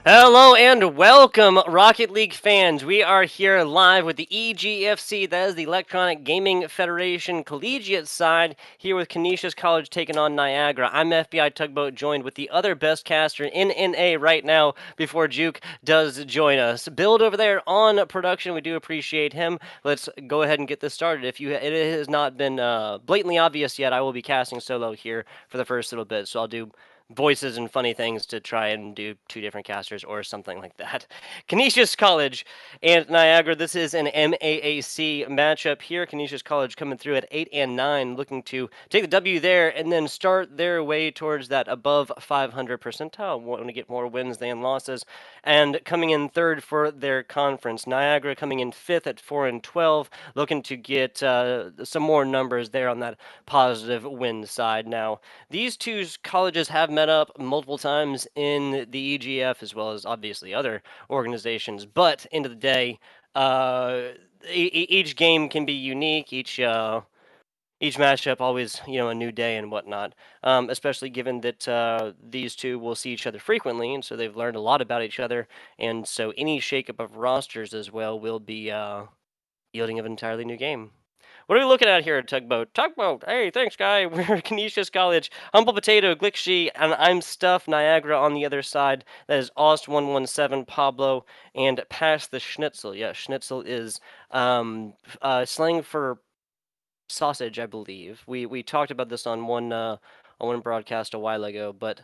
Hello and welcome, Rocket League fans. We are here live with the EGFC, that is the Electronic Gaming Federation Collegiate side, here with Canisius College taking on Niagara. I'm FBI Tugboat, joined with the other best caster in NA right now before Juke does join us. Build over there on production, we do appreciate him. Let's go ahead and get this started. If it has not been blatantly obvious yet, I will be casting solo here for the first little bit, so I'll do voices and funny things to try and do two different casters or something like that. Canisius College and Niagara. This is an MAAC matchup here. Canisius College coming through at 8-9, looking to take the W there and then start their way towards that above 500 percentile. Want to get more wins than losses, and coming in third for their conference. Niagara coming in fifth at 4-12, looking to get some more numbers there on that positive win side. Now, these two colleges have met up multiple times in the EGF, as well as obviously other organizations. But end of the day, each game can be unique. Each matchup always, a new day and whatnot. Especially given that these two will see each other frequently, and so they've learned a lot about each other. And so any shakeup of rosters as well will be yielding of an entirely new game. What are we looking at here at Tugboat? Tugboat! Hey, thanks, guy. We're at Canisius College. Humble Potato, Glixie, and I'm Stuff, Niagara on the other side. That is Ost117, Pablo, and Pass the Schnitzel. Yeah, Schnitzel is slang for sausage, I believe. We talked about this on one broadcast a while ago, but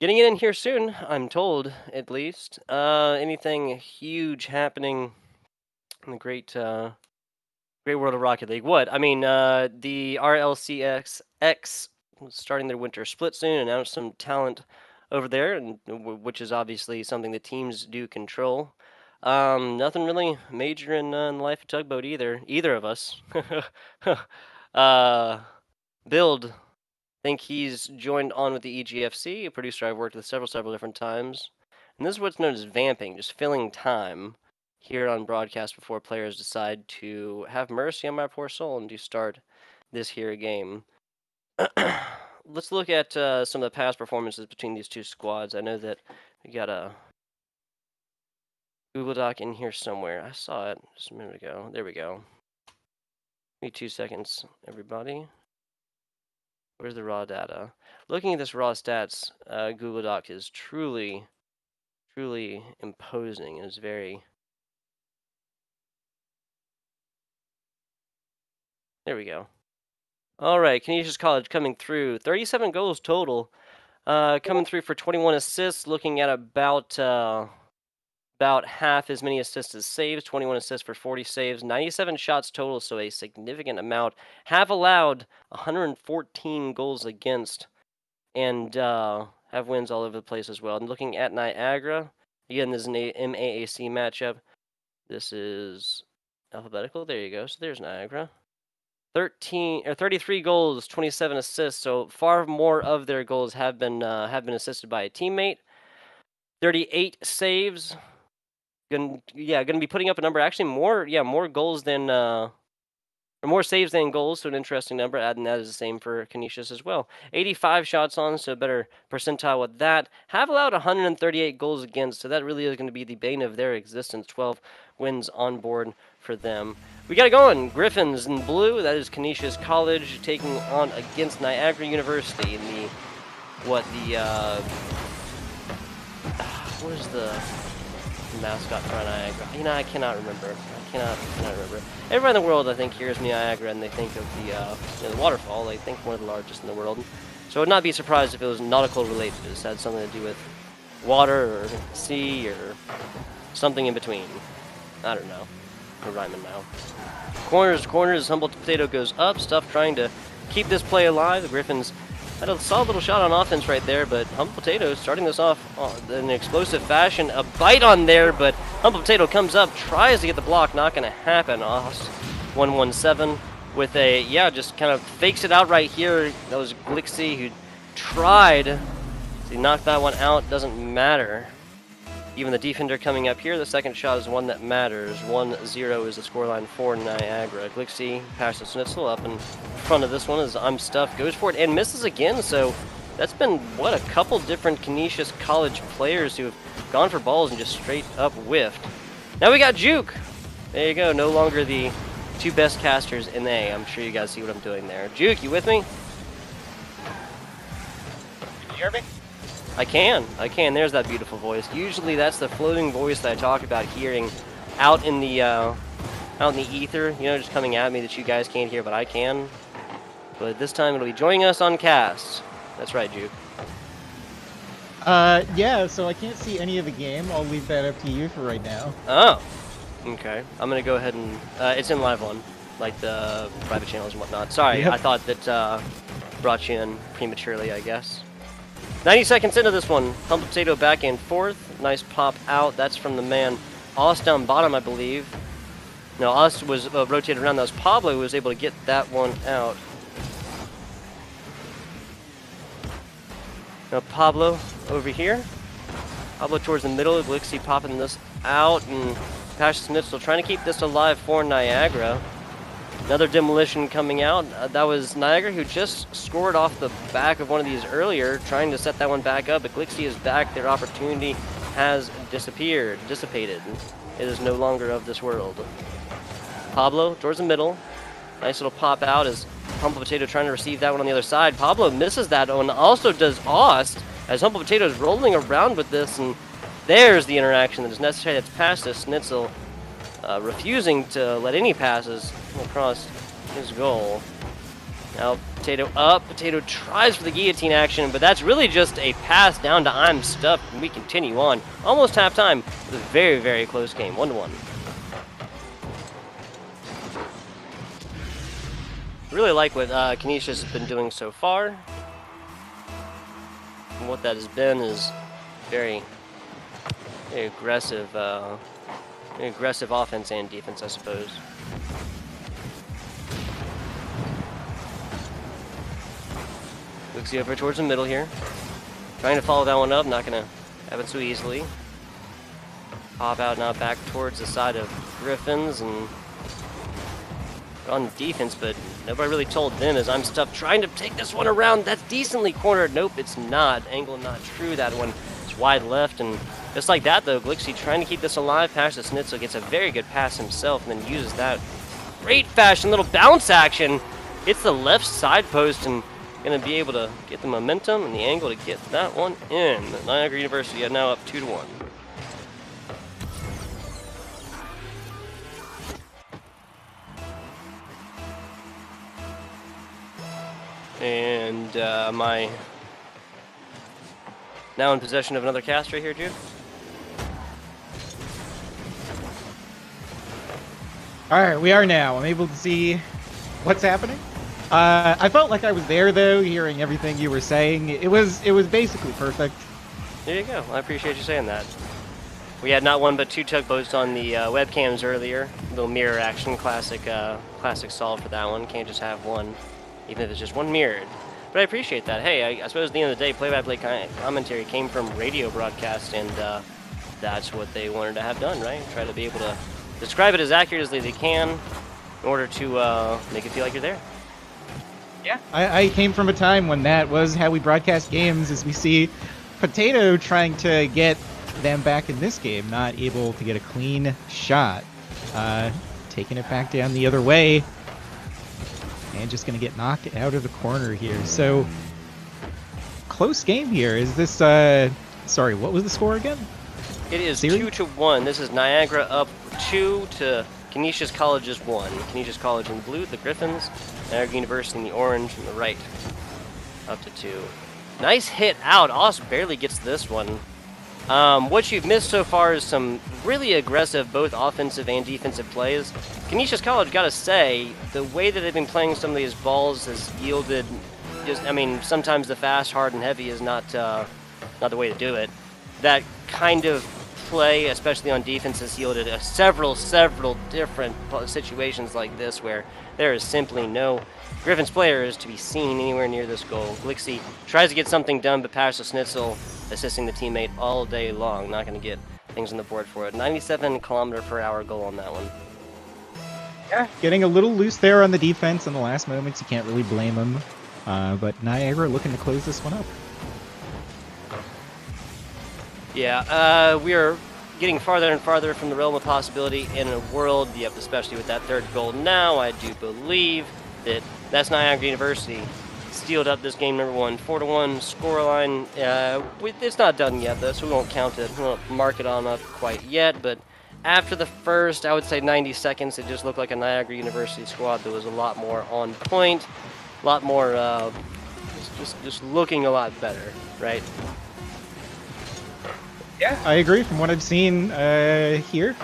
getting it in here soon, I'm told, at least. Anything huge happening in the great world of Rocket League. What? I mean, the RLCX starting their winter split soon, announced some talent over there, and which is obviously something the teams do control. Nothing really major in the life of Tugboat either of us. uh, Build, think he's joined on with the EGFC, a producer I've worked with several different times. And this is what's known as vamping, just filling time here on broadcast before players decide to have mercy on my poor soul and to start this here game. Let's look at some of the past performances between these two squads. I know that we got a Google Doc in here somewhere. I saw it just a minute ago. There we go. Give me 2 seconds, everybody. Where's the raw data? Looking at this raw stats, Google Doc is truly imposing. It's very... There we go. All right, Canisius College coming through. 37 goals total. Coming through for 21 assists, looking at about half as many assists as saves, 21 assists for 40 saves, 97 shots total, so a significant amount. Have allowed 114 goals against, and have wins all over the place as well. And looking at Niagara, again, this is an MAAC matchup. This is alphabetical. There you go. So there's Niagara. 33 goals, 27 assists. So far more of their goals have been assisted by a teammate. 38 saves. Gonna be putting up a number actually more goals than or more saves than goals. So an interesting number. And that is the same for Canisius as well. 85 shots on, so better percentile with that. Have allowed 138 goals against, so that really is going to be the bane of their existence. 12 wins on board for them. We got it going. Griffins in blue. That is Canisius College taking on against Niagara University in the what is the mascot for Niagara? I cannot remember. I cannot remember. Everybody in the world, I think, hears Niagara and they think of the waterfall. They think one of the largest in the world. So I would not be surprised if it was nautical related. It just had something to do with water or sea or something in between. I don't know. We're rhyming now. Corners, Humble Potato goes up. Stuff trying to keep this play alive. The Griffins had a solid little shot on offense right there, but Humble Potato starting this off in an explosive fashion. A bite on there, but Humble Potato comes up, tries to get the block. Not going to happen. Ost 117 with a, just kind of fakes it out right here. That was Glixie who tried. He knocked that one out. Doesn't matter. Even the defender coming up here, the second shot is one that matters. 1-0 is the scoreline for Niagara. Glixie passes Schnitzel up in front of this one as I'm Stuff goes for it and misses again, so That's been, what, a couple different Canisius College players who have gone for balls and just straight up whiffed. Now we got Juke. There you go, no longer the two best casters in A. I'm sure you guys see what I'm doing there. Juke, you with me? Can you hear me? I can. There's that beautiful voice. Usually that's the floating voice that I talk about hearing out in the ether, you know, just coming at me that you guys can't hear, but I can. But this time it'll be joining us on cast. That's right, Juke. Yeah, so I can't see any of the game. I'll leave that up to you for right now. Oh, okay. I'm going to go ahead and... it's in Live 1, like the private channels and whatnot. Sorry, Yep. I thought that brought you in prematurely, I guess. 90 seconds into this one. Humble Potato back and forth. Nice pop out. That's from the man Ost down bottom, I believe. No, Ost was rotated around. That was Pablo who was able to get that one out. Now Pablo over here. Pablo towards the middle. Glixie popping this out, and Cassius Smith still trying to keep this alive for Niagara. Another demolition coming out. That was Niagara who just scored off the back of one of these earlier, trying to set that one back up, but Glixie is back. Their opportunity has dissipated. It is no longer of this world. Pablo towards the middle. Nice little pop out as Humble Potato trying to receive that one on the other side. Pablo misses that one, also does Ost, as Humble Potato is rolling around with this, and there's the interaction that is necessary. That's past to Schnitzel, refusing to let any passes across his goal. Now Potato up. Potato tries for the guillotine action, but that's really just a pass down to I'm stuffed, and we continue on. Almost halftime with a very, very close game, 1-1. Really like what Canisius has been doing so far. And what that has been is very aggressive offense and defense, I suppose. Looks over towards the middle here. Trying to follow that one up, not gonna have it so easily. Pop out now back towards the side of Griffins and on defense, but nobody really told them as I'm stuffed trying to take this one around. That's decently cornered. Nope, it's not. Angle not true. That one is wide left, and just like that though, Glixie trying to keep this alive. Past the Schnitzel gets a very good pass himself and then uses that great fashion, little bounce action. Hits the left side post and gonna be able to get the momentum and the angle to get that one in. Niagara University are now up 2-1. And am I now in possession of another cast right here, Jude? All right, we are now. I'm able to see what's happening. I felt like I was there though, hearing everything you were saying. It was basically perfect. There you go. I appreciate you saying that. We had not one but two tugboats on the webcams earlier. Little mirror action, classic solve for that one. Can't just have one, even if it's just one mirrored. But I appreciate that. Hey, I suppose at the end of the day, play-by-play commentary came from radio broadcast, and that's what they wanted to have done, right? Try to be able to describe it as accurately as they can in order to make it feel like you're there. Yeah, I came from a time when that was how we broadcast games, as we see Potato trying to get them back in this game, not able to get a clean shot. Taking it back down the other way. And just going to get knocked out of the corner here. So, close game here. Is this, sorry, what was the score again? It is 2-1. This is Niagara up 2 to Canisius College's 1. Canisius College in the blue, the Griffins. Niagara University in the orange and the right. Up to 2. Nice hit out. Ost barely gets this one. What you've missed so far is some really aggressive, both offensive and defensive plays. Canisius College, gotta say, the way that they've been playing some of these balls has yielded just, I mean, sometimes the fast, hard, and heavy is not the way to do it. That kind of play, especially on defense, has yielded several different situations like this where there is simply no Griffins players to be seen anywhere near this goal. Glixie tries to get something done, but passes to Schnitzel, assisting the teammate all day long. Not going to get things on the board for it. 97km/h goal on that one. Yeah, getting a little loose there on the defense in the last moments. You can't really blame them. But Niagara looking to close this one up. Yeah, we are getting farther and farther from the realm of possibility in a world, yep, especially with that third goal now. I do believe that's Niagara University. Steeled up this game number 1, 4-1 scoreline. It's not done yet though, so we won't count it. We won't mark it on up quite yet, but after the first, I would say 90 seconds, it just looked like a Niagara University squad that was a lot more on point, a lot more, just looking a lot better, right? Yeah, I agree from what I've seen here.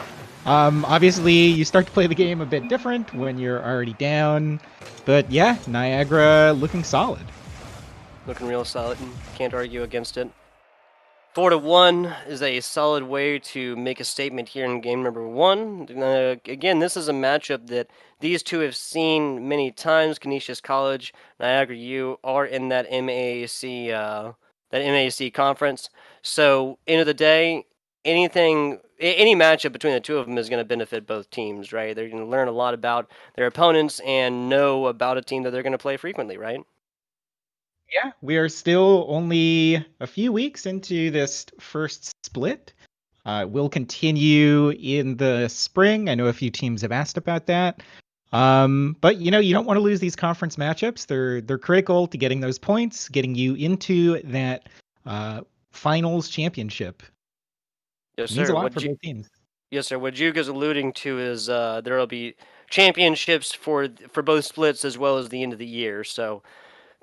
Obviously, you start to play the game a bit different when you're already down. But yeah, Niagara looking solid. Looking real solid. Can't argue against it. 4-1 is a solid way to make a statement here in game number 1. Again, this is a matchup that these two have seen many times. Canisius College, Niagara U are in that MAAC conference. So, end of the day, any matchup between the two of them is going to benefit both teams, right? They're going to learn a lot about their opponents and know about a team that they're going to play frequently, right? Yeah, we are still only a few weeks into this first split. We'll continue in the spring. I know a few teams have asked about that. But you don't want to lose these conference matchups. They're critical to getting those points, getting you into that finals championship. Yes, It means sir. a lot for both teams. Yes, sir. What Juke is alluding to is there will be championships for both splits as well as the end of the year. So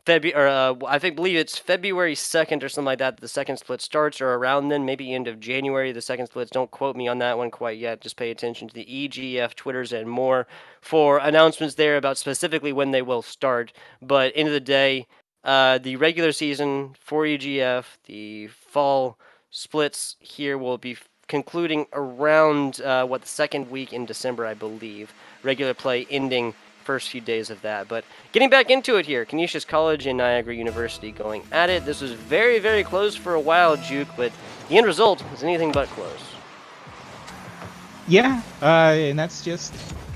believe it's February 2nd or something like that. The second split starts, or around then, maybe end of January. The second splits. Don't quote me on that one quite yet. Just pay attention to the EGF Twitters and more for announcements there about specifically when they will start. But end of the day, the regular season for EGF, the fall splits here will be concluding around the second week in December, I believe. Regular play ending first few days of that. But getting back into it here, Canisius College and Niagara University going at it. This was very, very close for a while, Juke, but the end result was anything but close. Yeah, and that's just,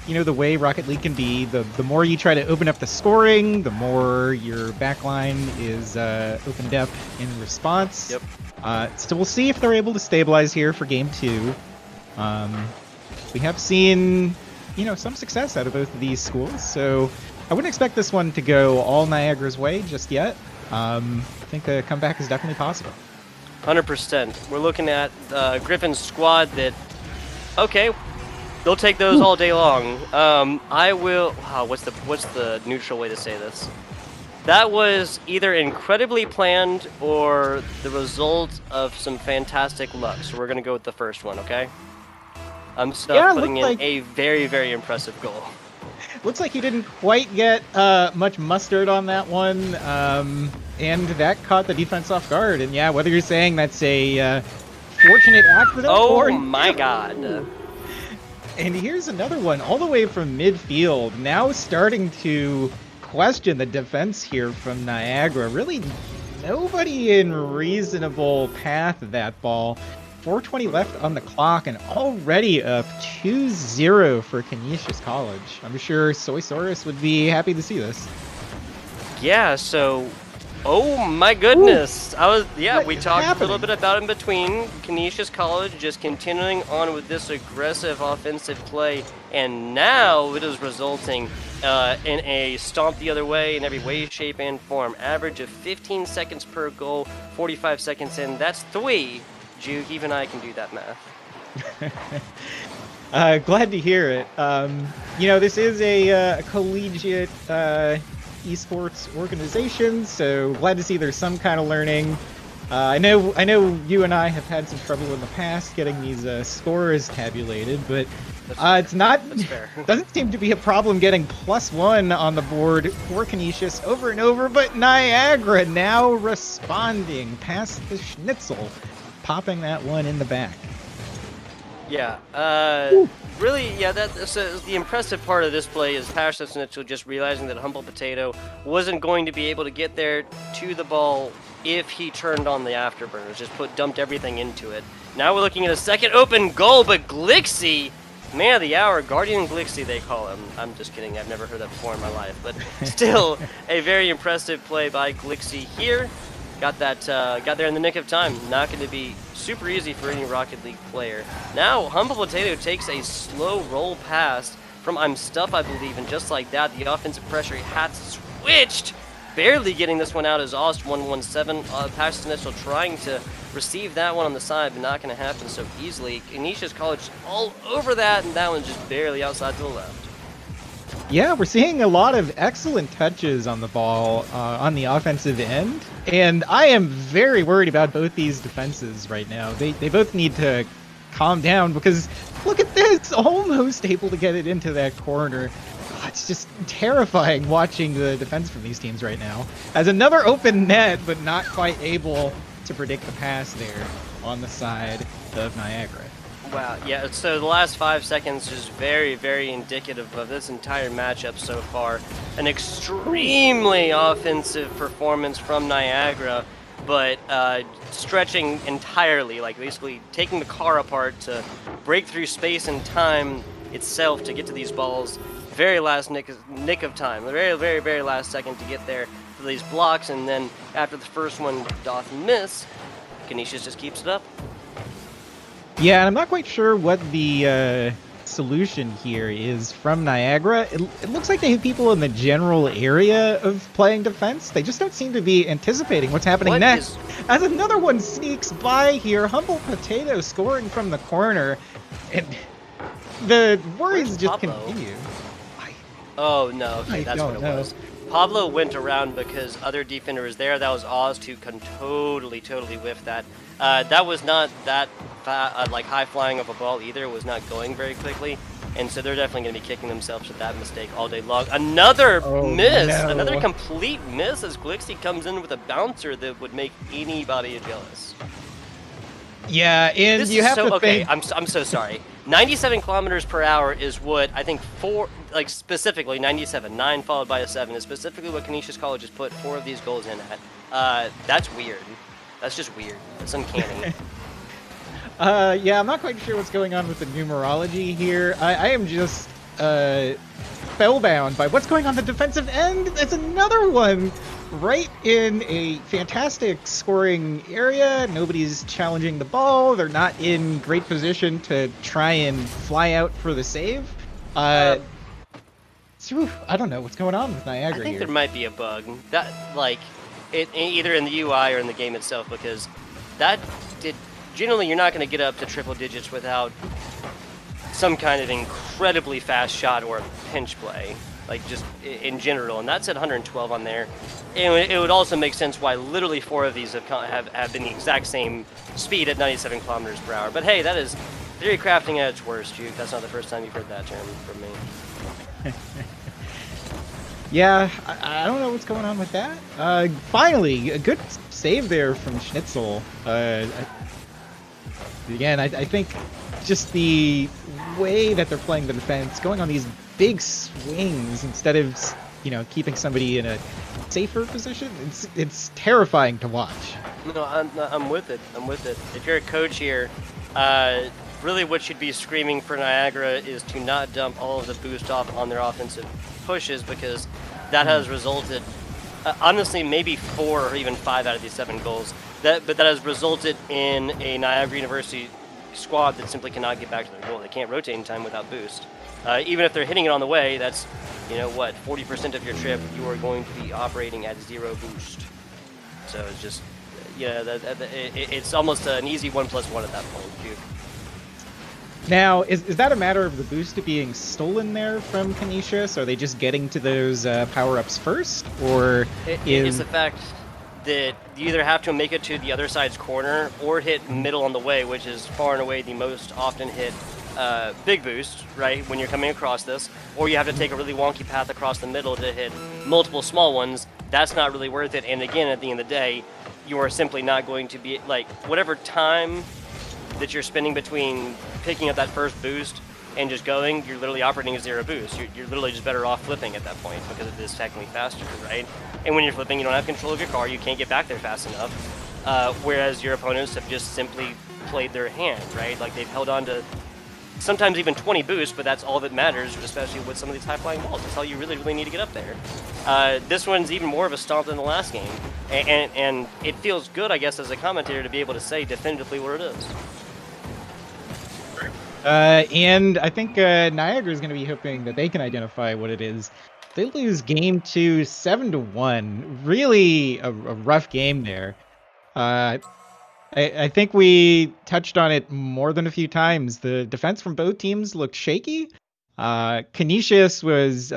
the way Rocket League can be. The more you try to open up the scoring, the more your backline is opened up in response. Yep. So we'll see if they're able to stabilize here for game 2. We have seen some success out of both of these schools, so I wouldn't expect this one to go all Niagara's way just yet. I think a comeback is definitely possible. 100%. We're looking at Griffin's squad that, okay, they'll take those all day long. I will. What's the neutral way to say this? That was either incredibly planned or the result of some fantastic luck. So we're gonna go with the first one, okay? I'm putting in a very, very impressive goal. Looks like he didn't quite get much mustard on that one, and that caught the defense off guard. And yeah, whether you're saying that's a fortunate accident or... Oh my god. And here's another one, all the way from midfield, now starting to question the defense here from Niagara. Really, nobody in reasonable path of that ball. 4:20 left on the clock, and already up 2-0 for Canisius College. I'm sure Soysaurus would be happy to see this. Yeah, so, oh my goodness. We talked a little bit about in between. Canisius College just continuing on with this aggressive offensive play, and now it is resulting in a stomp the other way in every way, shape, and form. Average of 15 seconds per goal, 45 seconds in. That's 3. Juke, even I can do that math. Glad to hear it. This is a collegiate esports organization, so glad to see there's some kind of learning. I know you and I have had some trouble in the past getting these scores tabulated, but it's not. That's fair. Doesn't seem to be a problem getting +1 on the board for Canisius over and over. But Niagara now responding past the Schnitzel, popping that one in the back. Yeah, really, yeah, that's the impressive part of this play is Passionate Schnitzel just realizing that Humble Potato wasn't going to be able to get there to the ball if he turned on the afterburners, just dumped everything into it. Now we're looking at a second open goal, but Glixie, man of the hour, Guardian Glixie they call him. I'm just kidding, I've never heard that before in my life, but still a very impressive play by Glixie here. got there in the nick of time. Not going to be super easy for any Rocket League player. Now, Humble Potato takes a slow roll pass from I'm Stuff, I believe, and just like that, the offensive pressure had switched. Barely getting this one out as Ost 117. Pass initial trying to receive that one on the side, but not going to happen so easily. Canisius College all over that, and that one's just barely outside to the left. Yeah, we're seeing a lot of excellent touches on the ball on the offensive end, and I am very worried about both these defenses right now. They both need to calm down because look at this, almost able to get it into that corner. It's just terrifying watching the defense from these teams right now. As another open net, but not quite able to predict the pass there on the side of Niagara. Wow, yeah, so the last 5 seconds is very, very indicative of this entire matchup so far. An extremely offensive performance from Niagara, but stretching entirely, like basically taking the car apart to break through space and time itself to get to these balls. Very last nick of time, the very, very, very last second to get there for these blocks, and then after the first one doth miss, Canisius just keeps it up. Yeah, and I'm not quite sure what the solution here is from Niagara. It looks like they have people in the general area of playing defense. They just don't seem to be anticipating what's happening next. As another one sneaks by here, Humble Potato scoring from the corner, and the worries just continue. Oh, no, okay, that's what it was. Pablo went around because other defender was there. That was Oz who can totally whiff that. That was not that like high flying of a ball either. It was not going very quickly. And so they're definitely going to be kicking themselves with that mistake all day long. Another miss, another complete miss as Glixie comes in with a bouncer that would make anybody jealous. Yeah, and this you have to think... I'm so sorry. 97 kilometers per hour is what I think specifically 97, 9 followed by a 7 is specifically what Canisius College has put 4 of these goals in at. That's weird. That's just weird. It's uncanny. Yeah, I'm not quite sure what's going on with the numerology here. I am just spellbound by what's going on the defensive end. There's another one right in a fantastic scoring area. Nobody's challenging the ball. They're not in great position to try and fly out for the save. I don't know what's going on with Niagara I think here. There might be a bug. That either in the UI or in the game itself, because generally you're not going to get up to triple digits without some kind of incredibly fast shot or a pinch play, like just in general, and that's at 112 on there. And it would also make sense why literally 4 of these have been the exact same speed at 97 kilometers per hour. But hey, that is theory crafting at its worst, Juke. That's not the first time you've heard that term from me. Yeah, I don't know what's going on with that. Finally, a good save there from Schnitzel. Again, I think just the way that they're playing the defense, going on these big swings instead of, keeping somebody in a safer position, it's terrifying to watch. No, I'm with it. I'm with it. If you're a coach here, really what you'd be screaming for Niagara is to not dump all of the boost off on their offensive pushes, because that has resulted, honestly, maybe 4 or even 5 out of these 7 goals. But that has resulted in a Niagara University squad that simply cannot get back to their goal. They can't rotate in time without boost. Even if they're hitting it on the way, that's, 40% of your trip, you are going to be operating at 0 boost. So it's just, it's almost an easy 1+1 at that point, too. Now, is that a matter of the boost being stolen there from Canisius? Are they just getting to those power-ups first? Or it's the fact that you either have to make it to the other side's corner or hit middle on the way, which is far and away the most often hit big boost, right, when you're coming across this, or you have to take a really wonky path across the middle to hit multiple small ones. That's not really worth it. And again, at the end of the day, you are simply not going to be, whatever time that you're spending between picking up that first boost and just going, you're literally operating a 0 boost. You're literally just better off flipping at that point because it is technically faster, right? And when you're flipping, you don't have control of your car. You can't get back there fast enough. Whereas your opponents have just simply played their hand, right? Like they've held on to sometimes even 20 boosts, but that's all that matters, especially with some of these high-flying balls. That's all you really, really need to get up there. This one's even more of a stomp than the last game, and it feels good, I guess, as a commentator to be able to say definitively what it is. And I think Niagara is going to be hoping that they can identify what it is. They lose game 2, 7-1. Really a rough game there. I think we touched on it more than a few times. The defense from both teams looked shaky. Canisius was,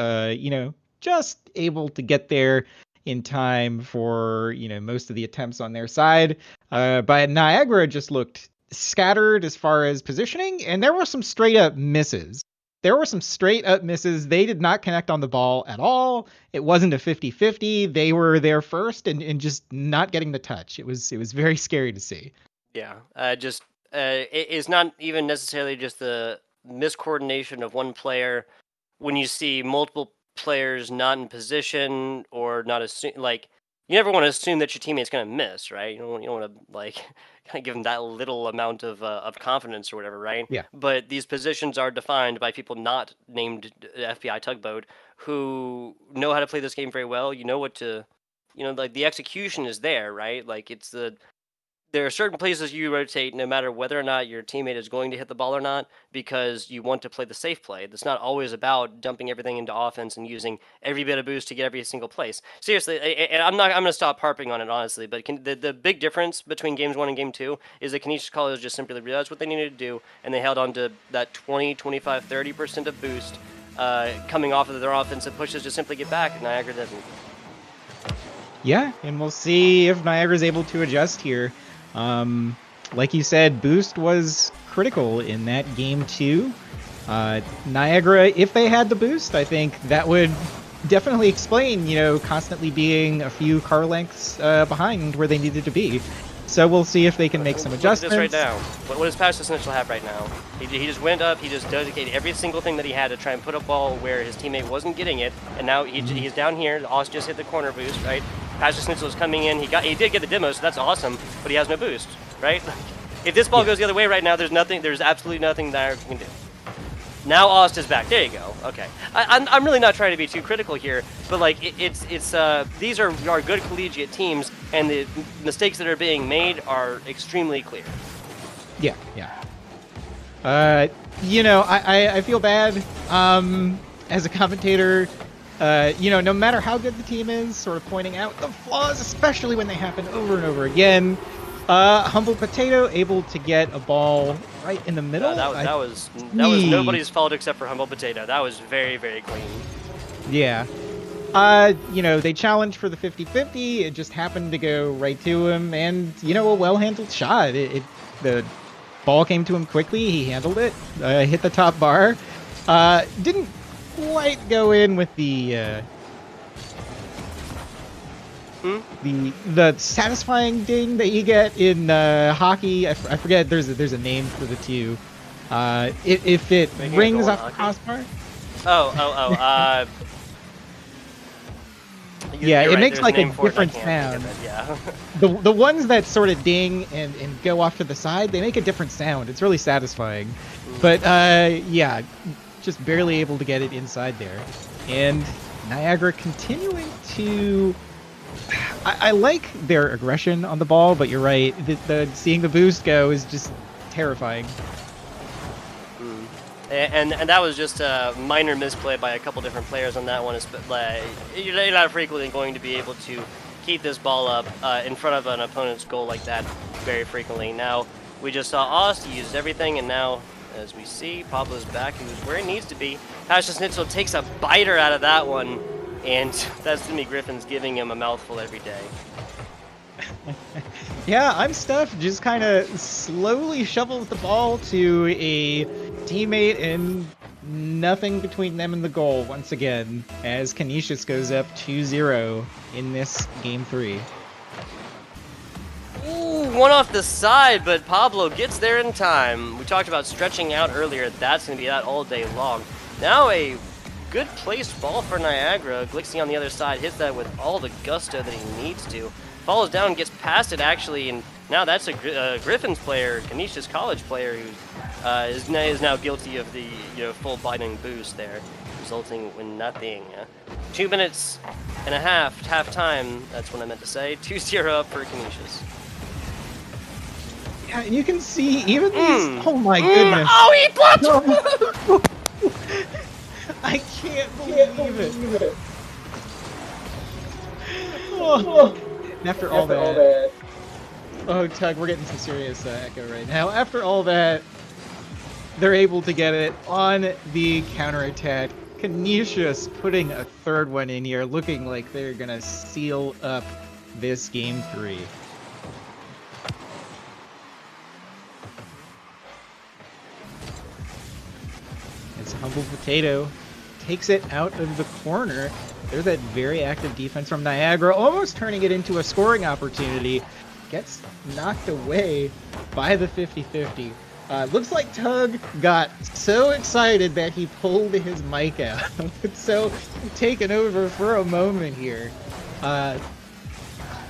just able to get there in time for, most of the attempts on their side. But Niagara just looked scattered as far as positioning, and there were some straight up misses. They did not connect on the ball at all. It wasn't a 50-50. They were there first and just not getting the touch. It was very scary to see. Yeah, it's not even necessarily just the miscoordination of one player. When you see multiple players not in position or not you never want to assume that your teammate's going to miss, right? You don't want to kind of give them that little amount of confidence or whatever, right? Yeah. But these positions are defined by people not named FBI Tugboat who know how to play this game very well. You know what to, the execution is there, right? There are certain places you rotate no matter whether or not your teammate is going to hit the ball or not, because you want to play the safe play. It's not always about dumping everything into offense and using every bit of boost to get every single place. Seriously, and I'm going to stop harping on it, honestly, but the big difference between games 1 and game 2 is that Canisius College just simply realized what they needed to do, and they held on to that 20, 25, 30% of boost coming off of their offensive pushes to simply get back, and Niagara doesn't. Yeah, and we'll see if Niagara's able to adjust here. Like you said, boost was critical in that game 2. Niagara, if they had the boost, I think that would definitely explain, constantly being a few car lengths behind where they needed to be. So we'll see if they can make some adjustments. Look at this right now. What does Pastor Snitchell have right now? He just went up, he just dedicated every single thing that he had to try and put a ball where his teammate wasn't getting it, and now he's down here. Oz just hit the corner boost, right? Pastor Snitchell is coming in. He did get the demo, so that's awesome, but he has no boost, right? If this ball goes the other way right now, there's absolutely nothing that can do. Now Ost is back. There you go. Okay. I'm really not trying to be too critical here, but these are good collegiate teams, and the mistakes that are being made are extremely clear. Yeah. I feel bad as a commentator. No matter how good the team is, sort of pointing out the flaws, especially when they happen over and over again. Humble Potato able to get a ball right in the middle. That was nobody's fault except for Humble Potato. That was very, very clean. Yeah. They challenged for the 50-50. It just happened to go right to him, and a well-handled shot. The ball came to him quickly. He handled it, hit the top bar. Didn't quite go in with the satisfying ding that you get in hockey. I forget. There's a name for the two. If it rings off the crossbar. Yeah, it makes like a different sound. Yeah. The ones that sort of ding and go off to the side, they make a different sound. It's really satisfying. But yeah, just barely able to get it inside there. And Niagara continuing to... I like their aggression on the ball, but you're right. Seeing the boost go is just terrifying. And that was just a minor misplay by a couple different players on that one. You're not frequently going to be able to keep this ball up in front of an opponent's goal like that very frequently. Now, we just saw Ost, he used everything, and now, as we see, Pablo's back, who's where he needs to be. Pastor Schnitzel takes a biter out of that one, and that's Jimmy Griffin's giving him a mouthful every day. Yeah, I'm Steph just kind of slowly shovels the ball to a teammate, and nothing between them and the goal once again, as Canisius goes up 2-0 in this game 3. Ooh, one off the side, but Pablo gets there in time. We talked about stretching out earlier. That's going to be that all day long. Now a good placed ball for Niagara. Glixie on the other side hits that with all the gusto that he needs to. Falls down, gets past it actually, and now that's a Griffin's player, Canisius College player, who's is now guilty of the full biting boost there, resulting in nothing. 2 minutes and a half, half time. That's what I meant to say. 2-0 up for Canisius. Yeah, and you can see even these. Oh my goodness! Oh, he blocked! No. I can't believe it. Oh. After all that. Oh, Tug, we're getting some serious echo right now. After all that, they're able to get it on the counterattack. Canisius putting a third one in here, looking like they're going to seal up this game 3. As Humble Potato takes it out of the corner. There's that very active defense from Niagara, almost turning it into a scoring opportunity. Gets knocked away by the 50-50. Looks like Tug got so excited that he pulled his mic out. So taken over for a moment here.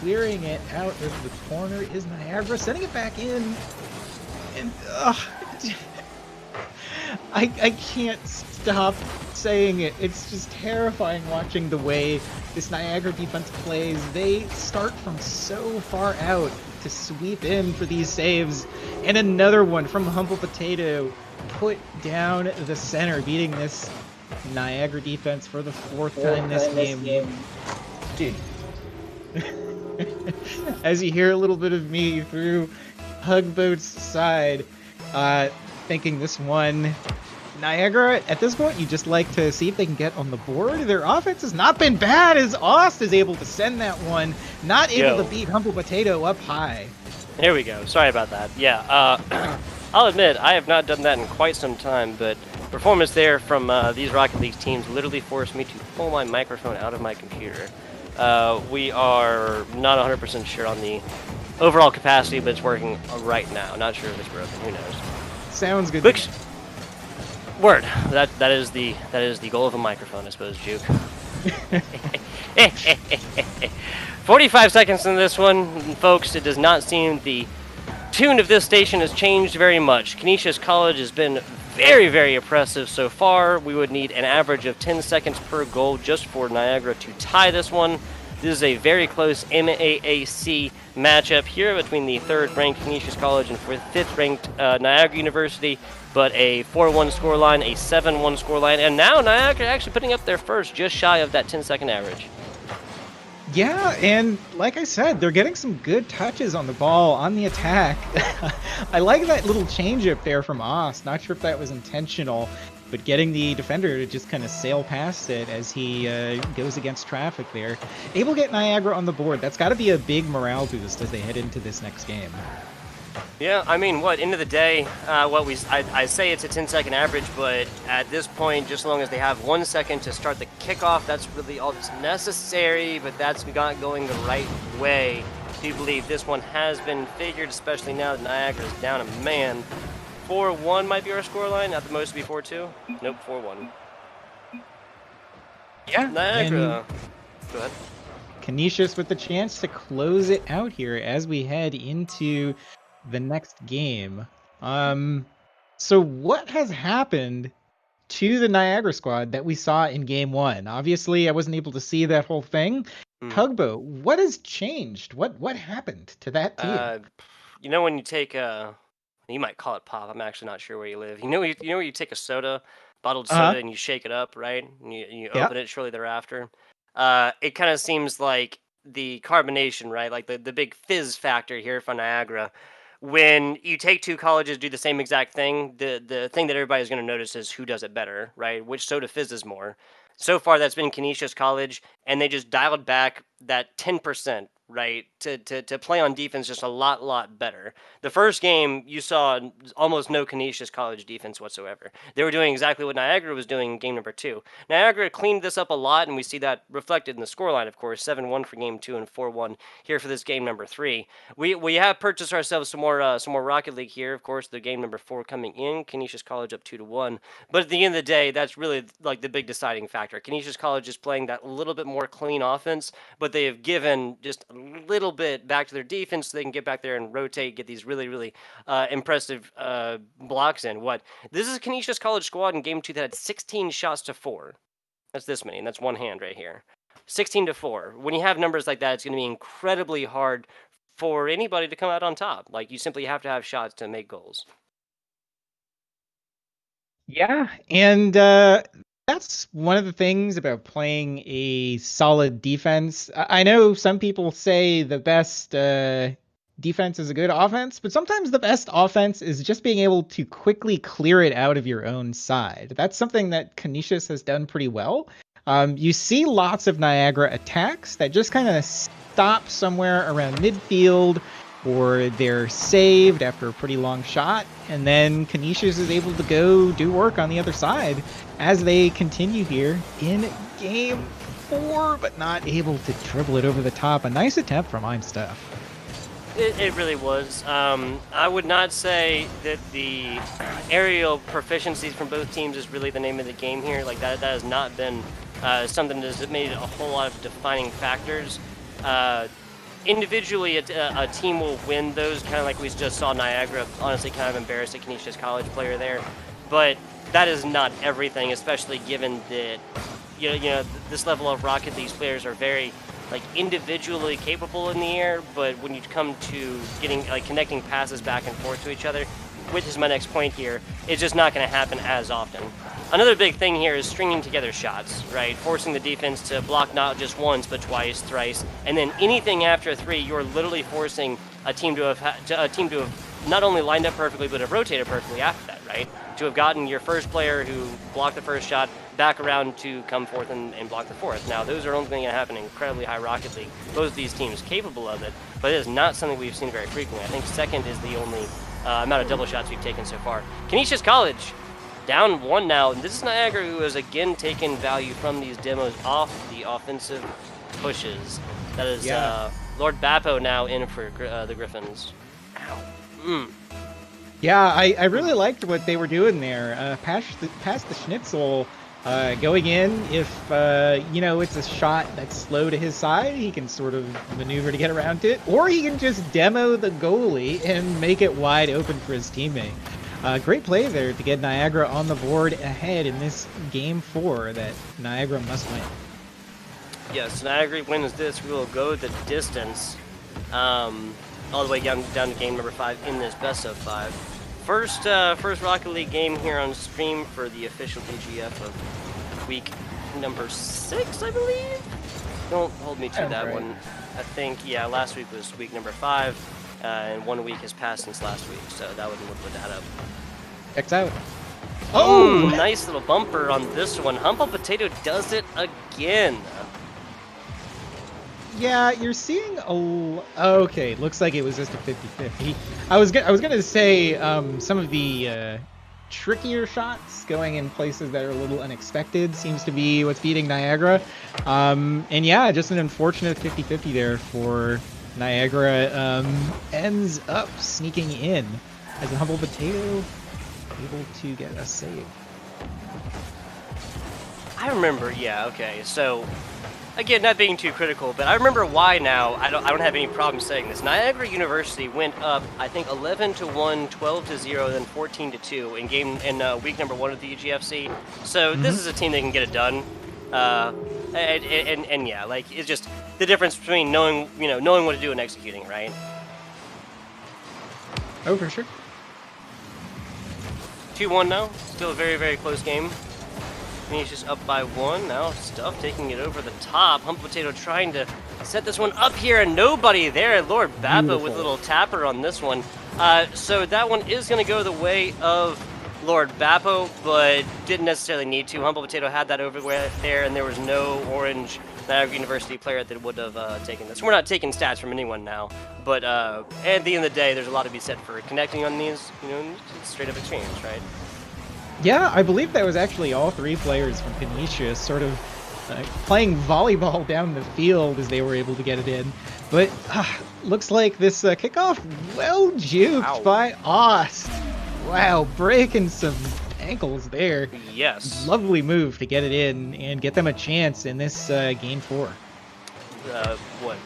Clearing it out of the corner is Niagara, setting it back in. And I can't stop saying it. It's just terrifying watching the way this Niagara defense plays. They start from so far out to sweep in for these saves. And another one from Humble Potato put down the center, beating this Niagara defense for the 4th time this game. Dude. As you hear a little bit of me through Hugboat's side, thinking this one, Niagara, at this point, you just like to see if they can get on the board. Their offense has not been bad as Ost is able to send that one, not able to beat Humble Potato up high. There we go. Sorry about that. Yeah, I'll admit, I have not done that in quite some time, but performance there from these Rocket League teams literally forced me to pull my microphone out of my computer. We are not 100% sure on the overall capacity, but it's working right now. Not sure if it's broken. Who knows? Sounds good. Word. That is the goal of a microphone, I suppose, Juke. 45 seconds in this one, folks. It does not seem the tune of this station has changed very much. Canisius College has been very, very oppressive so far. We would need an average of 10 seconds per goal just for Niagara to tie this one. This is a very close MAAC matchup here between the 3rd-ranked Canisius College and 5th-ranked Niagara University, but a 4-1 scoreline, a 7-1 scoreline, and now Niagara actually putting up their first just shy of that 10-second average. Yeah, and like I said, they're getting some good touches on the ball, on the attack. I like that little change-up there from Ost. Not sure if that was intentional, but getting the defender to just kind of sail past it as he goes against traffic there. Able to get Niagara on the board. That's got to be a big morale boost as they head into this next game. Yeah, I mean, end of the day, I say it's a 10-second average, but at this point, just as long as they have 1 second to start the kickoff, that's really all that's necessary, but that's not going the right way. I do believe this one has been figured, especially now that Niagara's down a man. 4-1 might be our scoreline, at the most it'd be 4-2. Nope, 4-1. Yeah, Niagara. Go ahead. Canisius with the chance to close it out here as we head into the next game. So what has happened to the Niagara squad that we saw in game 1? Obviously, I wasn't able to see that whole thing. Tugboat, what has changed? What happened to that team? You know when you take you might call it pop. I'm actually not sure where you live. You know where you take a soda, bottled soda, and you shake it up, right? And you open it shortly thereafter. It kind of seems like the carbonation, right? Like the big fizz factor here for Niagara. When you take two colleges do the same exact thing, the thing that everybody's going to notice is who does it better, right? Which soda fizzes more. So far, that's been Canisius College, and they just dialed back that 10%, right, to play on defense just a lot better. The first game, you saw almost no Canisius College defense whatsoever. They were doing exactly what Niagara was doing in game number 2. Niagara cleaned this up a lot, and we see that reflected in the scoreline, of course, 7-1 for game 2 and 4-1 here for this game number 3. We have purchased ourselves some more Rocket League here, of course, the game number 4 coming in, Canisius College up 2-1. But at the end of the day, that's really like the big deciding factor. Canisius College is playing that little bit more clean offense, but they have given just little bit back to their defense so they can get back there and rotate, get these really, really impressive blocks in. This is a Canisius College squad in game 2 that had 16 shots to 4. That's this many, and that's one hand right here. 16 to 4. When you have numbers like that, it's going to be incredibly hard for anybody to come out on top. Like, you simply have to have shots to make goals. Yeah, and that's one of the things about playing a solid defense. I know some people say the best defense is a good offense, but sometimes the best offense is just being able to quickly clear it out of your own side. That's something that Canisius has done pretty well. You see lots of Niagara attacks that just kind of stop somewhere around midfield, or they're saved after a pretty long shot, and then Canisius is able to go do work on the other side as they continue here in game 4, but not able to dribble it over the top. A nice attempt from I'm Stuff. It really was. I would not say that the aerial proficiencies from both teams is really the name of the game here. Like, that has not been something that has made a whole lot of defining factors. Individually, a team will win those, kind of like we just saw Niagara honestly kind of embarrass a Canisius College player there. But that is not everything, especially given that you know this level of Rocket League players are very individually capable in the air, but when you come to getting connecting passes back and forth to each other, which is my next point here, it's just not going to happen as often. Another big thing here is stringing together shots, right? Forcing the defense to block not just once, but twice, thrice, and then anything after 3, you're literally forcing a team to have not only lined up perfectly, but have rotated perfectly after that, right? To have gotten your first player who blocked the first shot back around to come forth and block the fourth. Now, those are only going to happen in incredibly high Rocket League. Both of these teams capable of it, but it is not something we've seen very frequently. I think second is the only amount of double shots we've taken so far. Canisius College down 1 now, and this is Niagara, who has again taken value from these demos off the offensive pushes. That is Lord Bappo now in for the Griffins. Ow. Yeah, I really liked what they were doing there. Past the Schnitzel going in. If it's a shot that's slow to his side, he can sort of maneuver to get around it, or he can just demo the goalie and make it wide open for his teammate. Great play there to get Niagara on the board ahead in this game 4 that Niagara must win. Yes, Niagara wins this. We will go the distance all the way down to game number 5 in this best of 5. First Rocket League game here on stream for the official EGF of week number 6, I believe. Don't hold me to that one. I think, last week was week number 5. And 1 week has passed since last week, so that would put that up. Checks out. Oh! Nice little bumper on this one. Humble Potato does it again. Yeah, you're seeing okay, looks like it was just a 50-50. I was gonna say some of the trickier shots going in places that are a little unexpected seems to be what's beating Niagara. And yeah, just an unfortunate 50-50 there for Niagara. Ends up sneaking in as a Humble Potato able to get a save. I remember, so again, not being too critical, but I remember why now. I don't have any problem saying this. Niagara University went up, I think 11-1, 12-0, then 14-2 in week number 1 of the EGFC. So this is a team that can get it done. And yeah, it's just the difference between knowing what to do and executing, right? Oh, for sure. 2-1 now. Still a very, very close game. Canisius up by 1. Now Stuff taking it over the top. Humble Potato trying to set this one up here, and nobody there. Lord Bappa with a little tapper on this one. So that one is going to go the way of Lord Bappo, but didn't necessarily need to. Humble Potato had that over there, and there was no orange Niagara University player that would have taken this. We're not taking stats from anyone now, but at the end of the day, there's a lot to be said for connecting on these. It's straight up experience, right? Yeah, I believe that was actually all 3 players from Canisius sort of playing volleyball down the field as they were able to get it in. But looks like this kickoff well juked by Ost. Wow, breaking some ankles there. Yes. Lovely move to get it in and get them a chance in this game 4.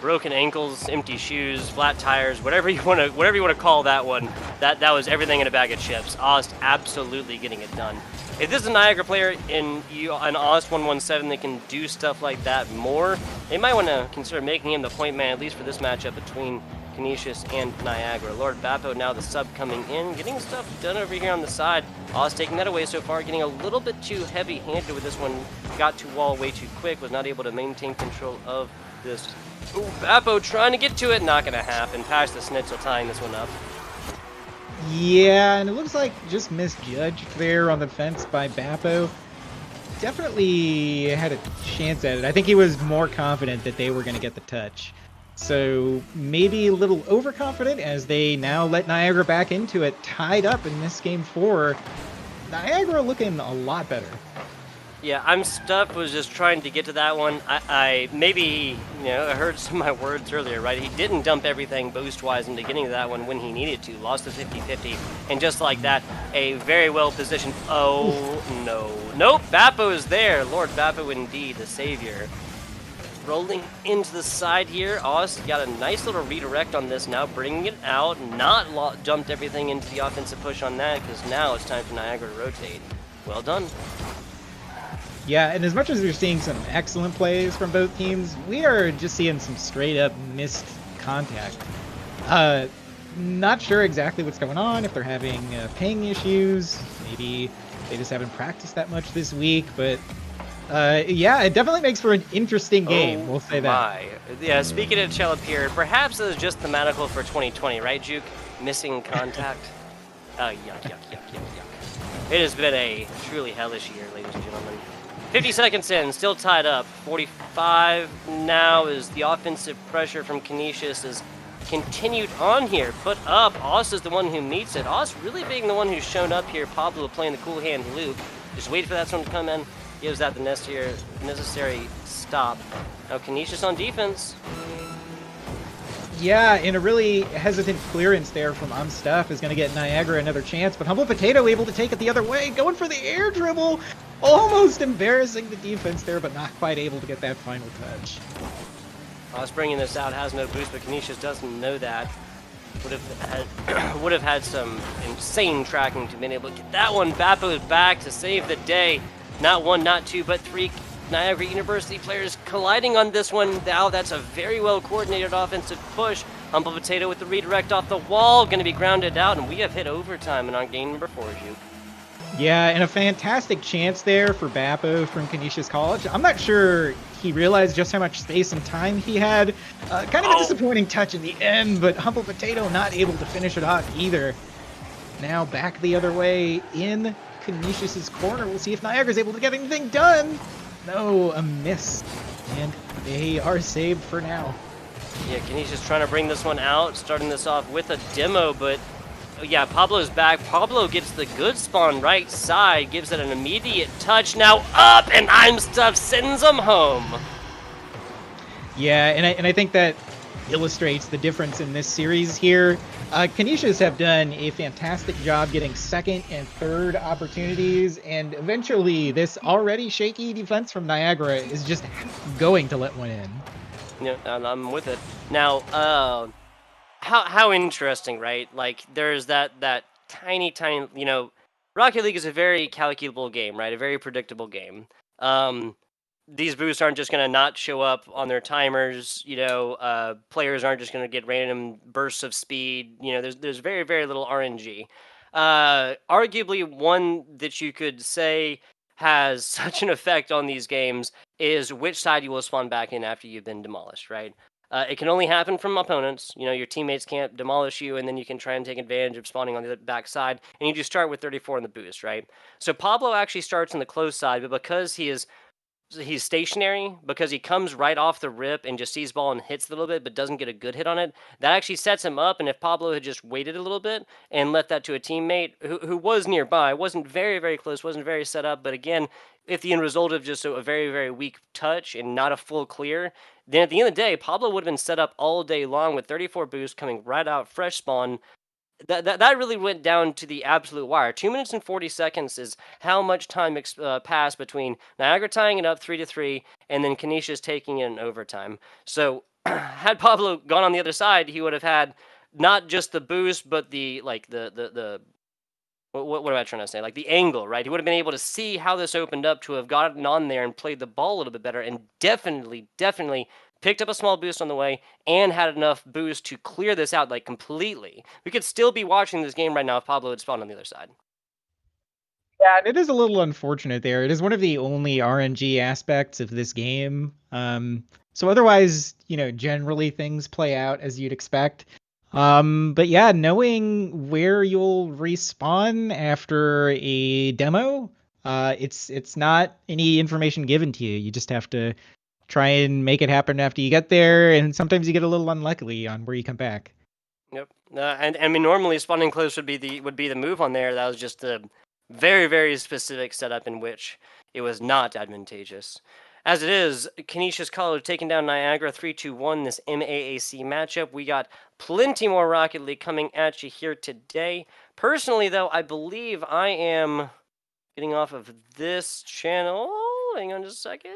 broken ankles, empty shoes, flat tires, whatever you want to call that one. That was everything in a bag of chips. Ost absolutely getting it done. If this is a Niagara player in an Ost 117 that can do stuff like that more, they might want to consider making him the point man, at least for this matchup between Canisius and Niagara. Lord Bappo now the sub coming in, getting stuff done over here on the side. Oz taking that away so far, getting a little bit too heavy-handed with this one. Got to wall way too quick, was not able to maintain control of this. Ooh, Bappo trying to get to it, not going to happen. Past the Schnitzel tying this one up. Yeah, and it looks like just misjudged there on the fence by Bappo. Definitely had a chance at it. I think he was more confident that they were going to get the touch. So maybe a little overconfident as they now let Niagara back into it, tied up in this game 4. Niagara looking a lot better. Yeah, I'm stuck. Was just trying to get to that one. I maybe, I heard some of my words earlier, right? He didn't dump everything boost-wise into getting to that one when he needed to. Lost the 50-50. And just like that, a very well-positioned... Oh, no. Nope, Bappo is there. Lord Bappo indeed, the savior. Rolling into the side here. Oz got a nice little redirect on this now, bringing it out. Not jumped everything into the offensive push on that, because now it's time for Niagara to rotate. Well done. Yeah, and as much as we're seeing some excellent plays from both teams, we are just seeing some straight-up missed contact. Not sure exactly what's going on, if they're having ping issues. Maybe they just haven't practiced that much this week, but yeah, it definitely makes for an interesting game, we'll say that. Yeah, speaking of Chelapir, perhaps it was just thematical for 2020, right, Juke? Missing contact? Yuck. It has been a truly hellish year, ladies and gentlemen. 50 seconds in, still tied up. 45 now as the offensive pressure from Canisius is continued on here. Put up. Oz is the one who meets it. Oz really being the one who's shown up here. Pablo playing the cool hand loop. Just wait for that one to come in. Gives that the necessary stop. Now Canisius on defense. Yeah, and a really hesitant clearance there from Stuff is going to get Niagara another chance, but Humble Potato able to take it the other way, going for the air dribble, almost embarrassing the defense there, but not quite able to get that final touch. Oz bringing this out, has no boost, but Canisius doesn't know that. Would have had some insane tracking to be able to get that one. Bappo's back to save the day. Not one, not two, but three Niagara University players colliding on this one. Now that's a very well coordinated offensive push. Humble Potato with the redirect off the wall, going to be grounded out, and we have hit overtime in our game number 4, Juke. Yeah, and a fantastic chance there for Bappo from Canisius College. I'm not sure he realized just how much space and time he had. Kind of a disappointing touch in the end, but Humble Potato not able to finish it off either. Now back the other way in Canisius's corner. We'll see if Niagara's able to get anything done. No, a miss. And they are saved for now. Yeah, Canisius trying to bring this one out, starting this off with a demo, but yeah, Pablo's back. Pablo gets the good spawn right side, gives it an immediate touch. Now up, and Stuff sends him home. Yeah, and I think that illustrates the difference in this series here. Canisius have done a fantastic job getting second and third opportunities, and eventually this already shaky defense from Niagara is just going to let one in. Yeah, I'm with it. Now, how interesting, right? Like, there's that tiny, Rocket League is a very calculable game, right? A very predictable game. These boosts aren't just going to not show up on their timers, players aren't just going to get random bursts of speed, there's very, very little RNG. Arguably one that you could say has such an effect on these games is which side you will spawn back in after you've been demolished, right? It can only happen from opponents. Your teammates can't demolish you, and then you can try and take advantage of spawning on the back side, and you just start with 34 in the boost, right? So Pablo actually starts in the close side, but because he's stationary, because he comes right off the rip and just sees ball and hits a little bit but doesn't get a good hit on it, that actually sets him up. And if Pablo had just waited a little bit and let that to a teammate who was nearby, wasn't very, very close, wasn't very set up, but again, if the end result of just a very, very weak touch and not a full clear, then at the end of the day, Pablo would have been set up all day long with 34 boost coming right out fresh spawn. That really went down to the absolute wire. 2 minutes and 40 seconds is how much time passed between Niagara tying it up 3-3 and then Canisius taking it in overtime. So had Pablo gone on the other side, he would have had not just the boost, but the what am I trying to say? Like the angle, right? He would have been able to see how this opened up to have gotten on there and played the ball a little bit better, and definitely picked up a small boost on the way and had enough boost to clear this out like completely. We could still be watching this game right now if Pablo had spawned on the other side. Yeah, and it is a little unfortunate there. It is one of the only RNG aspects of this game. So otherwise, generally things play out as you'd expect. But yeah, knowing where you'll respawn after a demo, it's not any information given to you. You just have to try and make it happen after you get there, and sometimes you get a little unlucky on where you come back. Yep. And I mean, normally spawning close would be the move on there. That was just the very, very specific setup in which it was not advantageous. As it is, Canisius College taking down Niagara 3-2-1 this MAAC matchup. We got plenty more Rocket League coming at you here today. Personally, though, I believe I am getting off of this channel. Hang on just a second.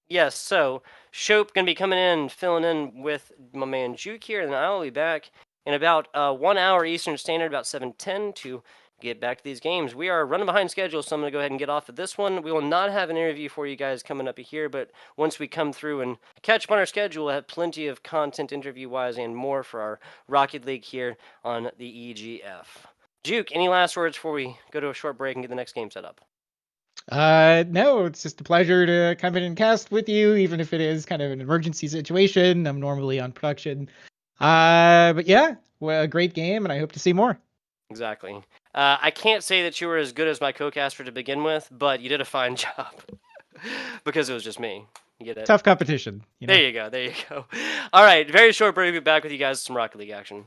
Yes, so Shope going to be coming in, filling in with my man Juke here, and I'll be back in about 1 hour Eastern Standard, about 7:10, to get back to these games. We are running behind schedule, so I'm going to go ahead and get off of this one. We will not have an interview for you guys coming up here, but once we come through and catch up on our schedule, we'll have plenty of content interview-wise and more for our Rocket League here on the EGF. Juke, any last words before we go to a short break and get the next game set up? No, it's just a pleasure to come in and cast with you, even if it is kind of an emergency situation. I'm normally on production. But yeah, well, a great game, and I hope to see more. Exactly. I can't say that you were as good as my co-caster to begin with, but you did a fine job because it was just me. You get it? Tough competition. There you go. There you go. All right. Very short break. We'll be back with you guys with some Rocket League action.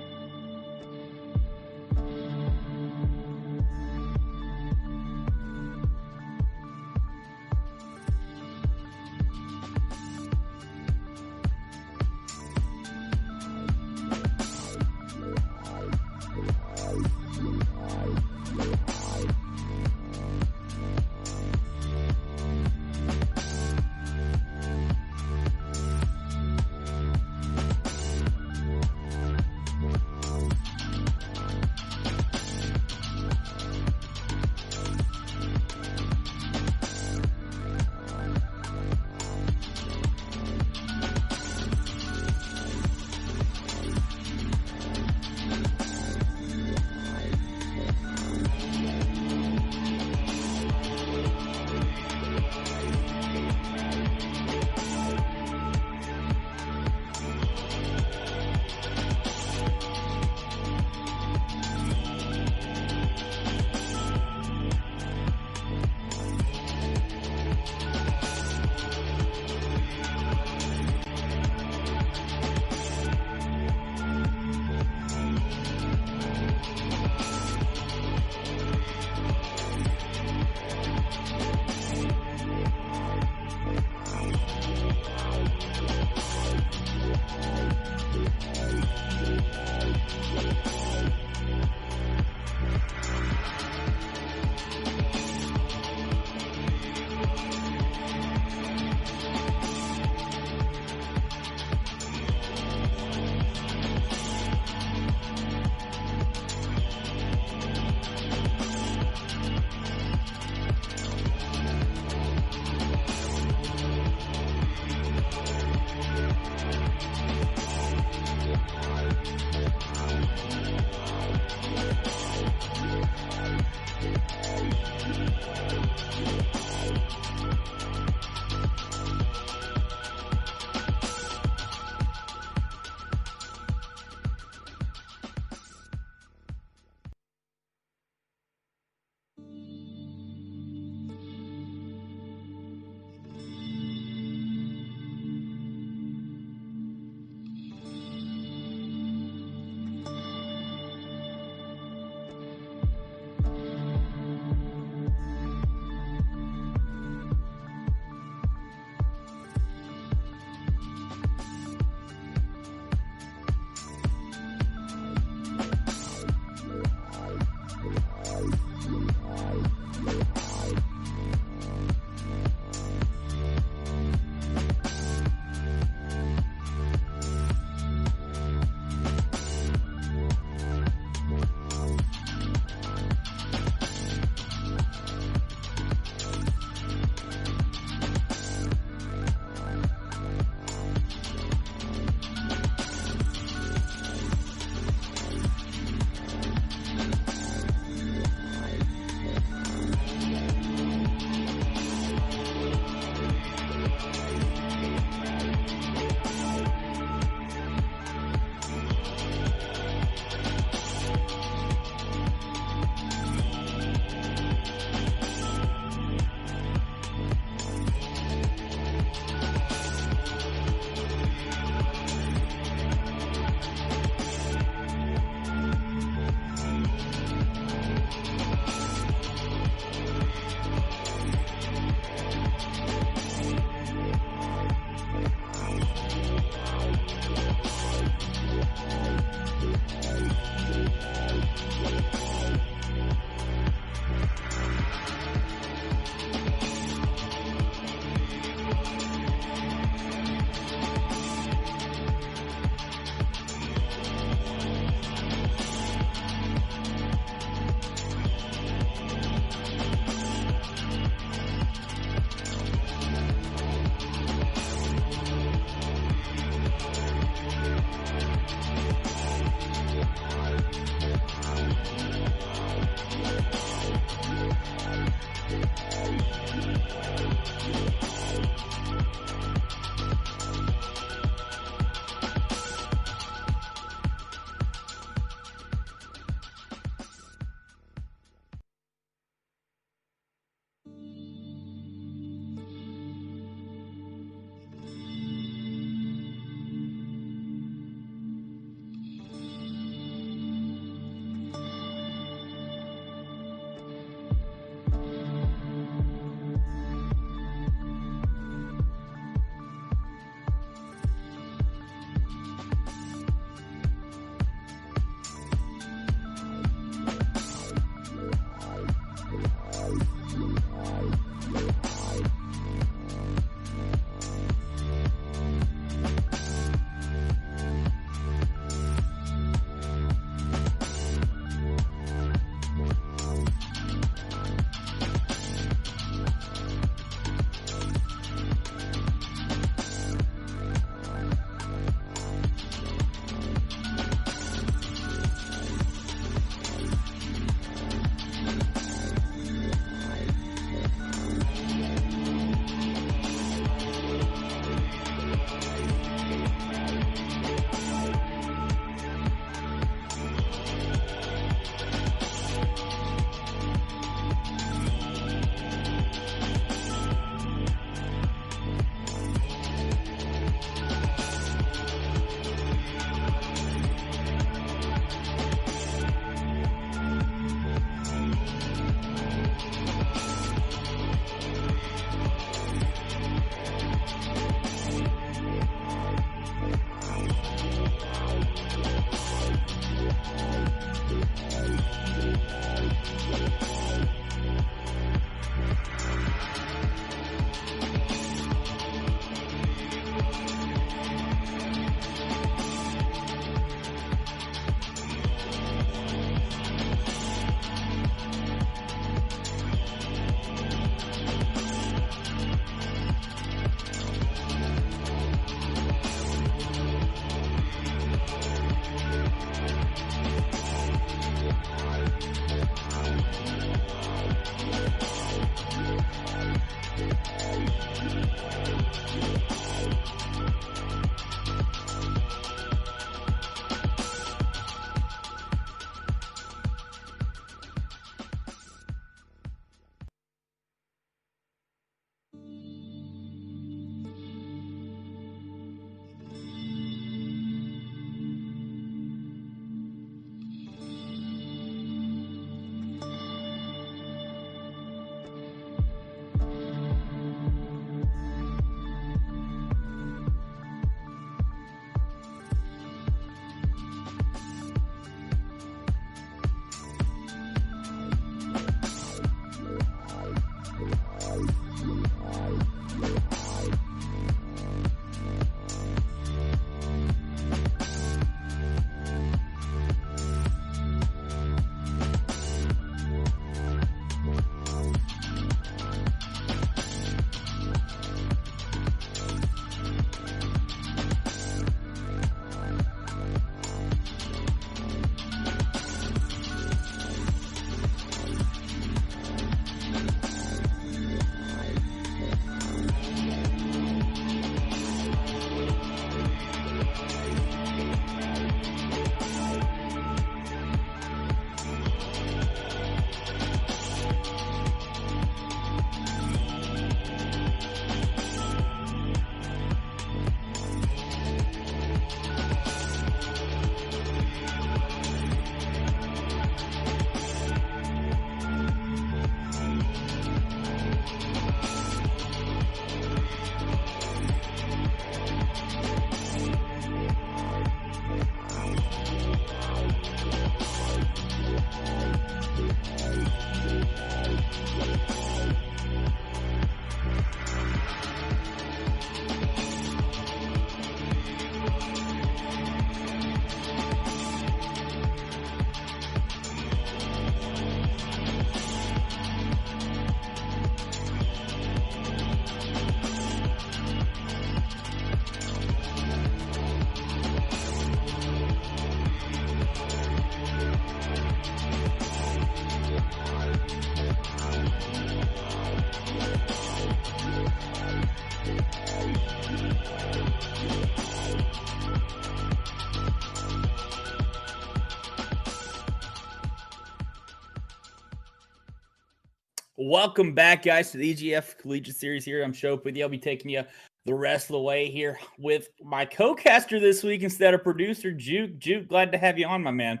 Welcome back, guys, to the EGF Collegiate Series here. I'm Shope with you. I'll be taking you the rest of the way here with my co-caster this week instead of producer, Juke. Juke, glad to have you on, my man.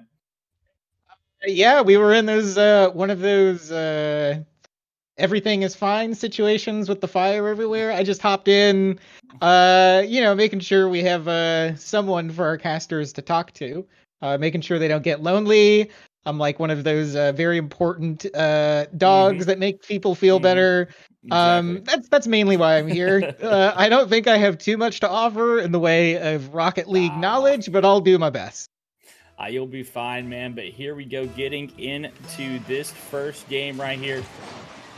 Yeah, we were in those one of those everything is fine situations with the fire everywhere. I just hopped in, making sure we have someone for our casters to talk to, making sure they don't get lonely. I'm like one of those very important dogs that make people feel better. Exactly. That's mainly why I'm here. I don't think I have too much to offer in the way of Rocket League knowledge, but I'll do my best. You'll be fine, man. But here we go, getting into this first game right here.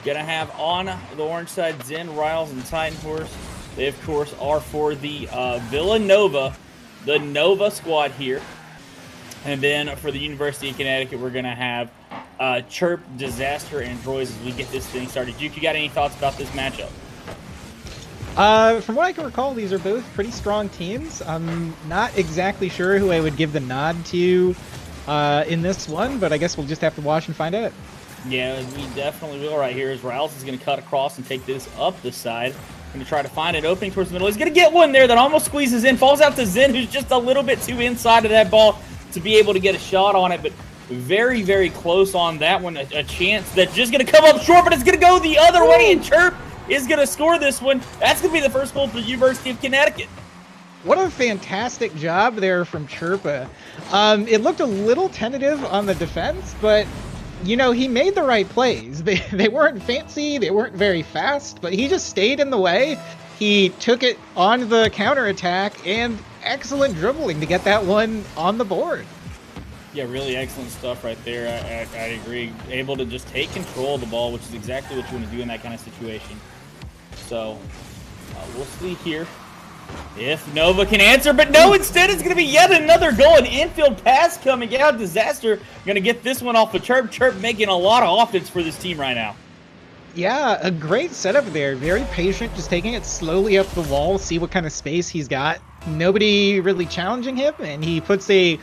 Gonna have on the orange side Zen, Riles, and Titan Horse. They, of course, are for the Villanova, the Nova squad here. And then for the University of Connecticut, we're gonna have Chirp, Disaster, and Droids as we get this thing started. Duke, you got any thoughts about this matchup? From what I can recall, these are both pretty strong teams. I'm not exactly sure who I would give the nod to in this one, but I guess we'll just have to watch and find out. Yeah, we definitely will right here as Riles is going to cut across and take this up the side. Going to try to find an opening towards the middle. He's going to get one there that almost squeezes in. Falls out to Zen, who's just a little bit too inside of that ball to be able to get a shot on it, but very, very close on that one. A chance that's just going to come up short, but it's going to go the other way, and Chirp is going to score this one. That's going to be the first goal for the University of Connecticut. What a fantastic job there from Chirpa. It looked a little tentative on the defense, but, you know, he made the right plays. They weren't fancy, they weren't very fast, but he just stayed in the way. He took it on the counterattack, and excellent dribbling to get that one on the board. Yeah, really excellent stuff right there. I agree. Able to just take control of the ball, which is exactly what you want to do in that kind of situation. So, we'll see here if Nova can answer, but no, instead it's going to be yet another goal. An infield pass coming out. Disaster going to get this one off of Chirp. Chirp making a lot of offense for this team right now. Yeah, a great setup there. Very patient, just taking it slowly up the wall, see what kind of space he's got. Nobody really challenging him, and he puts a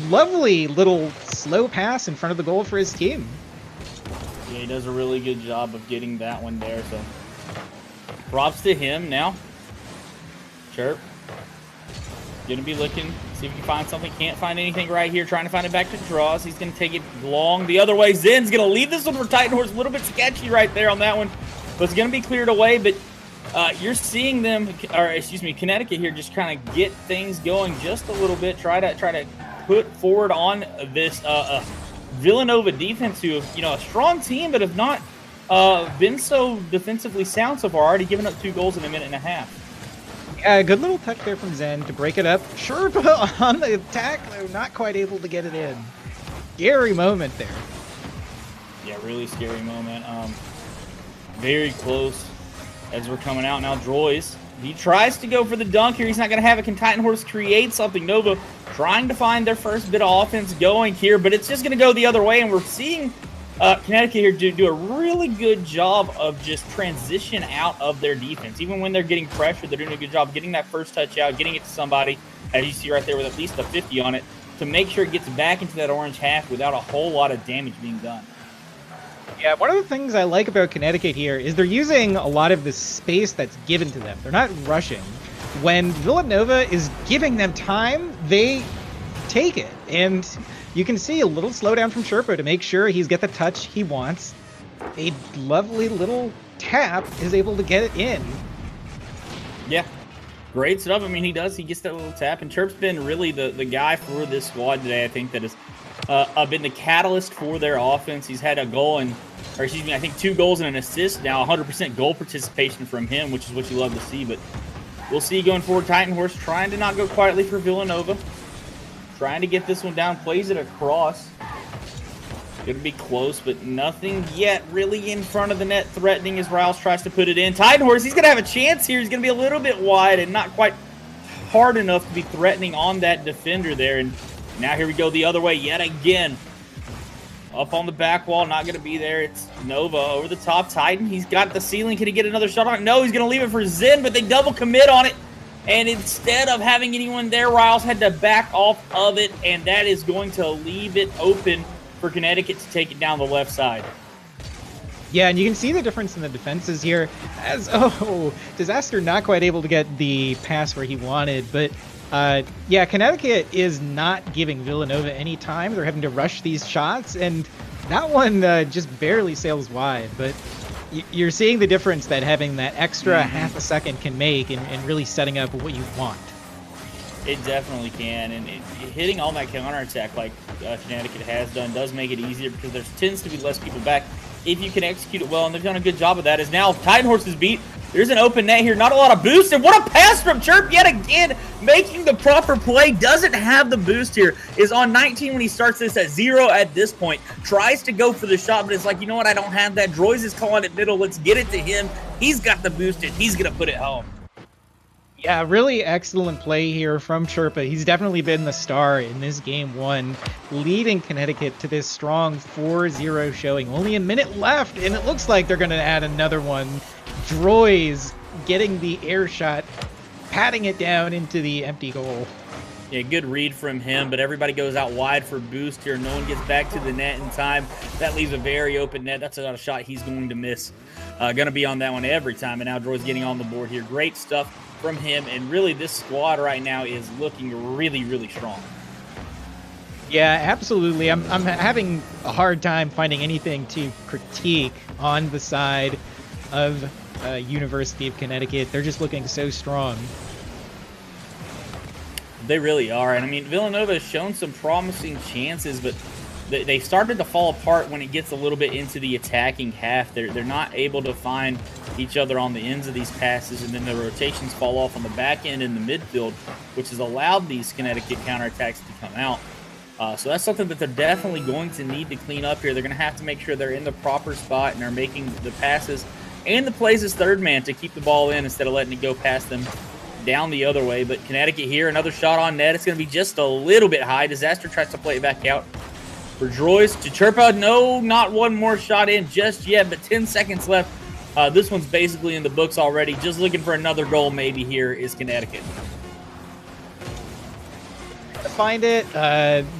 lovely little slow pass in front of the goal for his team. Yeah, he does a really good job of getting that one there, so props to him now. Chirp. Gonna be looking, see if he can find something. Can't find anything right here. Trying to find it back to Draws. He's gonna take it long the other way. Zen's gonna leave this one for Titan Horse. A little bit sketchy right there on that one, but it's gonna be cleared away. But you're seeing them, or excuse me, Connecticut here just kind of get things going just a little bit. Try to put forward on this Villanova defense, who, you know, a strong team, but have not been so defensively sound so far. Already given up 2 goals in a minute and a half. Yeah, good little touch there from Zen to break it up. Sherpa on the attack, though, not quite able to get it in. Scary moment there. Yeah, really scary moment. Very close as we're coming out now. Droids, he tries to go for the dunk here. He's not going to have it. Can Titan Horse create something? Nova trying to find their first bit of offense going here, but it's just going to go the other way, and we're seeing Connecticut here do a really good job of just transition out of their defense. Even when they're getting pressure, they're doing a good job getting that first touch out, getting it to somebody, as you see right there with at least a 50 on it, to make sure it gets back into that orange half without a whole lot of damage being done. Yeah, one of the things I like about Connecticut here is they're using a lot of the space that's given to them. They're not rushing. When Villanova is giving them time, they take it. And you can see a little slowdown from Sherpa to make sure he's got the touch he wants. A lovely little tap is able to get it in. Yeah, great stuff. I mean, he gets that little tap, and Chirp's been really the guy for this squad today, I think, that has been the catalyst for their offense. He's had a goal I think 2 goals and an assist now, 100% goal participation from him, which is what you love to see. But we'll see going forward. Titan Horse trying to not go quietly for Villanova. Trying to get this one down, plays it across. Going to be close, but nothing yet really in front of the net, threatening as Riles tries to put it in. Titan Horse, he's going to have a chance here. He's going to be a little bit wide and not quite hard enough to be threatening on that defender there. And now here we go the other way yet again. Up on the back wall, not going to be there. It's Nova over the top. Titan, he's got the ceiling. Can he get another shot on it? No, he's going to leave it for Zen, but they double commit on it. And instead of having anyone there, Riles had to back off of it, and that is going to leave it open for Connecticut to take it down the left side. Yeah, and you can see the difference in the defenses here. As Disaster not quite able to get the pass where he wanted, but yeah, Connecticut is not giving Villanova any time. They're having to rush these shots, and that one just barely sails wide. But you're seeing the difference that having that extra half a second can make in really setting up what you want. It definitely can, and hitting on that counterattack like Connecticut has done does make it easier because there tends to be less people back if you can execute it well, and they've done a good job of that. As now Titan Horse is beat. There's an open net here, not a lot of boost, and what a pass from Chirp yet again, making the proper play. Doesn't have the boost here, is on 19 when he starts this at 0 at this point. Tries to go for the shot, but it's like, you know what, I don't have that. Droiz is calling it middle. Let's get it to him. He's got the boost, and he's going to put it home. Yeah, really excellent play here from Chirpa. He's definitely been the star in this game one, leading Connecticut to this strong 4-0 showing. Only a minute left, and it looks like they're going to add another one. Droiz getting the air shot, patting it down into the empty goal. Yeah, good read from him, but everybody goes out wide for boost here. No one gets back to the net in time. That leaves a very open net. That's not a shot he's going to miss. Going to be on that one every time, and now Droiz getting on the board here. Great stuff from him, and really this squad right now is looking really, really strong. Yeah, absolutely. I'm having a hard time finding anything to critique on the side of University of Connecticut. They're just looking so strong. They really are, and I mean, Villanova has shown some promising chances, but they started to fall apart when it gets a little bit into the attacking half. They're not able to find each other on the ends of these passes, and then the rotations fall off on the back end in the midfield, which has allowed these Connecticut counterattacks to come out. So that's something that they're definitely going to need to clean up here. They're going to have to make sure they're in the proper spot and are making the passes and the plays as third man to keep the ball in instead of letting it go past them down the other way. But Connecticut here, another shot on net. It's going to be just a little bit high. Disaster tries to play it back out for Droiz to Chirpa. No, not one more shot in just yet, but 10 seconds left. This one's basically in the books already. Just looking for another goal maybe here is Connecticut. Find it.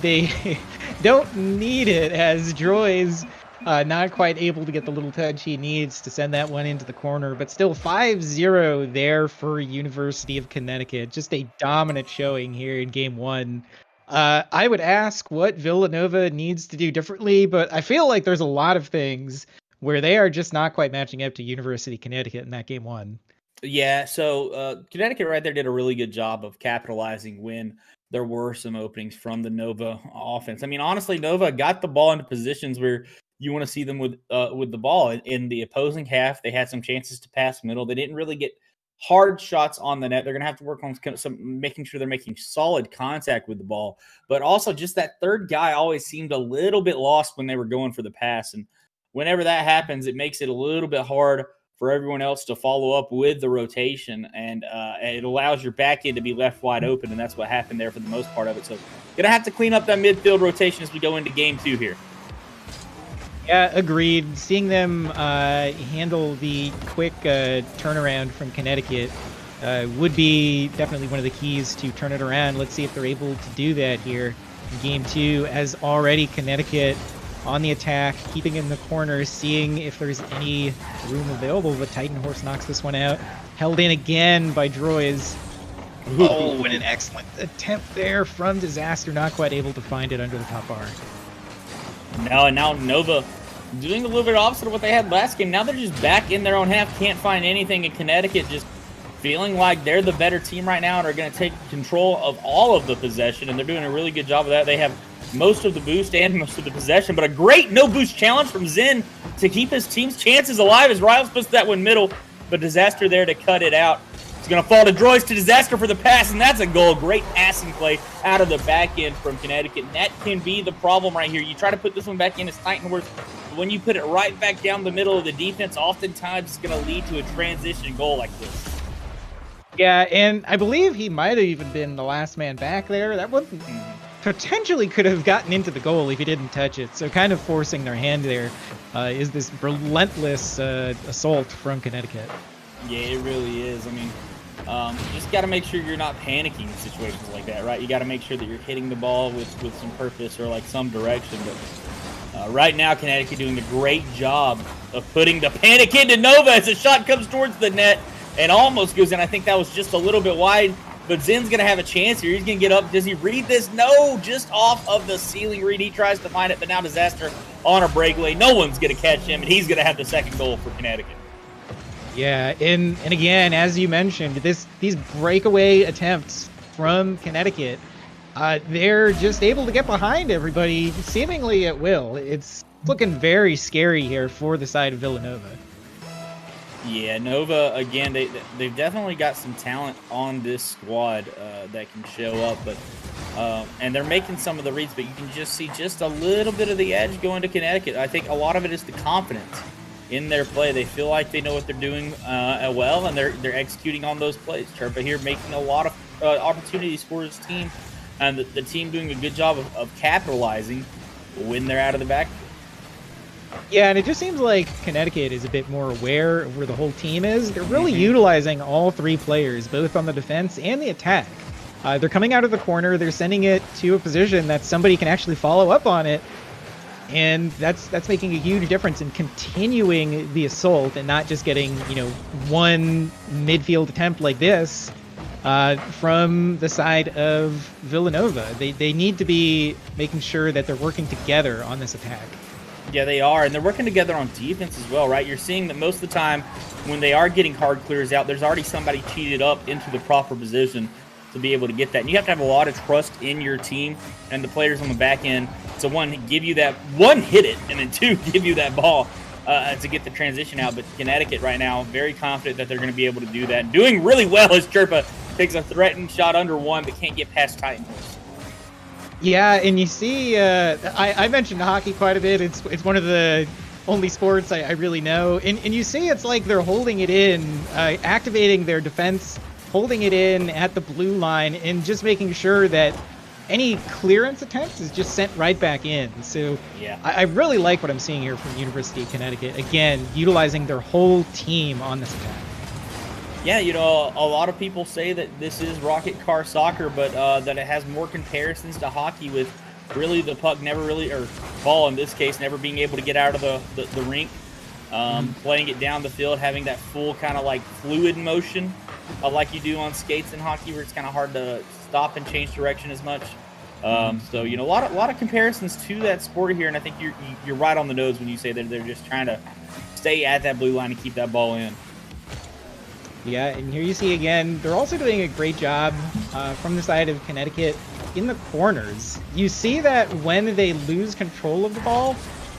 They don't need it, as Droiz not quite able to get the little touch he needs to send that one into the corner, but still 5-0 there for University of Connecticut. Just a dominant showing here in game one. I would ask what Villanova needs to do differently, but I feel like there's a lot of things where they are just not quite matching up to University of Connecticut in that game one. Yeah, so Connecticut right there did a really good job of capitalizing when there were some openings from the Nova offense. I mean, honestly, Nova got the ball into positions where you want to see them with the ball. In the opposing half, they had some chances to pass middle. They didn't really get hard shots on the net. They're going to have to work on making sure they're making solid contact with the ball. But also just that third guy always seemed a little bit lost when they were going for the pass. And whenever that happens, it makes it a little bit hard for everyone else to follow up with the rotation, and it allows your back end to be left wide open, and that's what happened there for the most part of it. So going to have to clean up that midfield rotation as we go into game two here. Yeah, agreed. Seeing them handle the quick turnaround from Connecticut would be definitely one of the keys to turn it around. Let's see if they're able to do that here in game two, as already Connecticut on the attack, keeping in the corner, seeing if there's any room available, but Titan Horse knocks this one out. Held in again by Droiz. Oh, what an excellent attempt there from Disaster, not quite able to find it under the top bar. No, and now Nova doing a little bit opposite of what they had last game. Now they're just back in their own half, can't find anything, and Connecticut just feeling like they're the better team right now and are going to take control of all of the possession, and they're doing a really good job of that. They have most of the boost and most of the possession, but a great no-boost challenge from Zen to keep his team's chances alive as Riles puts that one middle, but Disaster there to cut it out. It's going to fall to Droiz to Disaster for the pass, and that's a goal. Great passing play out of the back end from Connecticut, and that can be the problem right here. You try to put this one back in as Titan Horse, but when you put it right back down the middle of the defense, oftentimes it's going to lead to a transition goal like this. Yeah, and I believe he might have even been the last man back there. That one potentially could have gotten into the goal if he didn't touch it. So kind of forcing their hand there is this relentless assault from Connecticut. Yeah, it really is. I mean, you just got to make sure you're not panicking in situations like that, right? You got to make sure that you're hitting the ball with some purpose or like some direction. But right now, Connecticut doing a great job of putting the panic into Nova as the shot comes towards the net and almost goes in. I think that was just a little bit wide, but Zen's going to have a chance here. He's going to get up. Does he read this? No, just off of the ceiling read. He tries to find it, but now Disaster on a breakaway. No one's going to catch him, and he's going to have the second goal for Connecticut. Yeah, and again, as you mentioned, these breakaway attempts from Connecticut, they're just able to get behind everybody seemingly at will. It's looking very scary here for the side of Villanova. Yeah, Nova, again, they've definitely got some talent on this squad that can show up, but and they're making some of the reads, but you can just see just a little bit of the edge going to Connecticut. I think a lot of it is the confidence in their play. They feel like they know what they're doing well, and they're executing on those plays. Sherpa here making a lot of opportunities for his team, and the team doing a good job of capitalizing when they're out of the backfield. Yeah, and it just seems like Connecticut is a bit more aware of where the whole team is. They're really utilizing all three players, both on the defense and the attack. They're coming out of the corner. They're sending it to a position that somebody can actually follow up on it. And that's making a huge difference in continuing the assault and not just getting, one midfield attempt like this from the side of Villanova. They need to be making sure that they're working together on this attack. Yeah, they are, and they're working together on defense as well, right? You're seeing that most of the time when they are getting hard clears out, there's already somebody cheated up into the proper position to be able to get that. And you have to have a lot of trust in your team and the players on the back end to, one, give you that, one, hit it, and then two, give you that ball to get the transition out. But Connecticut right now, very confident that they're going to be able to do that. Doing really well as Sherpa takes a threatened shot under one, but can't get past Titan. Yeah, and you see, I mentioned hockey quite a bit. It's one of the only sports I really know. And you see it's like they're holding it in, activating their defense, holding it in at the blue line, and just making sure that any clearance attempts is just sent right back in. So yeah, I really like what I'm seeing here from University of Connecticut. Again, utilizing their whole team on this attack. Yeah, a lot of people say that this is rocket car soccer, but that it has more comparisons to hockey, with really the puck never really, or ball in this case, never being able to get out of the rink, playing it down the field, having that full kind of like fluid motion like you do on skates in hockey, where it's kind of hard to stop and change direction as much. So, a lot of comparisons to that sport here, and I think you're right on the nose when you say that they're just trying to stay at that blue line and keep that ball in. Yeah, and here you see again, they're also doing a great job from the side of Connecticut in the corners. You see that when they lose control of the ball,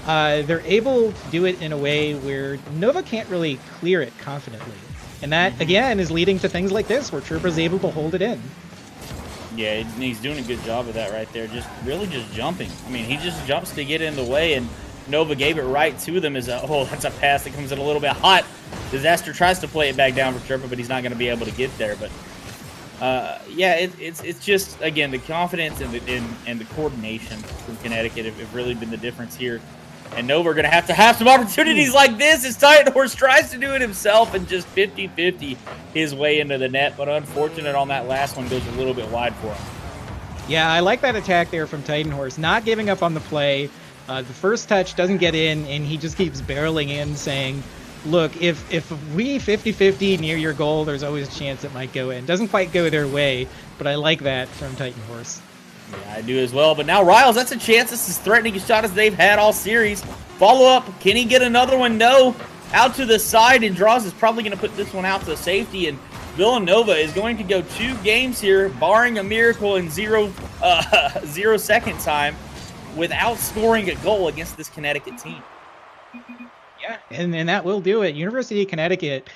they're able to do it in a way where Nova can't really clear it confidently. And that, again, is leading to things like this, where Trooper's able to hold it in. Yeah, he's doing a good job of that right there, just jumping. I mean, he just jumps to get in the way, and Nova gave it right to them. That's a pass that comes in a little bit hot. Disaster tries to play it back down for Sherpa, but he's not going to be able to get there. But yeah, it's just, again, the confidence and the coordination from Connecticut have really been the difference here. And Nova are going to have some opportunities like this as Titan Horse tries to do it himself and just 50-50 his way into the net. But unfortunate on that last one, goes a little bit wide for him. Yeah, I like that attack there from Titan Horse, not giving up on the play. The first touch doesn't get in, and he just keeps barreling in, saying, look, if we 50-50 near your goal, there's always a chance it might go in. Doesn't quite go their way, but I like that from Titan Horse. Yeah, I do as well. But now Riles, that's a chance. This is threatening a shot as they've had all series. Follow up. Can he get another one? No. Out to the side, and Draws is probably going to put this one out to safety. And Villanova is going to go 2 games here, barring a miracle in 0 second time, without scoring a goal against this Connecticut team. Yeah, and that will do it. University of Connecticut,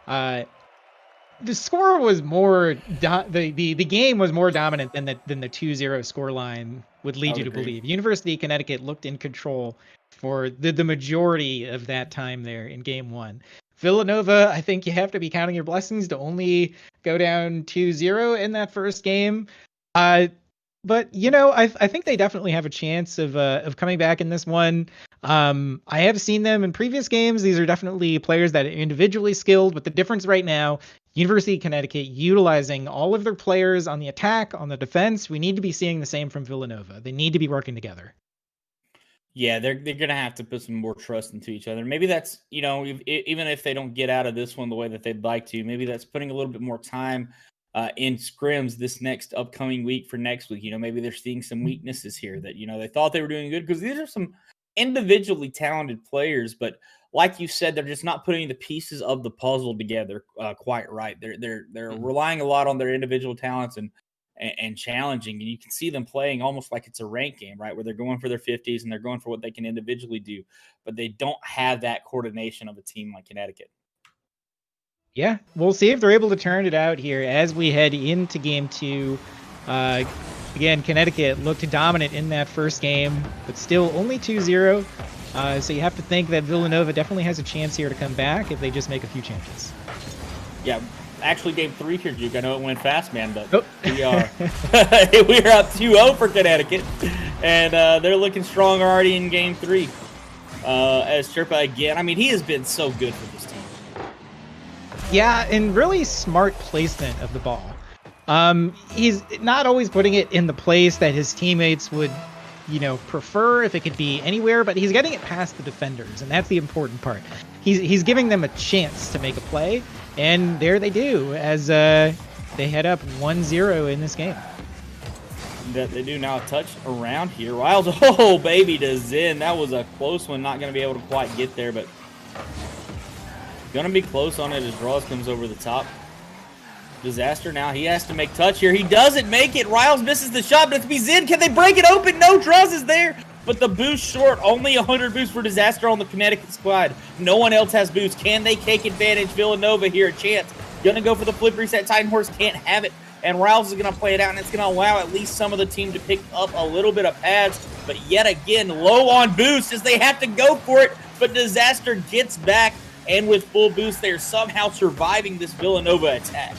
the score was more the game was more dominant than the 2-0 score line would lead you to believe. University of Connecticut looked in control for the majority of that time there in game 1. Villanova, I think you have to be counting your blessings to only go down 2-0 in that first game. But I think they definitely have a chance of coming back in this one. I have seen them in previous games. These are definitely players that are individually skilled, but the difference right now, University of Connecticut utilizing all of their players on the attack, on the defense. We need to be seeing the same from Villanova. They need to be working together. Yeah, they're going to have to put some more trust into each other. Maybe that's, even if they don't get out of this one the way that they'd like to, maybe that's putting a little bit more time in scrims this next upcoming week for next week. Maybe they're seeing some weaknesses here that, they thought they were doing good, because these are some individually talented players, but like you said, they're just not putting the pieces of the puzzle together quite right. They're relying a lot on their individual talents, and and challenging. And you can see them playing almost like it's a rank game, right? Where they're going for their 50s and they're going for what they can individually do, but they don't have that coordination of a team like Connecticut. Yeah, we'll see if they're able to turn it out here as we head into game 2. Again, Connecticut looked dominant in that first game, but still only 2-0. So you have to think that Villanova definitely has a chance here to come back if they just make a few changes. Yeah, actually game 3 here, Duke. I know it went fast, man, but oh. we are up 2-0 for Connecticut, and they're looking strong already in game 3. As Sherpa again, I mean, he has been so good for this team. Yeah, and really smart placement of the ball. He's not always putting it in the place that his teammates would, prefer if it could be anywhere, but he's getting it past the defenders, and that's the important part. He's giving them a chance to make a play, and there they do as they head up 1-0 in this game. That they do now. Touch around here. Wiles, oh baby, to Zen. That was a close one. Not going to be able to quite get there, but going to be close on it as Draws comes over the top. Disaster now. He has to make touch here. He doesn't make it. Riles misses the shot, but it's be Zen. Can they break it open? No, Draws is there, but the boost short. Only 100 boost for Disaster on the Connecticut squad. No one else has boost. Can they take advantage? Villanova here, a chance. Going to go for the flip reset. Titan Horse can't have it, and Riles is going to play it out, and it's going to allow at least some of the team to pick up a little bit of pads, but yet again, low on boost as they have to go for it, but Disaster gets back, and with full boost, they're somehow surviving this Villanova attack.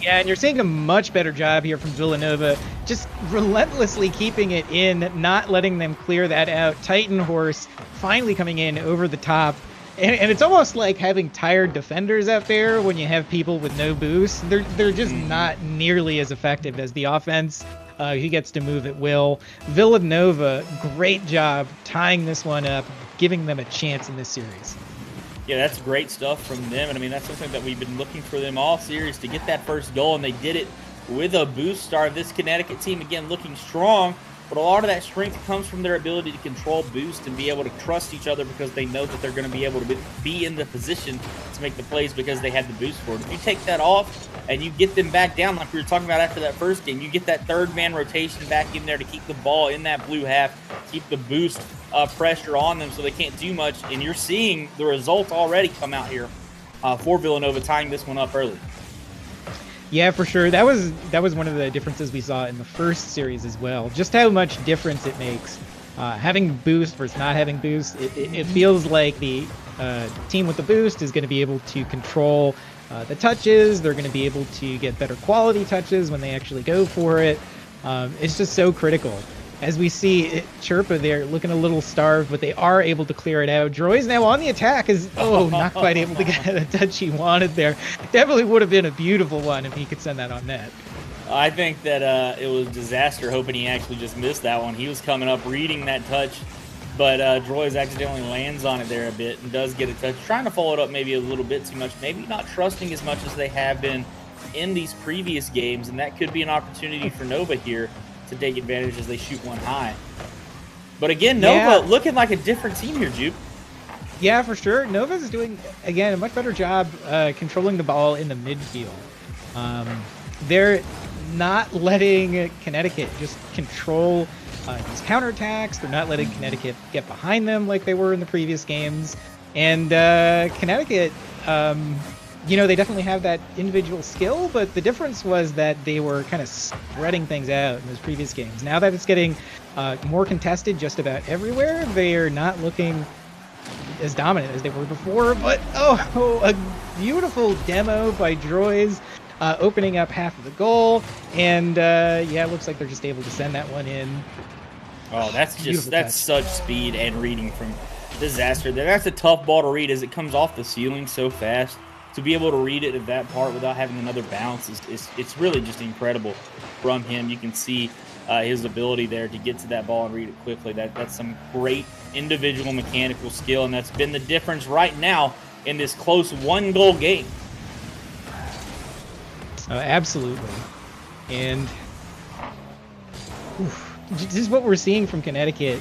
Yeah, and you're seeing a much better job here from Villanova, just relentlessly keeping it in, not letting them clear that out. Titan Horse finally coming in over the top. And it's almost like having tired defenders out there when you have people with no boost. They're just not nearly as effective as the offense. He gets to move at will. Villanova, great job tying this one up, giving them a chance in this series. Yeah, that's great stuff from them. And I mean, that's something that we've been looking for them all series to get that first goal. And they did it with a boost star. This Connecticut team, again, looking strong. But a lot of that strength comes from their ability to control boost and be able to trust each other because they know that they're going to be able to be in the position to make the plays because they had the boost for it. If you take that off and you get them back down like we were talking about after that first game, you get that third man rotation back in there to keep the ball in that blue half, keep the boost pressure on them so they can't do much. And you're seeing the result already come out here for Villanova, tying this one up early. Yeah, for sure. That was one of the differences we saw in the first series as well. Just how much difference it makes having boost versus not having boost. It feels like the team with the boost is going to be able to control the touches. They're going to be able to get better quality touches when they actually go for it. It's just so critical. As we see Chirpa there looking a little starved, but they are able to clear it out. Droy's now on the attack not quite able to get the touch he wanted there. Definitely would have been a beautiful one if he could send that on net. I think that it was Disaster hoping he actually just missed that one. He was coming up reading that touch, but Droy's accidentally lands on it there a bit and does get a touch. Trying to follow it up maybe a little bit too much, maybe not trusting as much as they have been in these previous games, and that could be an opportunity for Nova here to take advantage as they shoot one high. But again, Nova looking like a different team here, Jupe. Yeah, for sure. Nova's doing, again, a much better job controlling the ball in the midfield. They're not letting Connecticut just control these counterattacks. They're not letting Connecticut get behind them like they were in the previous games. And Connecticut, they definitely have that individual skill, but the difference was that they were kind of spreading things out in those previous games. Now that it's getting more contested just about everywhere, they are not looking as dominant as they were before. But, a beautiful demo by Droys opening up half of the goal. And, it looks like they're just able to send that one in. Oh, that's such speed and reading from Disaster there. That's a tough ball to read as it comes off the ceiling so fast. To be able to read it at that part without having another bounce it's really just incredible from him. You can see his ability there to get to that ball and read it quickly. That's some great individual mechanical skill, and that's been the difference right now in this close one-goal game. Absolutely. And this is what we're seeing from Connecticut.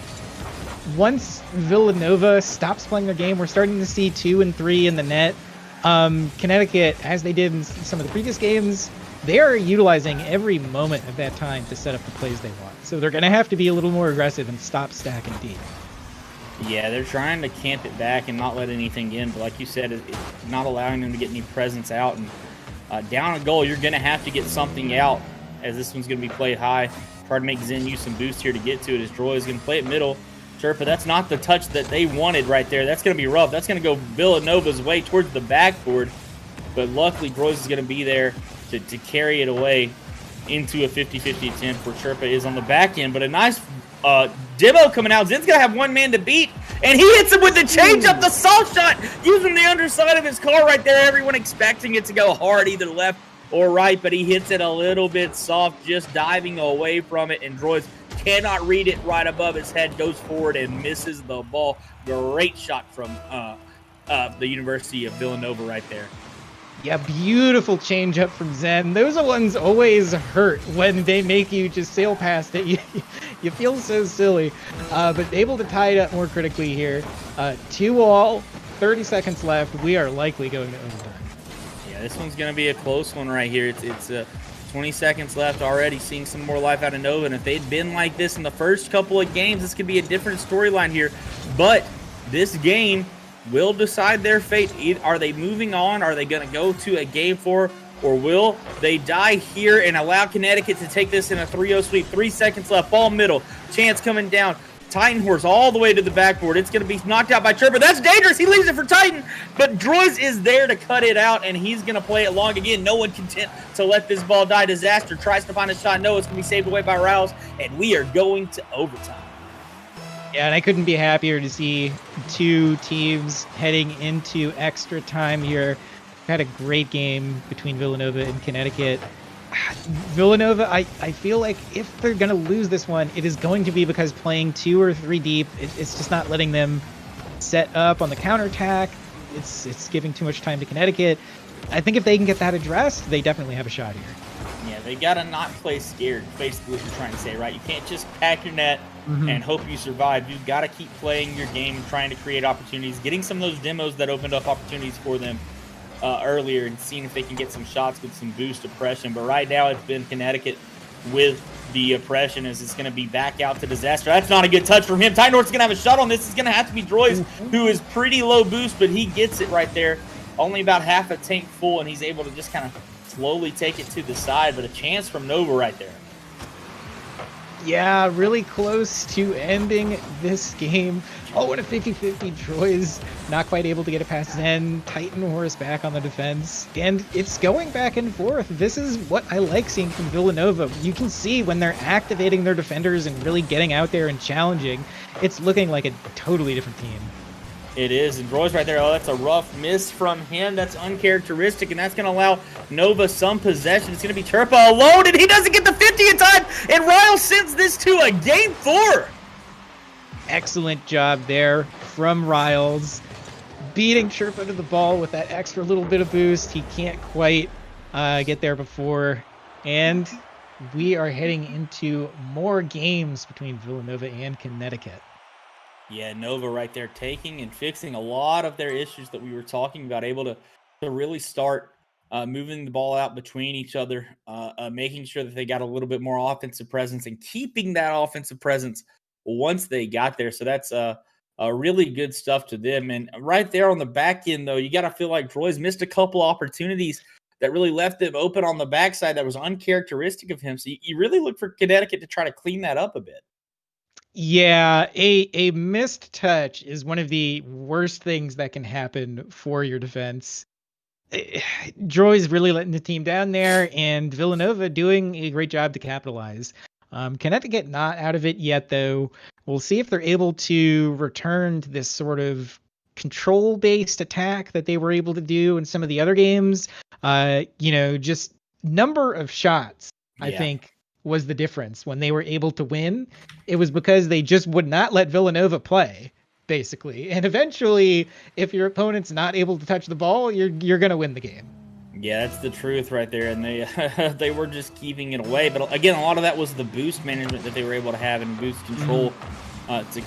Once Villanova stops playing their game, we're starting to see 2 and 3 in the net. Connecticut, as they did in some of the previous games, they are utilizing every moment of that time to set up the plays they want. So they're going to have to be a little more aggressive and stop stacking deep. Yeah, they're trying to camp it back and not let anything in. But like you said, it's not allowing them to get any presence out. And down a goal, you're going to have to get something out, as this one's going to be played high. Try to make Zen use some boost here to get to it, as Droy is going to play it middle. Sherpa, that's not the touch that they wanted right there. That's going to be rough. That's going to go Villanova's way towards the backboard. But luckily, Droy is going to be there to carry it away into a 50-50 attempt where Sherpa is on the back end. But a nice demo coming out. Zen's going to have one man to beat. And he hits him with the change-up, the soft shot, using the underside of his car right there. Everyone expecting it to go hard, either left or right. But he hits it a little bit soft, just diving away from it. And Droy cannot read it right above his head, goes forward and misses the ball. Great shot from the University of Villanova right there. Yeah, beautiful change up from Zen. Those ones always hurt when they make you just sail past it. You feel so silly, but able to tie it up more critically here. 2-all, 30 seconds left. We are likely going to overtime. Yeah, this one's going to be a close one right here. It's 20 seconds left, already seeing some more life out of Nova. And if they'd been like this in the first couple of games, this could be a different storyline here. But this game will decide their fate. Are they moving on? Are they going to go to a game 4? Or will they die here and allow Connecticut to take this in a 3-0 sweep? 3 seconds left. Ball middle. Chance coming down. Titan Horse all the way to the backboard. It's going to be knocked out by Sherpa. That's dangerous. He leaves it for Titan. But Droyce is there to cut it out, and he's going to play it long again. No one content to let this ball die. Disaster tries to find a shot. No, it's going to be saved away by Riles, and we are going to overtime. Yeah, and I couldn't be happier to see two teams heading into extra time here. We've had a great game between Villanova and Connecticut. Villanova, I feel like if they're going to lose this one, it is going to be because playing 2 or 3 deep, it's just not letting them set up on the counterattack. It's giving too much time to Connecticut. I think if they can get that addressed, they definitely have a shot here. Yeah, they got to not play scared, basically what you're trying to say, right? You can't just pack your net and hope you survive. You've got to keep playing your game and trying to create opportunities, getting some of those demos that opened up opportunities for them earlier and seeing if they can get some shots with some boost oppression. But right now it's been Connecticut with the oppression as it's going to be back out to Disaster. That's not a good touch from him. Ty North's going to have a shot on this. It's going to have to be Droyce, who is pretty low boost, but he gets it right there. Only about half a tank full, and he's able to just kind of slowly take it to the side. But a chance from Nova right there. Yeah, really close to ending this game. Oh, and a 50-50. Troy's not quite able to get it past Zen. Titan Horse back on the defense. And it's going back and forth. This is what I like seeing from Villanova. You can see when they're activating their defenders and really getting out there and challenging, it's looking like a totally different team. It is, and Droy's right there. Oh, that's a rough miss from him. That's uncharacteristic, and that's going to allow Nova some possession. It's going to be Turpa alone, and he doesn't get the 50 in time, and Ryle sends this to a game 4. Excellent job there from Riles. Beating Sherpa to the ball with that extra little bit of boost. He can't quite get there before. And we are heading into more games between Villanova and Connecticut. Yeah, Nova right there taking and fixing a lot of their issues that we were talking about, able to really start moving the ball out between each other, making sure that they got a little bit more offensive presence and keeping that offensive presence once they got there. So that's a really good stuff to them. And right there on the back end, though, you got to feel like Droy's missed a couple opportunities that really left them open on the backside that was uncharacteristic of him. So you really look for Connecticut to try to clean that up a bit. Yeah, a missed touch is one of the worst things that can happen for your defense. Droy's really letting the team down there, and Villanova doing a great job to capitalize. Connecticut not out of it yet, though. We'll see if they're able to return to this sort of control-based attack that they were able to do in some of the other games. Just number of shots, I think, was the difference when they were able to win. It was because they just would not let Villanova play, basically. And eventually, if your opponent's not able to touch the ball, you're going to win the game. Yeah, that's the truth right there. And they were just keeping it away. But again, a lot of that was the boost management that they were able to have and boost control to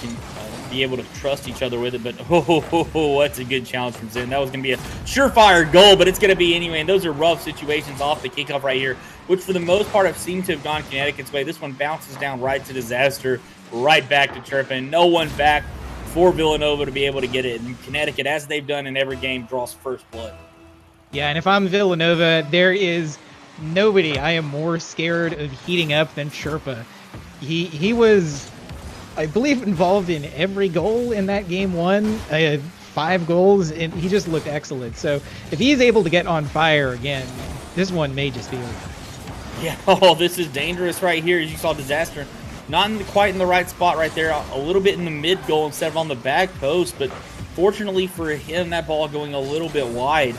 be able to trust each other with it. But that's a good challenge from Zen. That was going to be a surefire goal, but it's going to be anyway. And those are rough situations off the kickoff right here, which for the most part have seemed to have gone Connecticut's way. This one bounces down right to Disaster, right back to Turpin. No one back for Villanova to be able to get it. And Connecticut, as they've done in every game, draws first blood. Yeah, and if I'm Villanova, there is nobody I am more scared of heating up than Sherpa. He was, I believe, involved in every goal in that game one. 5 goals, and he just looked excellent. So if he's able to get on fire again, this one may just be over. Yeah, this is dangerous right here. As you saw, Disaster not quite in the right spot right there. A little bit in the mid goal instead of on the back post, but fortunately for him, that ball going a little bit wide,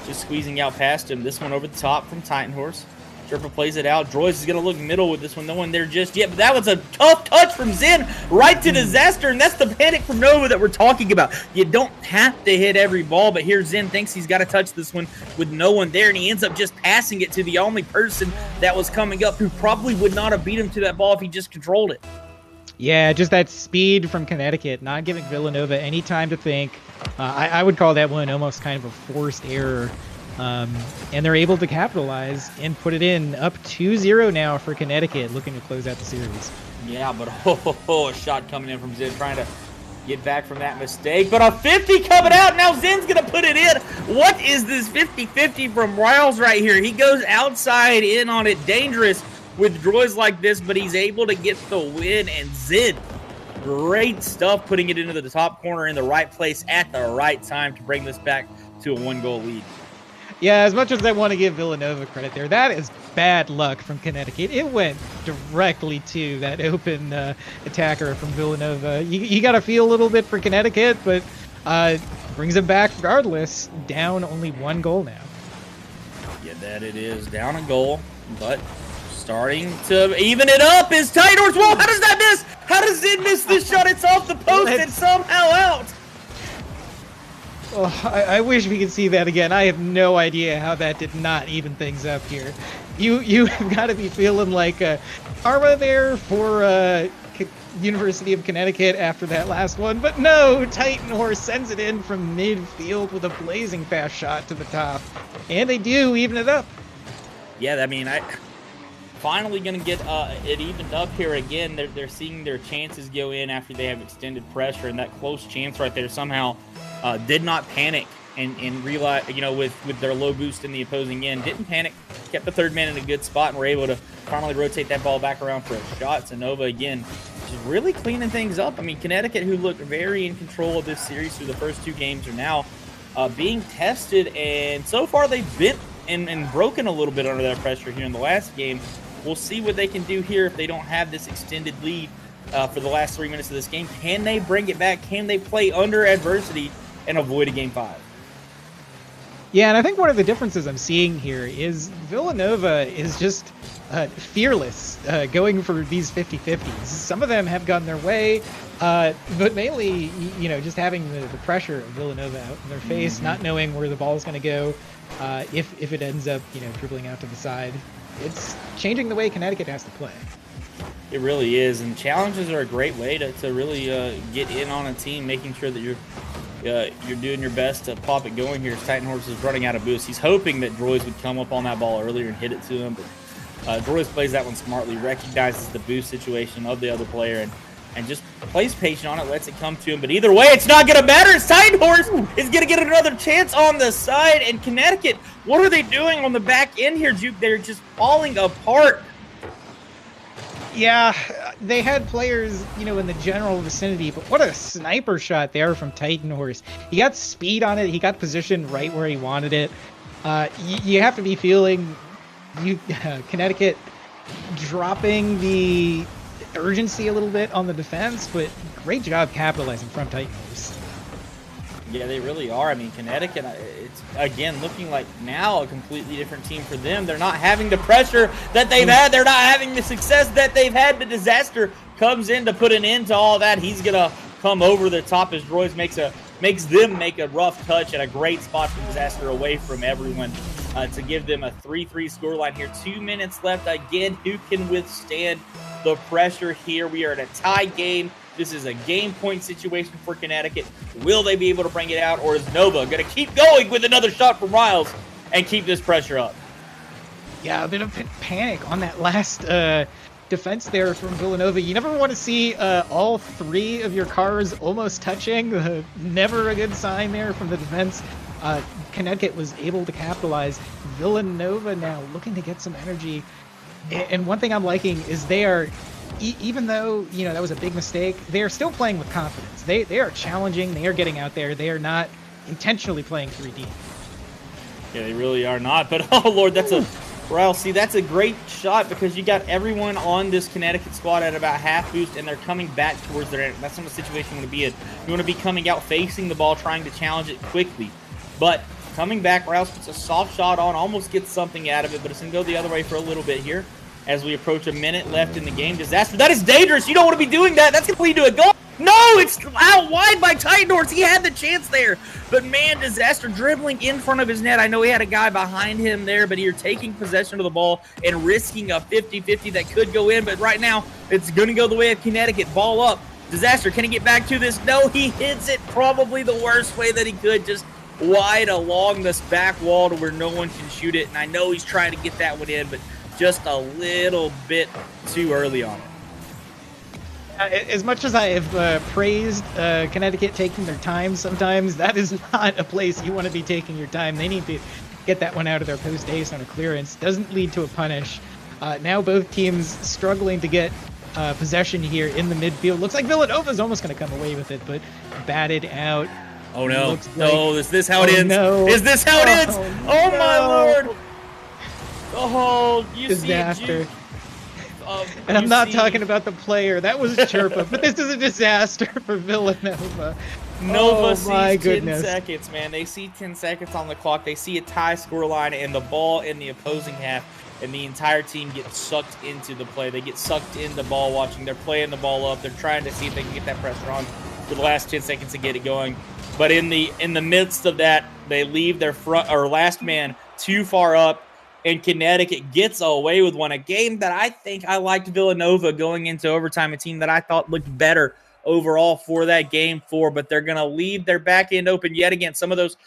just squeezing out past him. This one over the top from Titan Horse. Sherpa plays it out. Droids is going to look middle with this one. No one there just yet, but that was a tough touch from Zen right to Disaster, and that's the panic from Nova that we're talking about. You don't have to hit every ball, but here Zen thinks he's got to touch this one with no one there, and he ends up just passing it to the only person that was coming up who probably would not have beat him to that ball if he just controlled it. Yeah, just that speed from Connecticut, not giving Villanova any time to think. I would call that one almost kind of a forced error. And they're able to capitalize and put it in up 2-0 now for Connecticut, looking to close out the series. Yeah, but a shot coming in from Zen, trying to get back from that mistake. But a 50 coming out. Now Zen's going to put it in. What is this 50-50 from Riles right here? He goes outside in on it. Dangerous with droids like this, but he's able to get the win. And Zen, great stuff, putting it into the top corner in the right place at the right time to bring this back to a 1-goal lead. Yeah, as much as I want to give Villanova credit there, that is bad luck from Connecticut. It went directly to that open attacker from Villanova. You got to feel a little bit for Connecticut, but brings it back regardless. Down only 1 goal now. Yeah, that it is. Down a goal, but starting to even it up is Titan Horse. Whoa, how does that miss? How does it miss this shot? It's off the post and somehow out. Oh, I wish we could see that again. I have no idea how that did not even things up here. You have got to be feeling like karma there for University of Connecticut after that last one. But no, Titan Horse sends it in from midfield with a blazing fast shot to the top. And they do even it up. Yeah, I mean, finally going to get it evened up here again. They're seeing their chances go in after they have extended pressure, and that close chance right there somehow did not panic and realize, with their low boost in the opposing end, didn't panic, kept the third man in a good spot, and were able to finally rotate that ball back around for a shot. So Nova, again, just really cleaning things up. I mean, Connecticut, who looked very in control of this series through the first 2 games, are now being tested, and so far they've been and broken a little bit under that pressure here in the last game. We'll see what they can do here if they don't have this extended lead for the last 3 minutes of this game. Can they bring it back? Can they play under adversity and avoid a Game 5? Yeah, and I think one of the differences I'm seeing here is Villanova is just fearless going for these 50-50s. Some of them have gone their way, but mainly, just having the pressure of Villanova out in their face, not knowing where the ball is going to go, if it ends up, dribbling out to the side. It's changing the way Connecticut has to play. It really is, and challenges are a great way to really get in on a team, making sure that you're doing your best to pop it going here. Titan Horse is running out of boost. He's hoping that Droids would come up on that ball earlier and hit it to him, but Droids plays that one smartly, recognizes the boost situation of the other player, and just plays patient on it, lets it come to him. But either way, it's not going to matter. Titan Horse is going to get another chance on the side, and Connecticut, what are they doing on the back end here, Juke? They're just falling apart. Yeah, they had players, in the general vicinity, but what a sniper shot there from Titan Horse. He got speed on it. He got positioned right where he wanted it. You have to be feeling Connecticut dropping the urgency a little bit on the defense, but great job capitalizing from Titan Horse. Yeah, they really are. I mean, Connecticut, it's, again, looking like now a completely different team for them. They're not having the pressure that they've had. They're not having the success that they've had. The Disaster comes in to put an end to all that. He's going to come over the top as Droids makes them make a rough touch at a great spot for Disaster away from everyone to give them a 3-3 scoreline here. 2 minutes left. Again, who can withstand the pressure here? We are at a tie game. This is a game point situation for Connecticut. Will they be able to bring it out, or is Nova going to keep going with another shot from Riles and keep this pressure up? Yeah, a bit of panic on that last defense there from Villanova. You never want to see all three of your cars almost touching. Never a good sign there from the defense. Connecticut was able to capitalize. Villanova now looking to get some energy. And one thing I'm liking is they are, even though, you know, that was a big mistake, they are still playing with confidence. They are challenging. They are getting out there. They are not intentionally playing 3D. Yeah, they really are not. But, oh, Lord, that's a... Riles, see, that's a great shot because you got everyone on this Connecticut squad at about half boost, and they're coming back towards their end. That's not the situation you want to be in. You want to be coming out, facing the ball, trying to challenge it quickly. But coming back, Riles puts a soft shot on, almost gets something out of it, but it's going to go the other way for a little bit here as we approach a minute left in the game. Disaster. That is dangerous. You don't want to be doing that. That's going to lead to a goal. No, it's out wide by Titendorf. He had the chance there. But, man, Disaster dribbling in front of his net. I know he had a guy behind him there, but you're taking possession of the ball and risking a 50-50 that could go in. But right now, it's going to go the way of Connecticut. Ball up. Disaster, can he get back to this? No, he hits it probably the worst way that he could, just wide along this back wall to where no one can shoot it. And I know he's trying to get that one in, but just a little bit too early on it. As much as I have praised Connecticut taking their time sometimes, that is not a place you want to be taking your time. They need to get that one out of their post ace on a clearance. Doesn't lead to a punish. Now both teams struggling to get possession here in the midfield. Looks like Villanova's almost going to come away with it, but batted out. Oh, no. Like, no, is this how it ends? No. Is this how it ends? No. Oh, my Lord. Oh, you Disaster. see it, and I'm not talking about the player. That was Chirpa, but this is a disaster for Villanova. Nova sees 10 goodness. seconds, man. They see 10 seconds on the clock. They see a tie score line and the ball in the opposing half, and the entire team gets sucked into the play. They get sucked into ball watching. They're playing the ball up. They're trying to see if they can get that pressure on for the last 10 seconds to get it going. But in the midst of that, they leave their front or last man too far up, and Connecticut gets away with one. A game that I think I liked Villanova going into overtime, a team that I thought looked better overall for that game four, but they're going to leave their back end open yet again. Some of those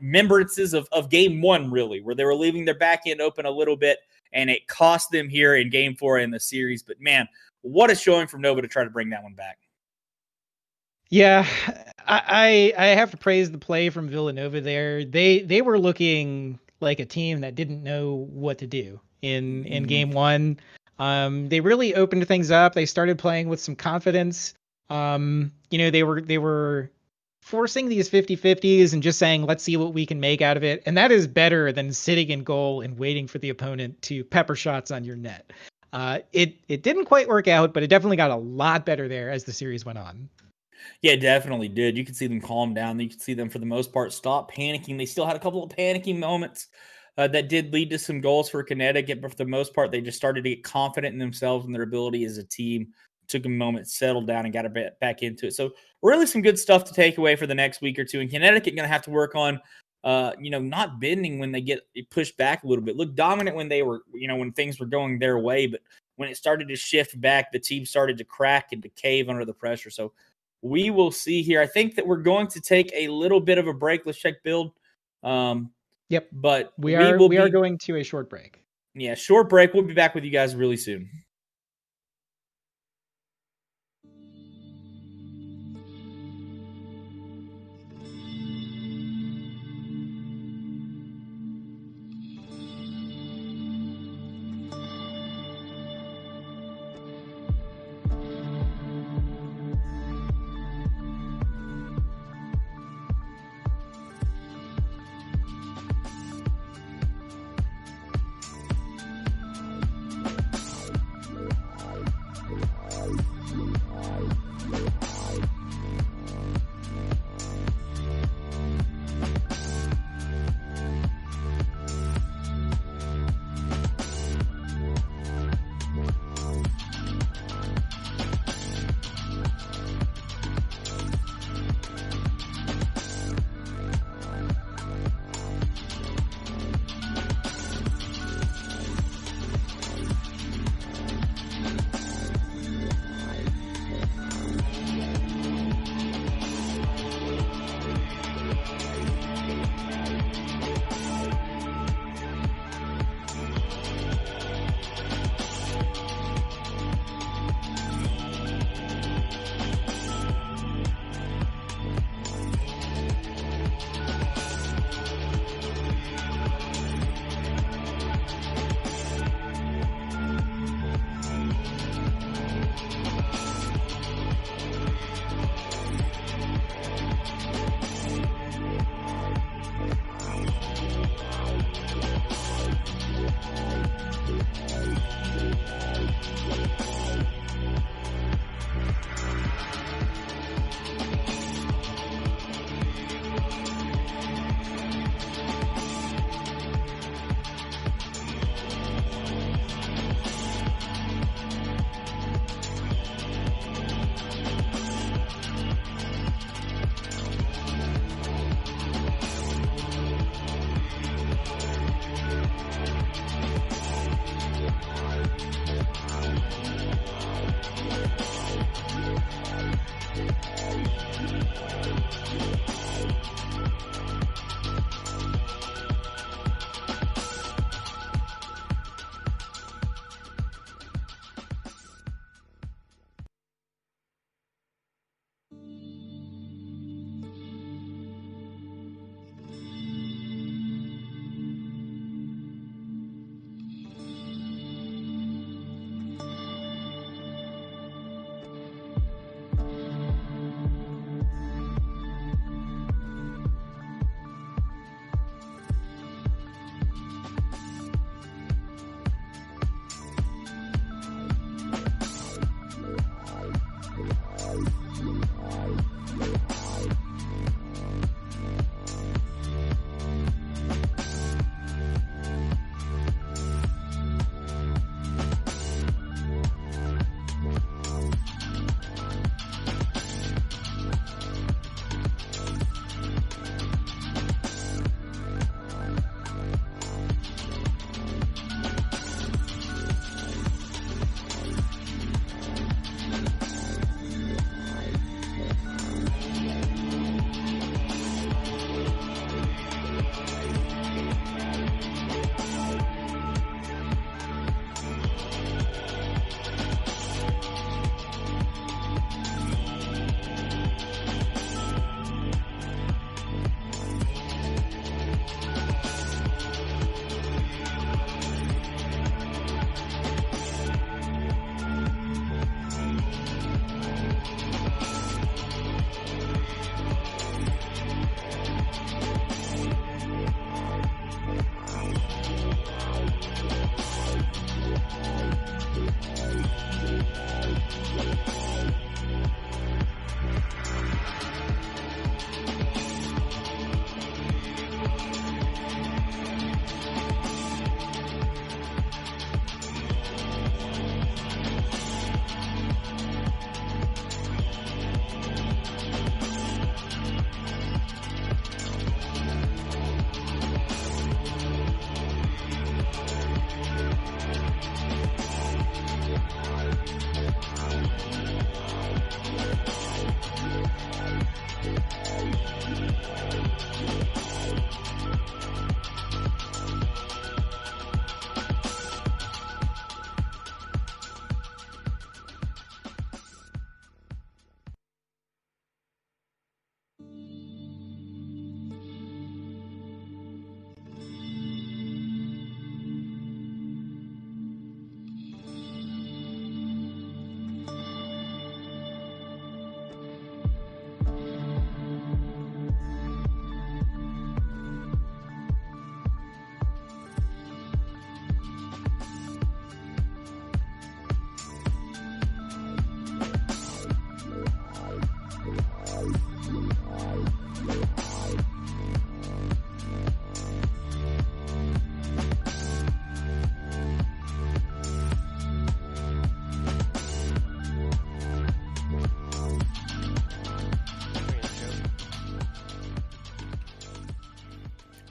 remembrances of game one, really, where they were leaving their back end open a little bit, and it cost them here in game four in the series. But, man, what a showing from Nova to try to bring that one back. Yeah, I have to praise the play from Villanova there. They were looking like a team that didn't know what to do in game one. They really opened things up. They started playing with some confidence. They were forcing these 50-50s and just saying, let's see what we can make out of it. And that is better than sitting in goal and waiting for the opponent to pepper shots on your net. It didn't quite work out, but it definitely got a lot better there as the series went on. Yeah, it definitely did. You could see them calm down. You could see them, for the most part, stop panicking. They still had a couple of panicking moments that did lead to some goals for Connecticut, but for the most part, they just started to get confident in themselves and their ability as a team. Took a moment, settled down, and got a bit back into it. So really some good stuff to take away for the next week or two. And Connecticut going to have to work on, not bending when they get pushed back a little bit. Look dominant when they were, when things were going their way, but when it started to shift back, the team started to crack and to cave under the pressure. So we will see here. I think that we're going to take a little bit of a break. Let's check build. Yep. But we are going to a short break. Yeah, short break. We'll be back with you guys really soon.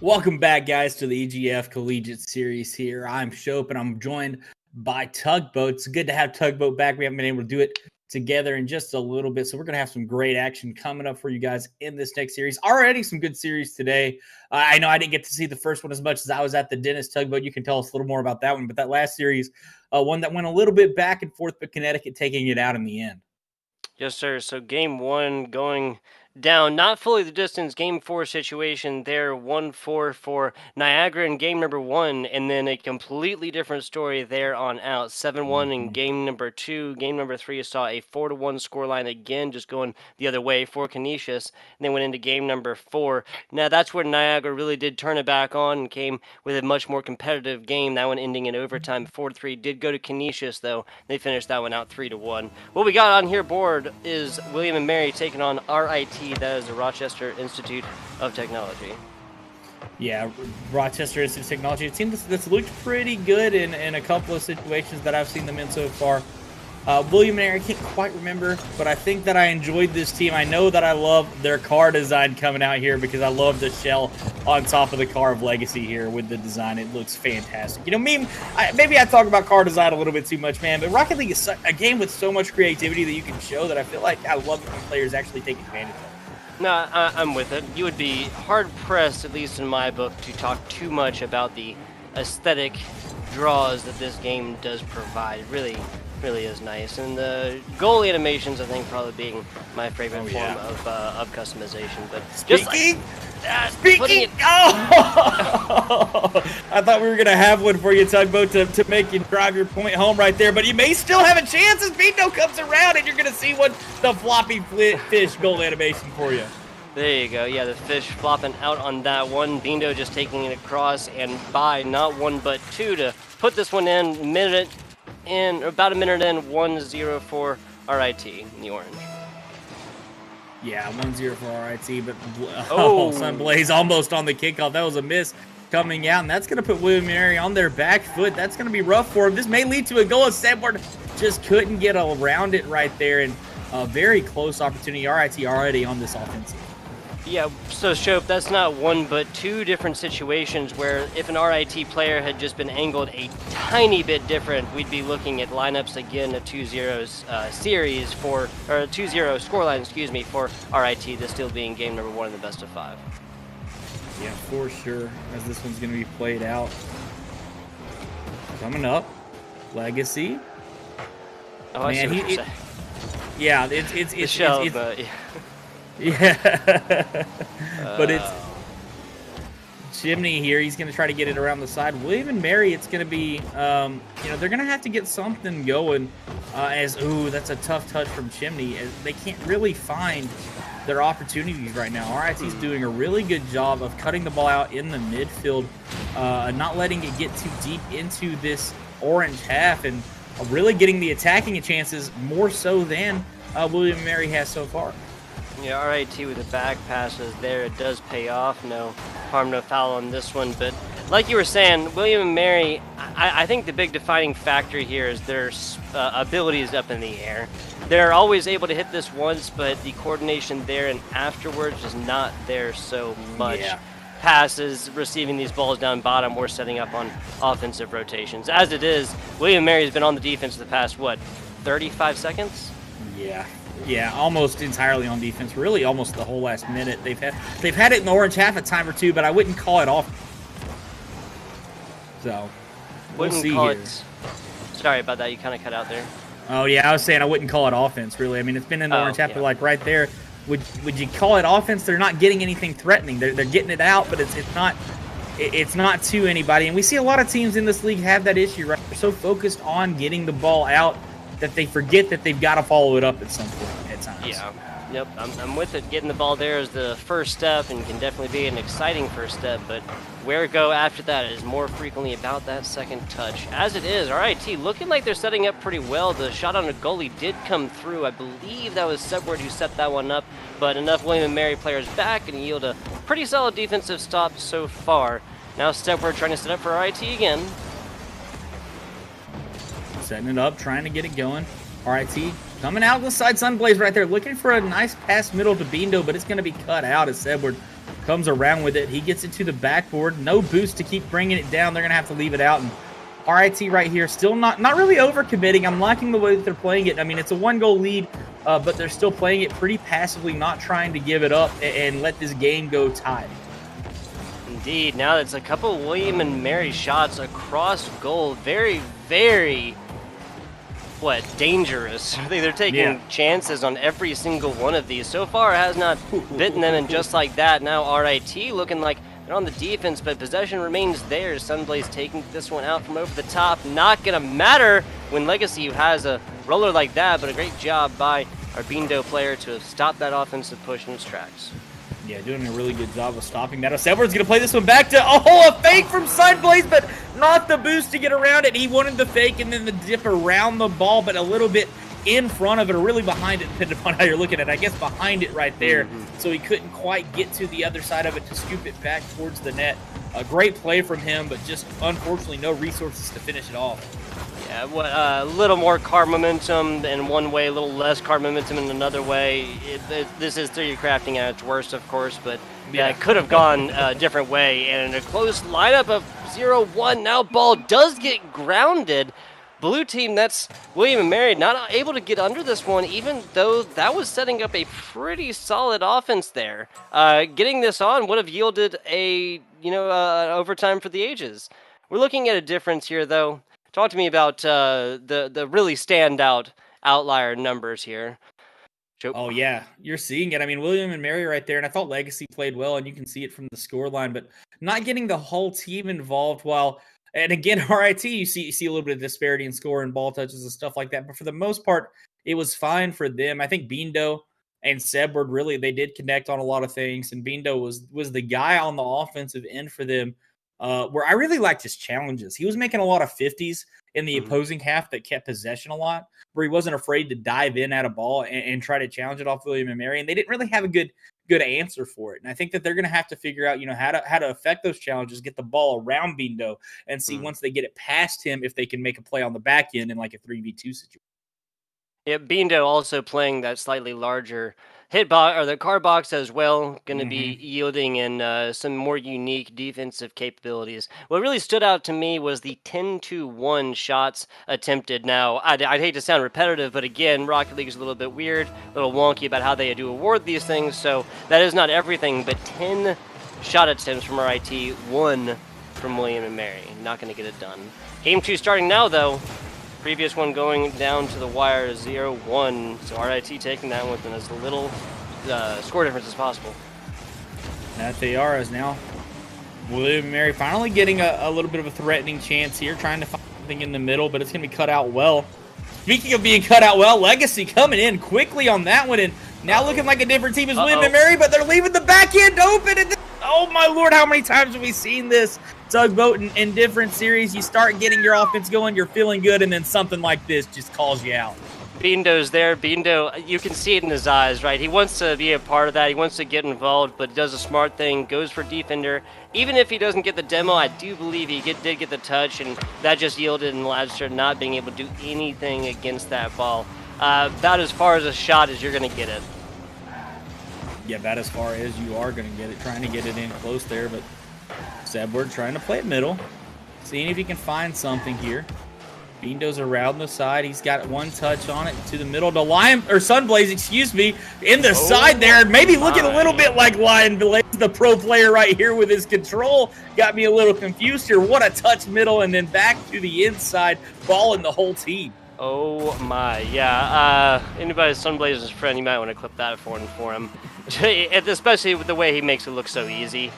Welcome back, guys, to the EGF Collegiate Series here. I'm Shope, and I'm joined by Tugboat. It's good to have Tugboat back. We haven't been able to do it together in just a little bit, so we're going to have some great action coming up for you guys in this next series. Already some good series today. I know I didn't get to see the first one as much as I was at the dentist. Tugboat, you can tell us a little more about that one, but that last series, one that went a little bit back and forth, but Connecticut taking it out in the end. Yes, sir. So game one going down, not fully the distance. Game four situation there, 1-4 for Niagara in game number one, and then a completely different story there on out. 7-1 in game number two. Game number three, you saw a 4-1 scoreline again, just going the other way for Canisius. And then went into game number four. Now that's where Niagara really did turn it back on and came with a much more competitive game. That one ending in overtime, 4-3. Did go to Canisius though. They finished that one out 3-1. What we got on here board is William and Mary taking on RIT. That is the Rochester Institute of Technology. Yeah, Rochester Institute of Technology. It seems that's looked pretty good in a couple of situations that I've seen them in so far. William and Mary, I can't quite remember, but I think that I enjoyed this team. I know that I love their car design coming out here because I love the shell on top of the car of Legacy here with the design. It looks fantastic. You know, maybe I talk about car design a little bit too much, man, but Rocket League is a game with so much creativity that you can show that I feel like I love when players actually take advantage of it. No, I'm with it. You would be hard-pressed, at least in my book, to talk too much about the aesthetic draws that this game does provide. It really is nice. And the goal animations, I think, probably being my favorite form of customization. But speaking, I thought we were going to have one for you, Tugboat, to make you drive your point home right there. But you may still have a chance as Vito comes around, and you're going to see the floppy fish goal animation for you. There you go. Yeah, the fish flopping out on that one. Bindo just taking it across and by not one but two to put this one in about a minute in, 1-0 for RIT in the orange. Yeah, 1-0 for RIT, but Sunblaze almost on the kickoff. That was a miss coming out, and that's going to put William and Mary on their back foot. That's going to be rough for him. This may lead to a goal. Sedward just couldn't get around it right there, and a very close opportunity. RIT already on this offensive. Yeah, so Shope, that's not one but two different situations where if an RIT player had just been angled a tiny bit different, we'd be looking at lineups again, a 2-0 series or a 2-0 scoreline, for RIT, this still being game number one in the best of five. Yeah, for sure, as this one's going to be played out. Coming up, Legacy. Oh, I see what you're saying. Yeah, it's shell, it's but yeah. yeah. But it's Chimney here. He's going to try to get it around the side. William and Mary, it's going to be, they're going to have to get something going. That's a tough touch from Chimney. As they can't really find their opportunities right now. RIT's doing a really good job of cutting the ball out in the midfield, not letting it get too deep into this orange half, and really getting the attacking chances more so than William and Mary has so far. Yeah, RIT with the back passes there, it does pay off. No harm, no foul on this one. But like you were saying, William and Mary, I think the big defining factor here is their abilities up in the air. They're always able to hit this once, but the coordination there and afterwards is not there so much. Yeah. Passes, receiving these balls down bottom, or setting up on offensive rotations. As it is, William Mary has been on the defense the past, 35 seconds? Yeah, almost entirely on defense. Really, almost the whole last minute. They've had it in the orange half a time or two, but I wouldn't call it off. So, we'll see here. Sorry about that. You kind of cut out there. Oh yeah, I was saying I wouldn't call it offense. Really, I mean it's been in the orange half, yeah. but like right there. Would you call it offense? They're not getting anything threatening. They're getting it out, but it's not to anybody. And we see a lot of teams in this league have that issue, right? They're so focused on getting the ball out that they forget that they've got to follow it up at some point at times. Yeah. Yep, I'm with it. Getting the ball there is the first step and can definitely be an exciting first step, but where to go after that is more frequently about that second touch. As it is, RIT looking like they're setting up pretty well. The shot on a goalie did come through. I believe that was Sebward who set that one up, but enough William and Mary players back and yield a pretty solid defensive stop so far. Now Sebward trying to set up for RIT again. Setting it up, trying to get it going. RIT coming out the side, Sunblaze right there, looking for a nice pass middle to Bindo, but it's going to be cut out as Edward comes around with it. He gets it to the backboard. No boost to keep bringing it down. They're going to have to leave it out. And RIT right here still not really overcommitting. I'm liking the way that they're playing it. I mean, it's a one-goal lead, but they're still playing it pretty passively, not trying to give it up and let this game go tied. Indeed. Now it's a couple William and Mary shots across goal. Very, very dangerous. They're taking chances on every single one of these. So far, it has not bitten them, and just like that, now RIT looking like they're on the defense, but possession remains there. Sunblaze taking this one out from over the top. Not gonna matter when Legacy has a roller like that, but a great job by our Bindo player to stop that offensive push in its tracks. Yeah, doing a really good job of stopping that. Edwards going to play this one back to, a fake from Sunblaze, but not the boost to get around it. He wanted the fake and then the dip around the ball, but a little bit in front of it, or really behind it, depending upon how you're looking at it. I guess behind it right there, so he couldn't quite get to the other side of it to scoop it back towards the net. A great play from him, but just unfortunately no resources to finish it off. Yeah, a little more car momentum in one way, a little less car momentum in another way. This is 3D crafting at its worst, of course, but yeah, it could have gone a different way. And in a close lineup of 0-1, now ball does get grounded. Blue team, that's William and Mary, not able to get under this one, even though that was setting up a pretty solid offense there. Getting this on would have yielded an overtime for the ages. We're looking at a difference here, though. Talk to me about the really standout outlier numbers here. Oh, yeah. You're seeing it. I mean, William and Mary right there, and I thought Legacy played well, and you can see it from the scoreline, but not getting the whole team involved and again, RIT, you see a little bit of disparity in score and ball touches and stuff like that, but for the most part, it was fine for them. I think Bindo and Sebward, really, they did connect on a lot of things, and Bindo was the guy on the offensive end for them. Where I really liked his challenges. He was making a lot of 50s in the opposing half that kept possession a lot, where he wasn't afraid to dive in at a ball and try to challenge it off William and Mary, and they didn't really have a good answer for it. And I think that they're going to have to figure out, how to affect those challenges, get the ball around Bindo, and see once they get it past him if they can make a play on the back end in like a 3v2 situation. Yeah, Bindo also playing that slightly larger hit box or the car box as well, going to be yielding in some more unique defensive capabilities. What really stood out to me was the 10-1 shots attempted. Now, I'd hate to sound repetitive, but again, Rocket League is a little bit weird, a little wonky about how they do award these things, so that is not everything, but 10 shot attempts from RIT, 1 from William and Mary. Not going to get it done. Game 2 starting now, though. Previous one going down to the wire, 0-1. So RIT taking that with as little score difference as possible. That they are, as now William and Mary finally getting a little bit of a threatening chance here, trying to find something in the middle, but it's going to be cut out well. Speaking of being cut out well, Legacy coming in quickly on that one, and now looking like a different team as William and Mary, but they're leaving the back end open. And oh my lord, how many times have we seen this? Tugboat in different series, you start getting your offense going, you're feeling good, and then something like this just calls you out. Bindo's there. Bindo, you can see it in his eyes, right? He wants to be a part of that. He wants to get involved, but does a smart thing, goes for defender. Even if he doesn't get the demo, I do believe he did get the touch, and that just yielded in Ladster not being able to do anything against that ball. About as far as a shot as you're going to get it. Yeah, about as far as you are going to get it. Trying to get it in close there, but Sebward trying to play it middle. Seeing if he can find something here. Bindo's around the side. He's got one touch on it to the middle to Sunblaze, excuse me, in the side there. Maybe looking a little bit like Lion Blaze, the pro player right here with his control. Got me a little confused here. What a touch middle and then back to the inside, balling the whole team. Oh my, yeah. Anybody Sunblaze's friend, you might want to clip that for him. Especially with the way he makes it look so easy.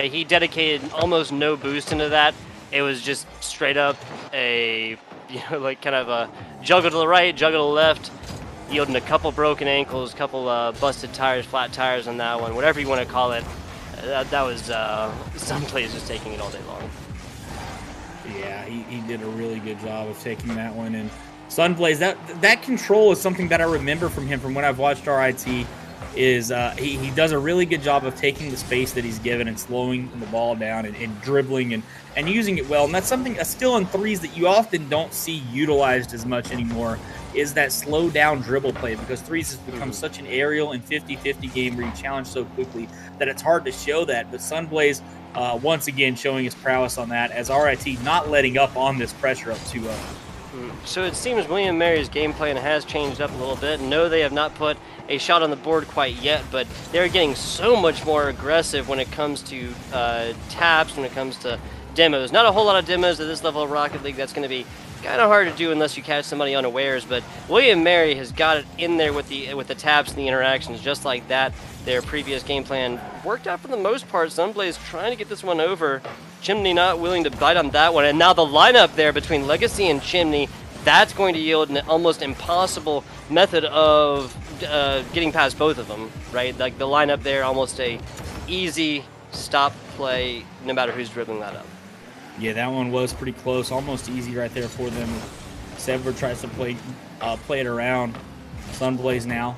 He dedicated almost no boost into that. It was just straight up a, like kind of a juggle to the right, juggle to the left, yielding a couple broken ankles, couple busted tires, flat tires on that one, whatever you want to call it. That was Sunblaze just taking it all day long. Yeah, he did a really good job of taking that one. And Sunblaze, that control is something that I remember from him from when I've watched RIT. Is he does a really good job of taking the space that he's given and slowing the ball down and dribbling and using it well. And that's something, a skill in threes that you often don't see utilized as much anymore, is that slow down dribble play, because threes has become such an aerial and 50-50 game where you challenge so quickly that it's hard to show that. But Sunblaze, once again, showing his prowess on that, as RIT not letting up on this pressure up 2-0. So it seems William Mary's game plan has changed up a little bit. No, they have not put a shot on the board quite yet, but they're getting so much more aggressive when it comes to taps, when it comes to demos. Not a whole lot of demos at this level of Rocket League. That's going to be kind of hard to do unless you catch somebody unawares, but William Mary has got it in there with the taps and the interactions just like that. Their previous game plan worked out for the most part. Sunblaze trying to get this one over. Chimney not willing to bite on that one, and now the lineup there between Legacy and Chimney, that's going to yield an almost impossible method of getting past both of them, right? Like the lineup there, almost a easy stop play no matter who's dribbling that up. Yeah, that one was pretty close, almost easy right there for them. Sever tries to play it around. Sunblaze now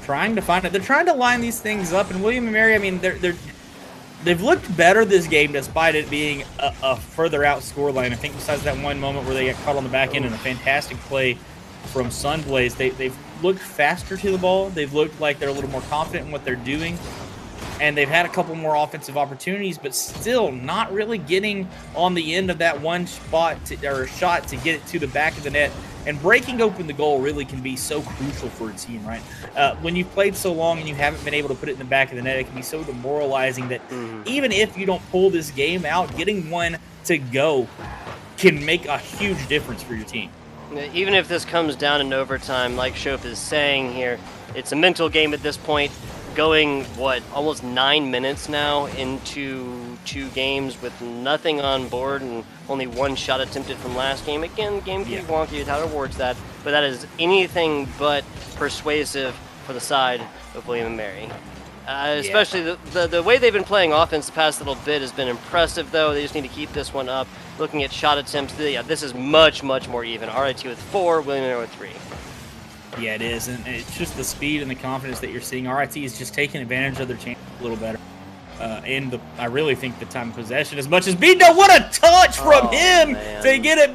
trying to find it. They're trying to line these things up, and William and Mary, I mean, they've looked better this game despite it being a further out scoreline. I think besides that one moment where they got caught on the back end and a fantastic play from Sunblaze, they've looked faster to the ball. They've looked like they're a little more confident in what they're doing. And they've had a couple more offensive opportunities, but still not really getting on the end of that one shot to get it to the back of the net. And breaking open the goal really can be so crucial for a team, right? When you've played so long and you haven't been able to put it in the back of the net, it can be so demoralizing that even if you don't pull this game out, getting one to go can make a huge difference for your team. Even if this comes down in overtime, like Shope is saying here, it's a mental game at this point. Going, almost 9 minutes now into 2 games with nothing on board and only one shot attempted from last game. Again, game can be wonky with how it awards that, but that is anything but persuasive for the side of William and Mary. Especially the way they've been playing offense the past little bit has been impressive, though. They just need to keep this one up. Looking at shot attempts, this is much, much more even. RIT with 4, William and Mary with 3. Yeah, it is, and it's just the speed and the confidence that you're seeing. RIT is just taking advantage of their chance a little better. I really think the time of possession as much as Bindo. What a touch from him to get it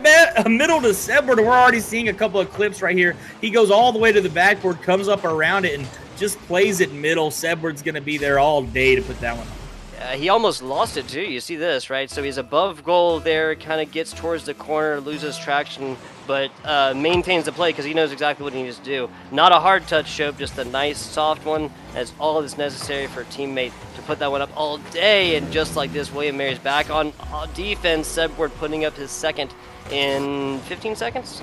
middle to Sebward. We're already seeing a couple of clips right here. He goes all the way to the backboard, comes up around it, and just plays it middle. Sebward's going to be there all day to put that one on. He almost lost it too. You see this, right? So he's above goal there, kind of gets towards the corner, loses traction, but maintains the play because he knows exactly what he needs to do. Not a hard touch, Shope, just a nice, soft one. That's all that's necessary for a teammate to put that one up all day. And just like this, William Mary's back on defense. Sebward putting up his second in 15 seconds.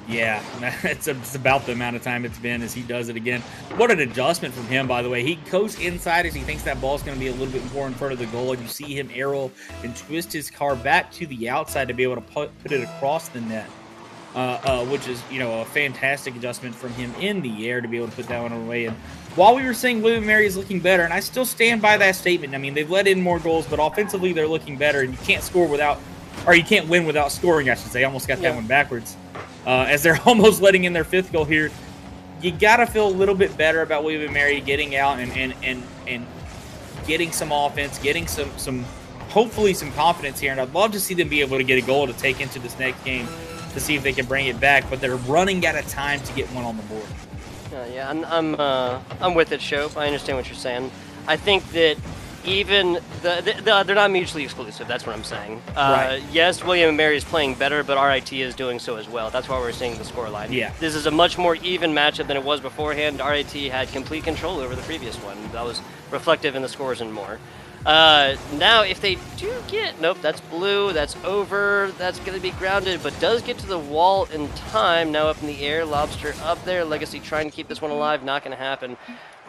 Yeah, it's about the amount of time it's been as he does it again. What an adjustment from him, by the way. He goes inside as he thinks that ball's going to be a little bit more in front of the goal, and you see him arrow and twist his car back to the outside to be able to put it across the net, which is, a fantastic adjustment from him in the air to be able to put that one away. And while we were saying William Mary is looking better, and I still stand by that statement. I mean, they've let in more goals, but offensively they're looking better, and you can't win without scoring, I should say. I almost got that one backwards. As they're almost letting in their 5th goal here, you got to feel a little bit better about William Mary getting out and getting some offense, getting some hopefully some confidence here. And I'd love to see them be able to get a goal to take into this next game to see if they can bring it back. But they're running out of time to get one on the board. I'm with it, Shope. I understand what you're saying. I think that even they're not mutually exclusive. That's what I'm saying. Right. Yes, William and Mary is playing better, but RIT is doing so as well. That's why we're seeing the scoreline. Yeah. This is a much more even matchup than it was beforehand. RIT had complete control over the previous one. That was reflective in the scores and more. Now, if they do get... Nope, that's blue. That's over. That's going to be grounded, but does get to the wall in time. Now up in the air. Lobster up there. Legacy trying to keep this one alive. Not going to happen.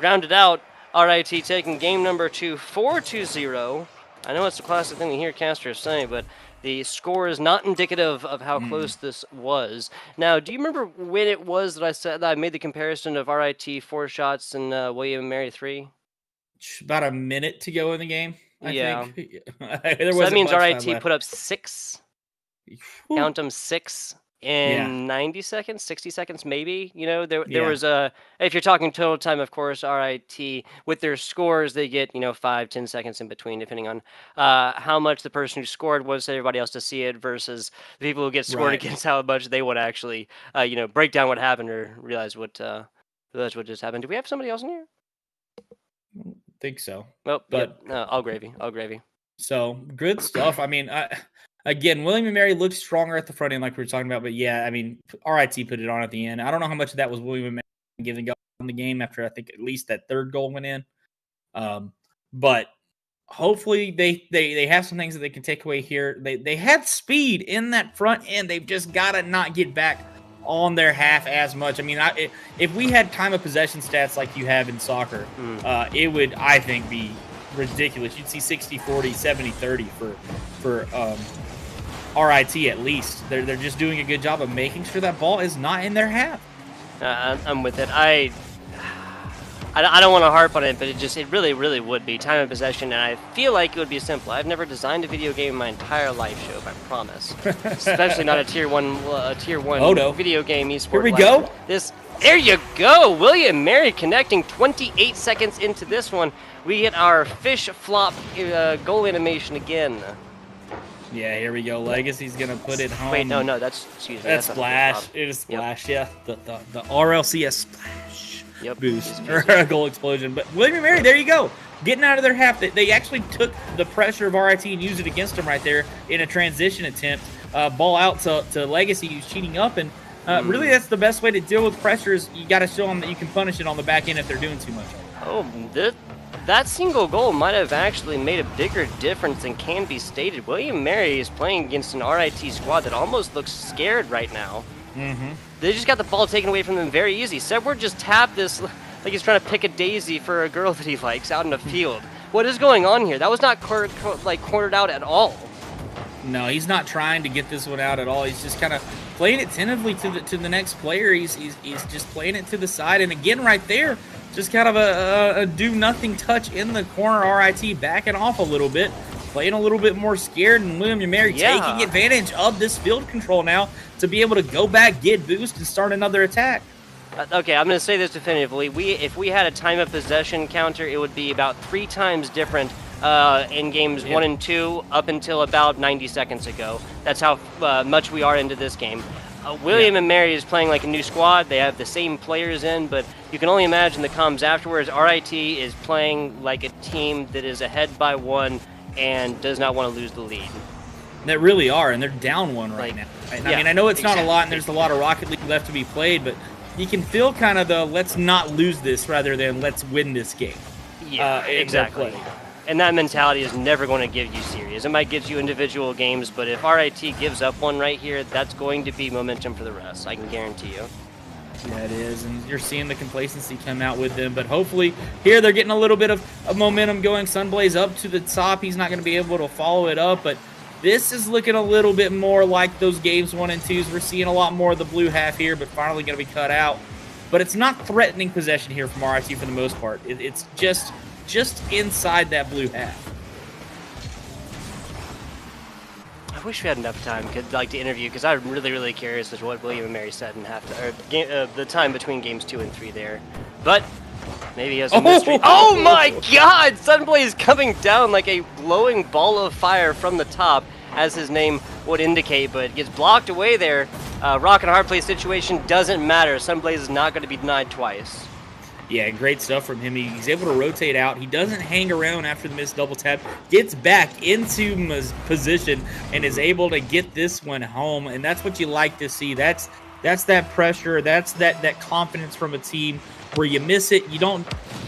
Grounded out. RIT taking game number 2, 4-2-0. I know it's a classic thing to hear casters say, but the score is not indicative of how close this was. Now, do you remember when it was that I said that I made the comparison of RIT 4 shots and William and Mary 3? About a minute to go in the game, I think. So that means RIT put up 6. Count them 6 in 90 seconds, 60 seconds maybe. There was a, if you're talking total time, of course, RIT, with their scores, they get, 5-10 seconds in between, depending on how much the person who scored wants everybody else to see it versus the people who get scored against, how much they would actually, break down what happened or realize what just happened. Do we have somebody else in here? I think so. Well, but all gravy. So good stuff. I mean, again, William and Mary looked stronger at the front end, like we were talking about. But yeah, I mean, RIT put it on at the end. I don't know how much of that was William and Mary giving up on the game after I think at least that 3rd goal went in. But hopefully they have some things that they can take away here. They had speed in that front end. They've just got to not get back on their half as much. I mean, if we had time of possession stats like you have in soccer, it would, I think, be ridiculous. You'd see 60-40, 70-30 for RIT at least. They're just doing a good job of making sure that ball is not in their half. I'm with it. I don't want to harp on it, but it really, really would be time of possession, and I feel like it would be simple. I've never designed a video game in my entire life, Shope, I promise. Especially not a tier one video game esports. Here we go. There you go. William Mary connecting 28 seconds into this one. We get our fish flop goal animation again. Yeah, here we go. Legacy's gonna put it home. Wait, no, that's excuse me. That's Splash. It is Splash. Yep. Yeah, the RLCS Splash. Boost or a goal explosion. But William and Mary, there you go, getting out of their half. They actually took the pressure of RIT and used it against them right there in a transition attempt. Ball out to Legacy, who's cheating up, and really that's the best way to deal with pressure. Is you got to show them that you can punish it on the back end if they're doing too much. Oh, that single goal might have actually made a bigger difference than can be stated. William Mary is playing against an RIT squad that almost looks scared right now. They just got the ball taken away from them very easy. Sebward just tapped this like he's trying to pick a daisy for a girl that he likes out in the field. What is going on here? That was not cornered out at all. No, he's not trying to get this one out at all. He's just kind of playing it tentatively to the next player. He's just playing it to the side. And again, right there, just kind of a do-nothing touch in the corner. RIT backing off a little bit, playing a little bit more scared, and William and Mary taking advantage of this field control now to be able to go back, get boost, and start another attack. Okay, I'm going to say this definitively. If we had a time of possession counter, it would be about 3 times different in games 1 and 2 up until about 90 seconds ago. That's how much we are into this game. William and Mary is playing like a new squad. They have the same players in, but you can only imagine the comms afterwards. RIT is playing like a team that is ahead by 1 and does not want to lose the lead. They really are, and they're down 1 right now. Right? Yeah, I mean, I know it's exactly. not a lot, and there's a lot of Rocket League left to be played, but you can feel kind of the let's not lose this rather than let's win this game. Yeah, exactly. And that mentality is never going to give you series. It might give you individual games, but if RIT gives up 1 right here, that's going to be momentum for the rest. I can guarantee you. Yeah, it is, and you're seeing the complacency come out with them, but hopefully here they're getting a little bit of momentum going. Sunblaze up to the top. He's not going to be able to follow it up, but this is looking a little bit more like those games 1 and 2s. We're seeing a lot more of the blue half here, but finally going to be cut out. But it's not threatening possession here from RIT for the most part. It's just inside that blue half. I wish we had enough time to interview, because I'm really curious as to what William and Mary said in the time between games 2 and 3 there. But maybe he has a mystery. Oh my God! Sunblaze coming down like a glowing ball of fire from the top, as his name would indicate, but gets blocked away there. Rock and hard play situation doesn't matter. Sunblaze is not going to be denied twice. Yeah, great stuff from him. He's able to rotate out. He doesn't hang around after the missed double tap. Gets back into position and is able to get this one home. And that's what you like to see. That's that pressure. That's that confidence from a team where you miss it. You don't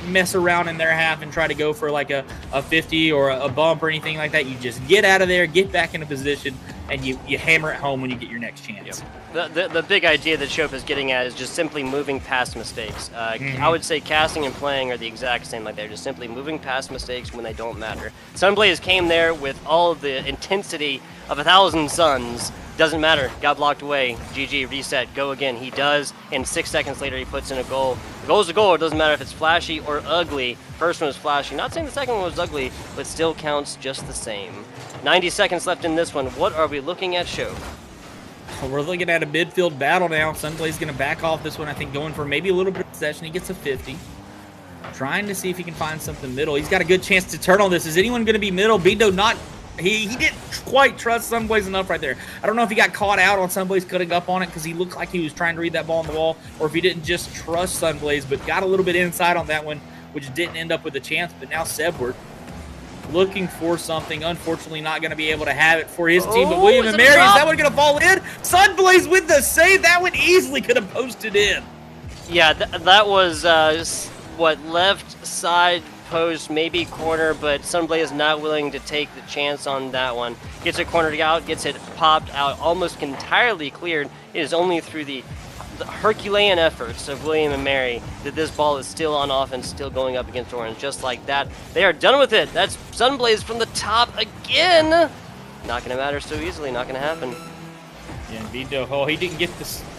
mess around in their half and try to go for like a 50 or a bump or anything like that. You just get out of there, get back into position, and you hammer it home when you get your next chance. Yep. The big idea that Shope is getting at is just simply moving past mistakes. I would say casting and playing are the exact same. Like, they're just simply moving past mistakes when they don't matter. Sunblaze came there with all of the intensity of 1,000 suns. Doesn't matter. Got blocked away. GG, reset, go again. He does, and 6 seconds later he puts in a goal. The goal's a goal. It doesn't matter if it's flashy or ugly. First one was flashy. Not saying the second one was ugly, but still counts just the same. 90 seconds left in this one. What are we looking at, Shope? We're looking at a midfield battle now. Sunblaze going to back off this one, I think, going for maybe a little bit of possession. He gets a 50. Trying to see if he can find something middle. He's got a good chance to turn on this. Is anyone going to be middle? Bindo not. He didn't quite trust Sunblaze enough right there. I don't know if he got caught out on Sunblaze cutting up on it because he looked like he was trying to read that ball on the wall, or if he didn't just trust Sunblaze, but got a little bit inside on that one, which didn't end up with a chance. But now Sebward looking for something. Unfortunately, not going to be able to have it for his team. But William and Mary, is that one going to fall in? Sunblaze with the save. That one easily could have posted in. Yeah, that was, left side post, maybe corner, but Sunblaze not willing to take the chance on that one. Gets it cornered out, gets it popped out, almost entirely cleared. It is only through the Herculean efforts of William and Mary that this ball is still on offense, still going up against Orange. Just like that, they are done with it. That's Sunblaze from the top again. Not going to matter so easily, not going to happen. Yeah, Bindo, he didn't get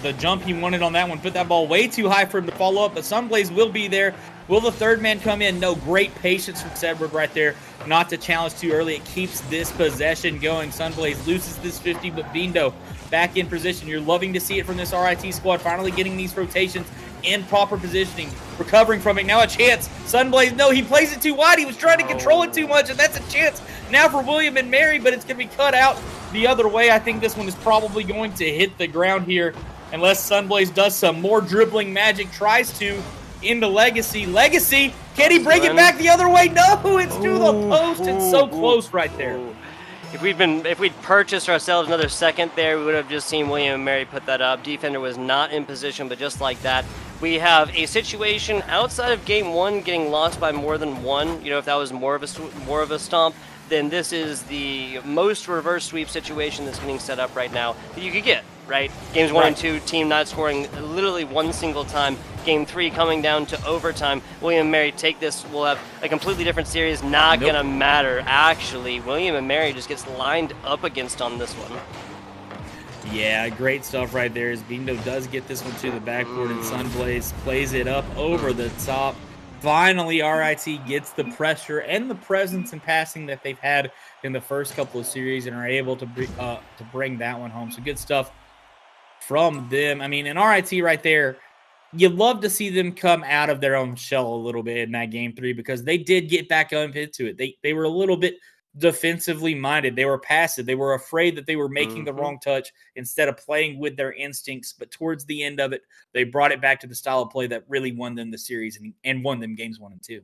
the jump he wanted on that one. Put that ball way too high for him to follow up, but Sunblaze will be there. Will the third man come in? No, great patience from Sebward right there. Not to challenge too early. It keeps this possession going. Sunblaze loses this 50, but Bindo back in position. You're loving to see it from this RIT squad, finally getting these rotations in proper positioning, recovering from it. Now a chance. Sunblaze, no, he plays it too wide. He was trying to control it too much, and that's a chance now for William and Mary, but it's going to be cut out the other way. I think this one is probably going to hit the ground here unless Sunblaze does some more dribbling magic, tries to into Legacy. Legacy, can he bring it back the other way? No, it's to the post. It's so close right there. If we'd purchased ourselves another second there, we would have just seen William and Mary put that up. Defender was not in position, but just like that, we have a situation outside of game 1 getting lost by more than 1. You know, if that was more of a stomp, then this is the most reverse sweep situation that's getting set up right now that you could get, right? Games 1 and 2, team not scoring literally one single time. Game 3 coming down to overtime. William and Mary take this. We'll have a completely different series. Not going to matter. Actually, William and Mary just gets lined up against on this one. Yeah, great stuff right there as Bindo does get this one to the backboard and Sunblaze plays it up over the top. Finally, RIT gets the pressure and the presence and passing that they've had in the first couple of series and are able to bring that one home. So good stuff from them. I mean, and RIT right there, you love to see them come out of their own shell a little bit in that game 3 because they did get back up into it. They were a little bit defensively minded. They were passive. They were afraid that they were making the Mm-hmm. wrong touch instead of playing with their instincts. But towards the end of it, they brought it back to the style of play that really won them the series and won them games 1 and 2.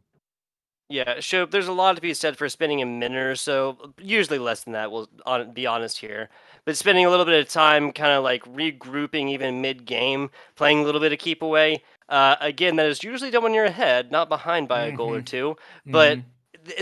Yeah, so there's a lot to be said for spending a minute or so, usually less than that, we'll be honest here. But spending a little bit of time kind of like regrouping even mid-game, playing a little bit of keep away. Again, that is usually done when you're ahead, not behind by a goal or two. But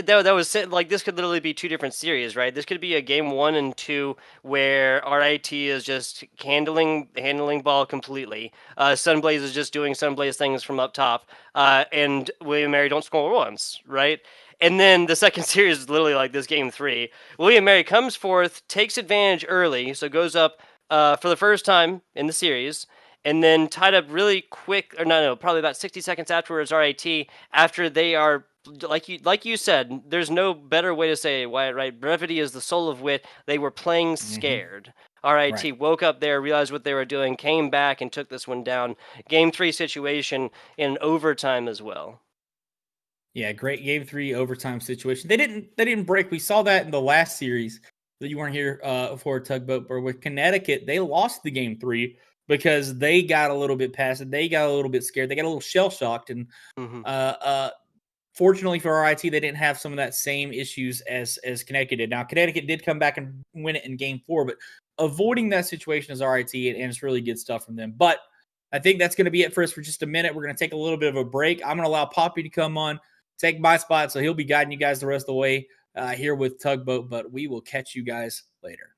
that was like this could literally be two different series, right? This could be a game 1 and 2 where RIT is just handling ball completely. Sunblaze is just doing Sunblaze things from up top, and William Mary don't score once, right? And then the second series is literally like this game 3. William Mary comes forth, takes advantage early, so goes up for the first time in the series, and then tied up really quick, or no, probably about 60 seconds afterwards, RIT, after they are like you said, there's no better way to say it, Wyatt, right? Brevity is the soul of wit. They were playing scared. RIT Right. woke up there, realized what they were doing, came back and took this one down. Game 3 situation in overtime as well. Yeah, great game 3 overtime situation. They didn't break. We saw that in the last series that you weren't here for, Tugboat, but with Connecticut, they lost the game 3 because they got a little bit passive. They got a little bit scared. They got a little shell shocked, and fortunately for RIT, they didn't have some of that same issues as Connecticut did. Now, Connecticut did come back and win it in game 4, but avoiding that situation is RIT, and it's really good stuff from them. But I think that's going to be it for us for just a minute. We're going to take a little bit of a break. I'm going to allow Poppy to come on, take my spot, so he'll be guiding you guys the rest of the way here with Tugboat, but we will catch you guys later.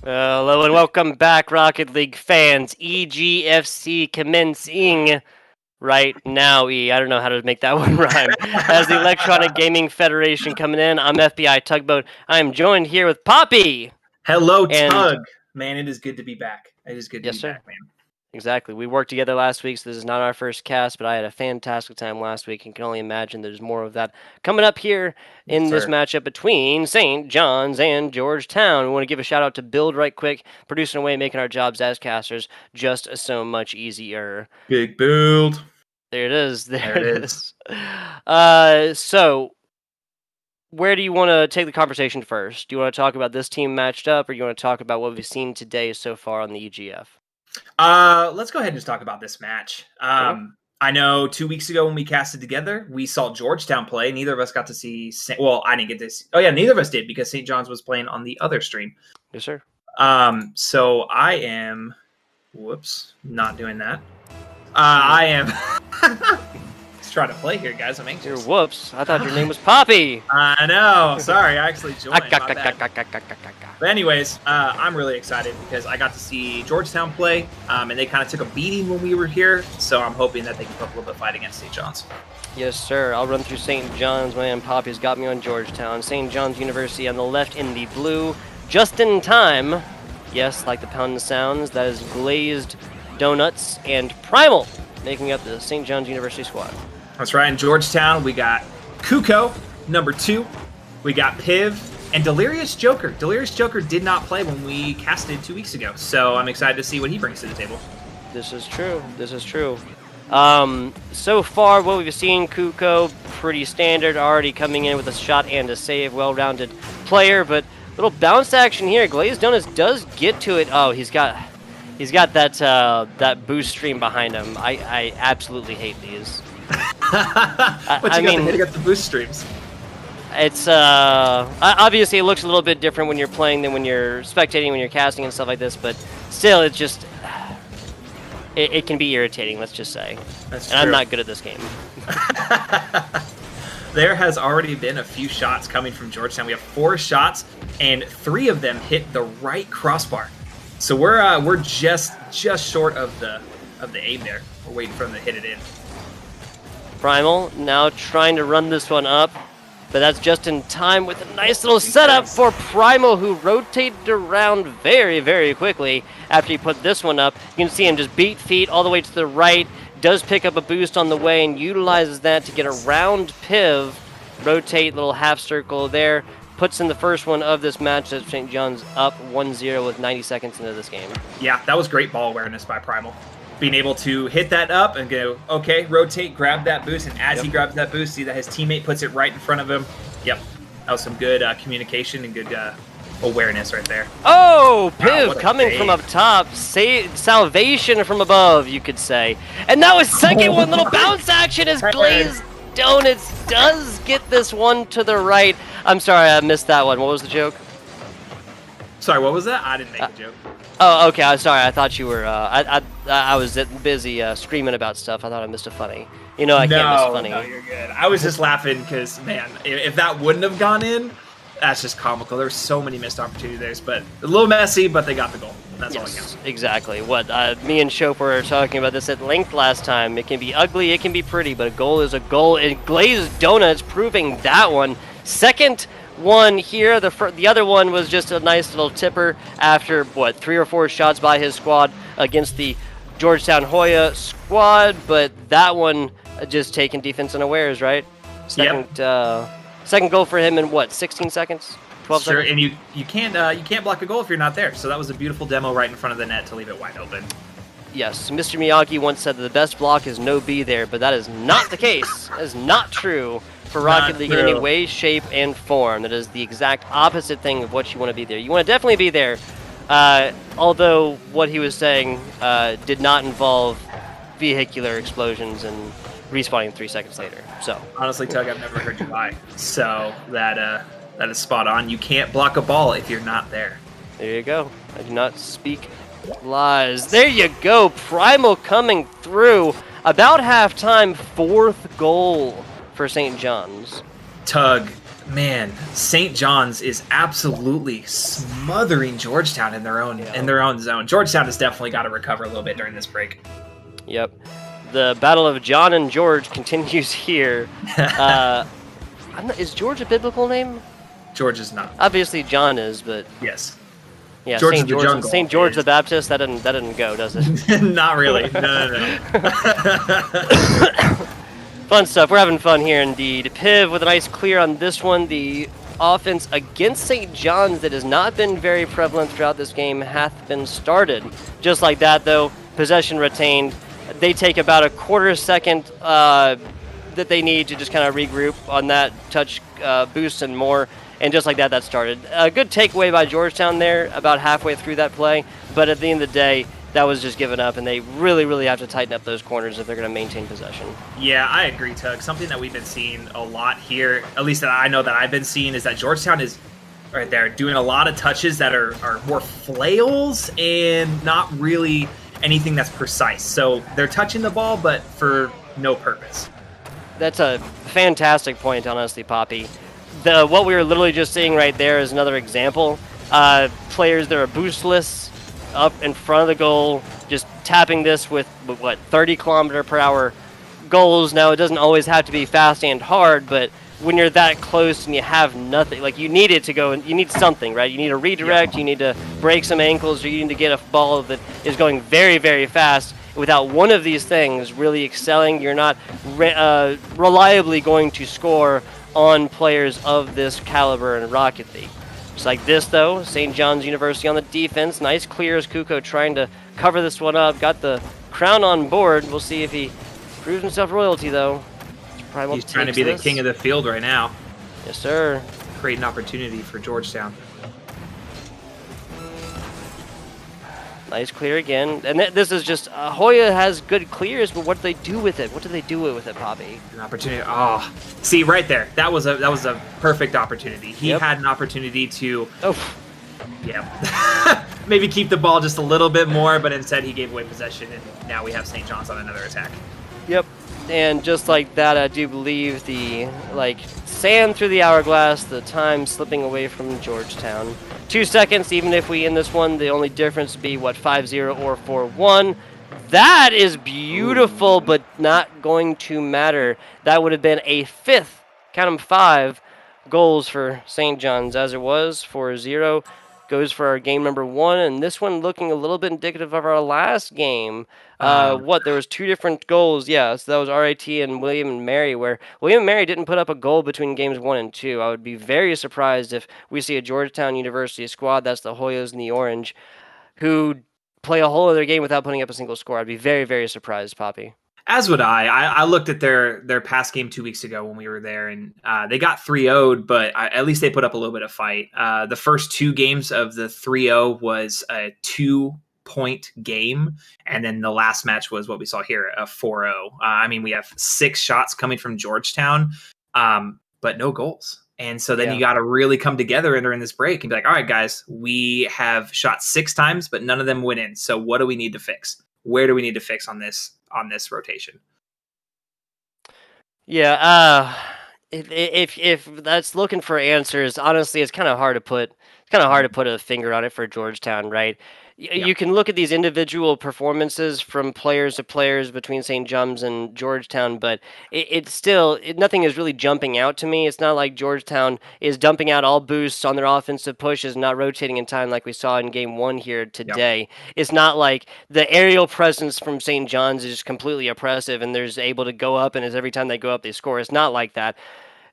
Hello and welcome back, Rocket League fans. EGFC commencing right now. I don't know how to make that one rhyme. As the Electronic Gaming Federation coming in, I'm FBI Tugboat. I am joined here with Poppy. Hello, And- Tug. Man, it is good to be back. It is good to Yes, be sir. back, man. Exactly. We worked together last week, so this is not our first cast, but I had a fantastic time last week and can only imagine there's more of that coming up here in Yes, this sir. matchup between St. John's and Georgetown. We want to give a shout out to Build right quick, producing away, making our jobs as casters just so much easier. Big build. There it is. There it is. So, where do you want to take the conversation first? Do you want to talk about this team matched up, or do you want to talk about what we've seen today so far on the EGF? Let's go ahead and just talk about this match. I know 2 weeks ago when we casted together, we saw Georgetown play. Neither of us got to see. Well, I didn't get this. Oh yeah, neither of us did because St. John's was playing on the other stream. Yes, sir. So I am. Whoops, not doing that. I am. Let's try to play here, guys. I'm anxious. Your whoops. I thought your name was Poppy. I know. Sorry, I actually joined. My bad. But anyways, I'm really excited because I got to see Georgetown play, and they kind of took a beating when we were here. So I'm hoping that they can put up a little bit of fight against St. John's. Yes, sir. I'll run through St. John's. Man, Poppy's got me on Georgetown. St. John's University on the left in the blue. Just in time. Yes, like the pound sounds. That is Glazed Donuts and Primal making up the St. John's University squad. That's right. In Georgetown, we got Kuko, number 2. We got Piv and Delirious Joker. Delirious Joker did not play when we casted 2 weeks ago. So I'm excited to see what he brings to the table. This is true. This is true. So far, what we've seen, Kuko, pretty standard, already coming in with a shot and a save, well-rounded player, but little bounce action here. Glazed Donuts does get to it. Oh, he's got that that boost stream behind him. I absolutely hate these. What you got to hit against the boost streams? It's obviously it looks a little bit different when you're playing than when you're spectating, when you're casting and stuff like this, but still, it's just it can be irritating. Let's just say. That's true. And I'm not good at this game. There has already been a few shots coming from Georgetown. We have 4 shots, and 3 of them hit the right crossbar. So we're just short of the aim there. We're waiting for them to hit it in. Primal now trying to run this one up, but that's just in time with a nice little setup for Primal, who rotated around very, very quickly after he put this one up. You can see him just beat feet all the way to the right, does pick up a boost on the way and utilizes that to get around Piv, rotate, little half circle there, puts in the first one of this match as St. John's up 1-0 with 90 seconds into this game. Yeah, that was great ball awareness by Primal. Being able to hit that up and go, okay, rotate, grab that boost, and as he grabs that boost, see that his teammate puts it right in front of him. Yep, that was some good communication and good awareness right there. Oh, Piv Wow, coming from up top, salvation from above, you could say. And now his second one, little bounce action as Glazed Donuts does get this one to the right. I'm sorry, I missed that one. What was the joke? Sorry, what was that? I didn't make a joke. Oh, okay. I'm sorry. I thought you were. I was busy screaming about stuff. I thought I missed a funny. You know, I can't miss a funny. No, you're good. I was just laughing because, man, if that wouldn't have gone in, that's just comical. There's so many missed opportunities, but a little messy, but they got the goal. That's all that counts. Exactly. What me and Shope were talking about this at length last time. It can be ugly, it can be pretty, but a goal is a goal. And Glazed Donuts proving that one. Second one here. The other one was just a nice little tipper after, 3 or 4 shots by his squad against the Georgetown Hoya squad, but that one just taking defense unawares, right? Second goal for him in 16 seconds? 12 sure, seconds? and you can't block a goal if you're not there. So that was a beautiful demo right in front of the net to leave it wide open. Yes, Mr. Miyagi once said that the best block is no be there, but that is not the case. That is not true for Rocket League in any way, shape, and form. That is the exact opposite thing of what you want to be there. You want to definitely be there, although what he was saying did not involve vehicular explosions and respawning 3 seconds later. So honestly, Tug, I've never heard you lie. So that is spot on. You can't block a ball if you're not there. There you go. I do not speak lies. There you go. Primal coming through. About halftime, 4th goal for St. John's. Tug, Man, St. John's is absolutely smothering Georgetown in their own zone. Georgetown has definitely got to recover a little bit during this break. Yep. The battle of John and George continues here. Is George a biblical name? George is not. Obviously, John is, but yes. Yeah, George St. George, St. George the Baptist. That didn't go, does it? Not really. No. Fun stuff. We're having fun here indeed. Piv with a nice clear on this one. The offense against St. John's that has not been very prevalent throughout this game hath been started. Just like that, though, possession retained. They take about a quarter second that they need to just kind of regroup on that touch boost and more. And just like that, that started. A good takeaway by Georgetown there about halfway through that play. But at the end of the day, that was just given up, and they really, really have to tighten up those corners if they're going to maintain possession. Yeah, I agree, Tug. Something that we've been seeing a lot here, at least that I know that I've been seeing, is that Georgetown is right there doing a lot of touches that are more flails and not really anything that's precise. So they're touching the ball, but for no purpose. That's a fantastic point, honestly, Poppy. What we were literally just seeing right there is another example. Players that are boostless up in front of the goal, just tapping this with 30-kilometer-per-hour goals. Now, it doesn't always have to be fast and hard, but when you're that close and you have nothing, like you need it to go, and you need something, right? You need a redirect, you need to break some ankles, or you need to get a ball that is going very, very fast. Without one of these things really excelling, you're not reliably going to score on players of this caliber in Rocket League. Just like this, though, St. John's University on the defense. Nice clear as Kuko trying to cover this one up. Got the crown on board. We'll see if he proves himself royalty, though. He's trying to be the king of the field right now. Yes, sir. Create an opportunity for Georgetown. Nice clear again. And this is just, Hoya has good clears, but what do they do with it? What do they do with it, Poppy? An opportunity. Oh, see right there. That was a perfect opportunity. He had an opportunity to, maybe keep the ball just a little bit more, but instead he gave away possession, and now we have St. John's on another attack. Yep. And just like that, I do believe the, sand through the hourglass, the time slipping away from Georgetown. 2 seconds, even if we end this one, the only difference would be, 5-0 or 4-1. That is beautiful, but not going to matter. That would have been a fifth, count them 5, goals for St. John's, as it was 4-0. Goes for our game number 1, and this one looking a little bit indicative of our last game. There was 2 different goals. Yeah, so that was RIT and William and Mary, where William and Mary didn't put up a goal between games 1 and 2. I would be very surprised if we see a Georgetown University squad, that's the Hoyas and the Orange, who play a whole other game without putting up a single score. I'd be very, very surprised, Poppy. As would I. I looked at their past game 2 weeks ago when we were there, and they got 3-0'd, but at least they put up a little bit of fight. The first 2 games of the 3-0 was a 2-point game, and then the last match was what we saw here, a 4-0. We have 6 shots coming from Georgetown, but no goals. And so then you got to really come together during this break and be like, all right, guys, we have shot 6 times, but none of them went in. So what do we need to fix? Where do we need to fix on this rotation? Yeah, if that's looking for answers, honestly, it's kind of hard to put a finger on it for Georgetown, right? You can look at these individual performances from players to players between St. John's and Georgetown, but nothing is really jumping out to me. It's not like Georgetown is dumping out all boosts on their offensive pushes, not rotating in time like we saw in game 1 here today. Yep. It's not like the aerial presence from St. John's is completely oppressive and they're able to go up, and every time they go up, they score. It's not like that.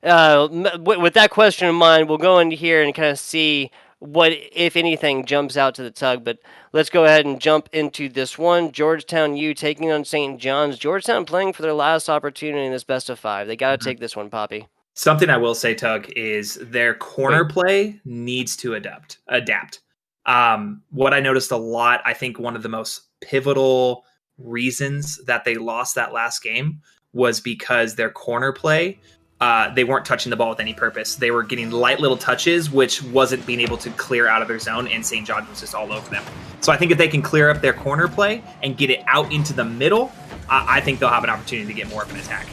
With that question in mind, we'll go into here and kind of see what, if anything, jumps out to the Tug. But let's go ahead and jump into this one. Georgetown U taking on St. John's. Georgetown playing for their last opportunity in this best of 5. They got to take this one, Poppy. Something I will say, Tug, is their corner play needs to adapt. What I noticed a lot, I think one of the most pivotal reasons that they lost that last game was because their corner play, they weren't touching the ball with any purpose. They were getting light little touches, which wasn't being able to clear out of their zone, and St. John's was just all over them. So I think if they can clear up their corner play and get it out into the middle, I think they'll have an opportunity to get more of an attack.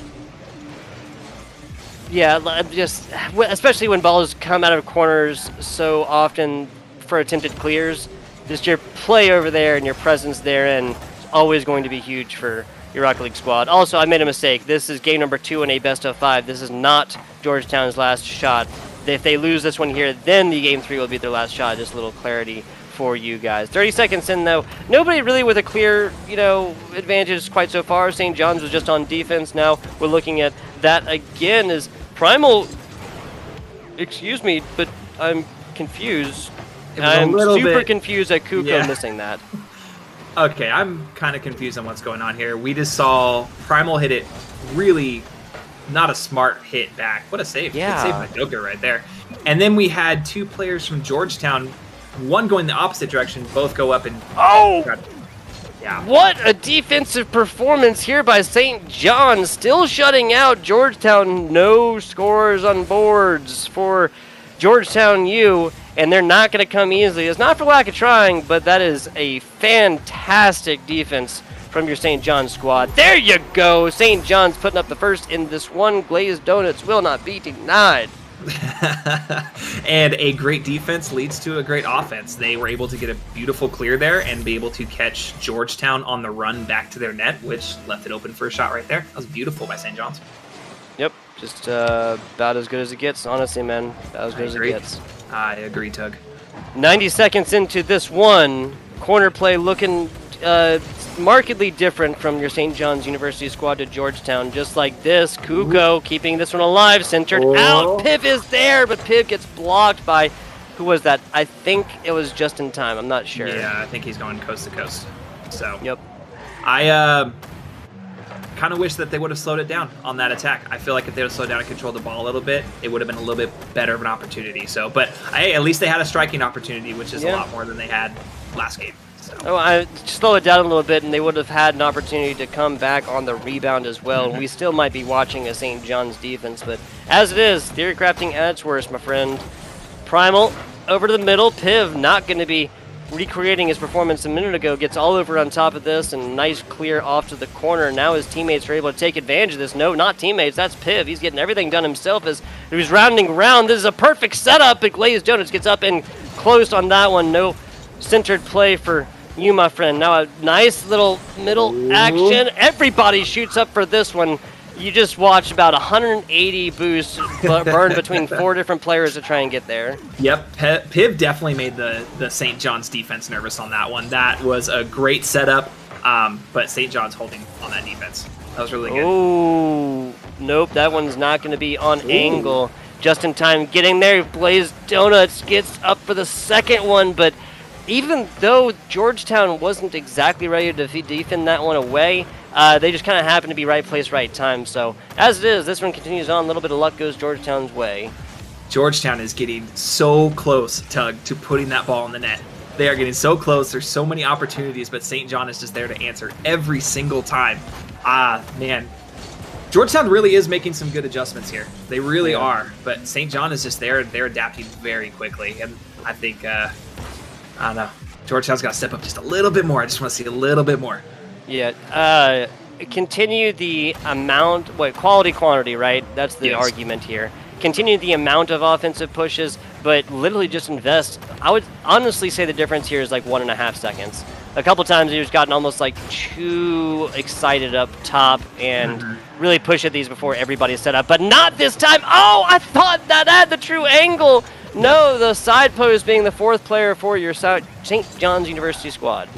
Yeah, just especially when balls come out of corners so often for attempted clears, just your play over there and your presence therein is always going to be huge for your Rocket League squad. Also, I made a mistake. This is game number 2 in a best of 5. This is not Georgetown's last shot. If they lose this one here, then the game 3 will be their last shot. Just a little clarity for you guys. 30 seconds in, though. Nobody really with a clear, advantage quite so far. St. John's was just on defense. Now we're looking at that again as Primal. Excuse me, but I'm confused. I'm super confused at Kuko missing that. Okay, I'm kind of confused on what's going on here. We just saw Primal hit it really not a smart hit back. What a save. Yeah. Good save by Joker right there. And then we had 2 players from Georgetown, one going the opposite direction, both go up and... Oh! Yeah. What a defensive performance here by St. John, still shutting out Georgetown. No scores on boards for Georgetown U, and they're not going to come easily. It's not for lack of trying, but that is a fantastic defense from your St. John's squad. There you go. St. John's putting up the first in this one. Glazed Donuts will not be denied. And a great defense leads to a great offense. They were able to get a beautiful clear there and be able to catch Georgetown on the run back to their net, which left it open for a shot right there. That was beautiful by St. John's. Yep, just about as good as it gets, honestly, man. About as good as it gets. I agree, Tug. 90 seconds into this one. Corner play looking markedly different from your St. John's University squad to Georgetown. Just like this, Kuko keeping this one alive, centered out. Piv is there, but Piv gets blocked by, who was that? I think it was just in time. I'm not sure. Yeah, I think he's going coast to coast. So yep. I kind of wish that they would have slowed it down on that attack. I feel like if they would have slowed down and controlled the ball a little bit, it would have been a little bit better of an opportunity. So, but at least they had a striking opportunity, which is a lot more than they had last game. So. Oh, I slow it down a little bit, and they would have had an opportunity to come back on the rebound as well. We still might be watching a St. John's defense, but as it is, theory crafting at its worst, my friend. Primal over to the middle. Piv not going to be recreating his performance a minute ago. Gets all over on top of this, and nice clear off to the corner. Now his teammates are able to take advantage of this. No, not teammates. That's Piv. He's getting everything done himself as he was rounding around. This is a perfect setup, but Glazed Donuts gets up and closed on that one. No centered play for you, my friend. Now a nice little middle action. Everybody shoots up for this one. You just watch about 180 boosts burn between 4 different players to try and get there. Yep, Piv definitely made the St. John's defense nervous on that one. That was a great setup, but St. John's holding on that defense. That was really good. Oh, nope, that one's not going to be on angle. Just in time getting there. Glazed Donuts gets up for the second one, but even though Georgetown wasn't exactly ready to defend that one away, they just kind of happened to be right place, right time. So as it is, this one continues on. A little bit of luck goes Georgetown's way. Georgetown is getting so close, Tug, to putting that ball in the net. They are getting so close. There's so many opportunities, but St. John is just there to answer every single time. Man. Georgetown really is making some good adjustments here. They really are. But St. John is just there. They're adapting very quickly. And I think... I don't know. Georgetown's got to step up just a little bit more. I just want to see a little bit more. Yeah. Continue the amount, quality, quantity, right? That's the argument here. Continue the amount of offensive pushes, but literally just invest. I would honestly say the difference here is like 1.5 seconds. A couple times he's gotten almost like too excited up top and really push at these before everybody's set up, but not this time. Oh, I thought that had the true angle. No, the side post being the 4th player for your St. John's University squad.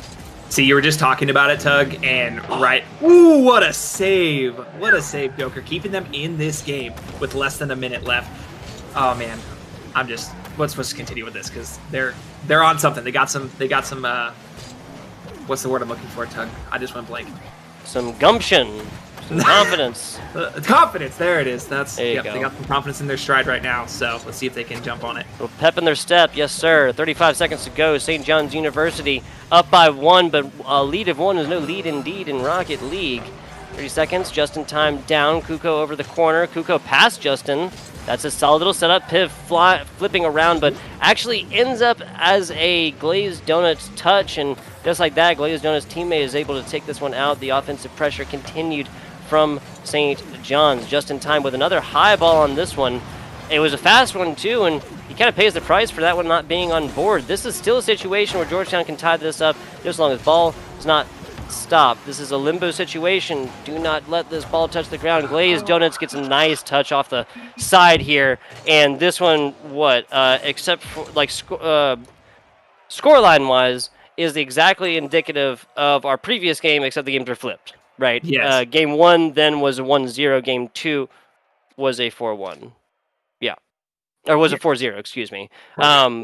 See, you were just talking about it, Tug, and right. Ooh, what a save. What a save, Joker. Keeping them in this game with less than a minute left. Oh, man. Let's continue with this because they're on something. They got some, what's the word I'm looking for, Tug? I just went blank. Some gumption. Some confidence. Confidence, there it is. There you go. They got some confidence in their stride right now, so let's see if they can jump on it. Well, pep in their step, yes sir. 35 seconds to go. St. John's University up by 1, but a lead of 1 is no lead indeed in Rocket League. 30 seconds, just in time down. Kuko over the corner. Kuko past Justin. That's a solid little setup. Piv flipping around, but actually ends up as a Glazed Donuts touch, and just like that, Glazed Donuts teammate is able to take this one out. The offensive pressure continued from St. John's. Just in time with another high ball on this one. It was a fast one too, and he kind of pays the price for that one not being on board. This is still a situation where Georgetown can tie this up just as long as ball is not stopped. This is a limbo situation. Do not let this ball touch the ground. Glazed Donuts gets a nice touch off the side here, and this one, except for like scoreline wise, is exactly indicative of our previous game, except the games are flipped, right? Yes. Game 1 then was a 1-0. Game 2 was a 4-1. Yeah. Or was it 4-0, excuse me,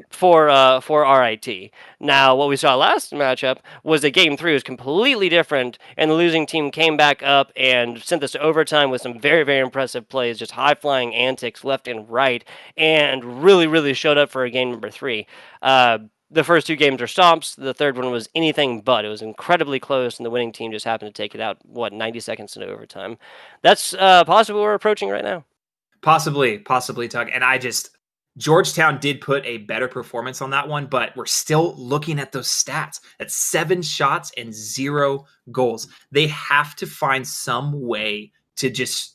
for RIT. Now, what we saw last matchup was that Game 3 was completely different, and the losing team came back up and sent this to overtime with some very, very impressive plays, just high-flying antics left and right, and really, really showed up for a game number 3. The first 2 games were stomps. The third one was anything but. It was incredibly close, and the winning team just happened to take it out, 90 seconds into overtime. That's possibly what we're approaching right now. Possibly, Tug. And Georgetown did put a better performance on that one, but we're still looking at those stats. That's 7 shots and 0 goals. They have to find some way to just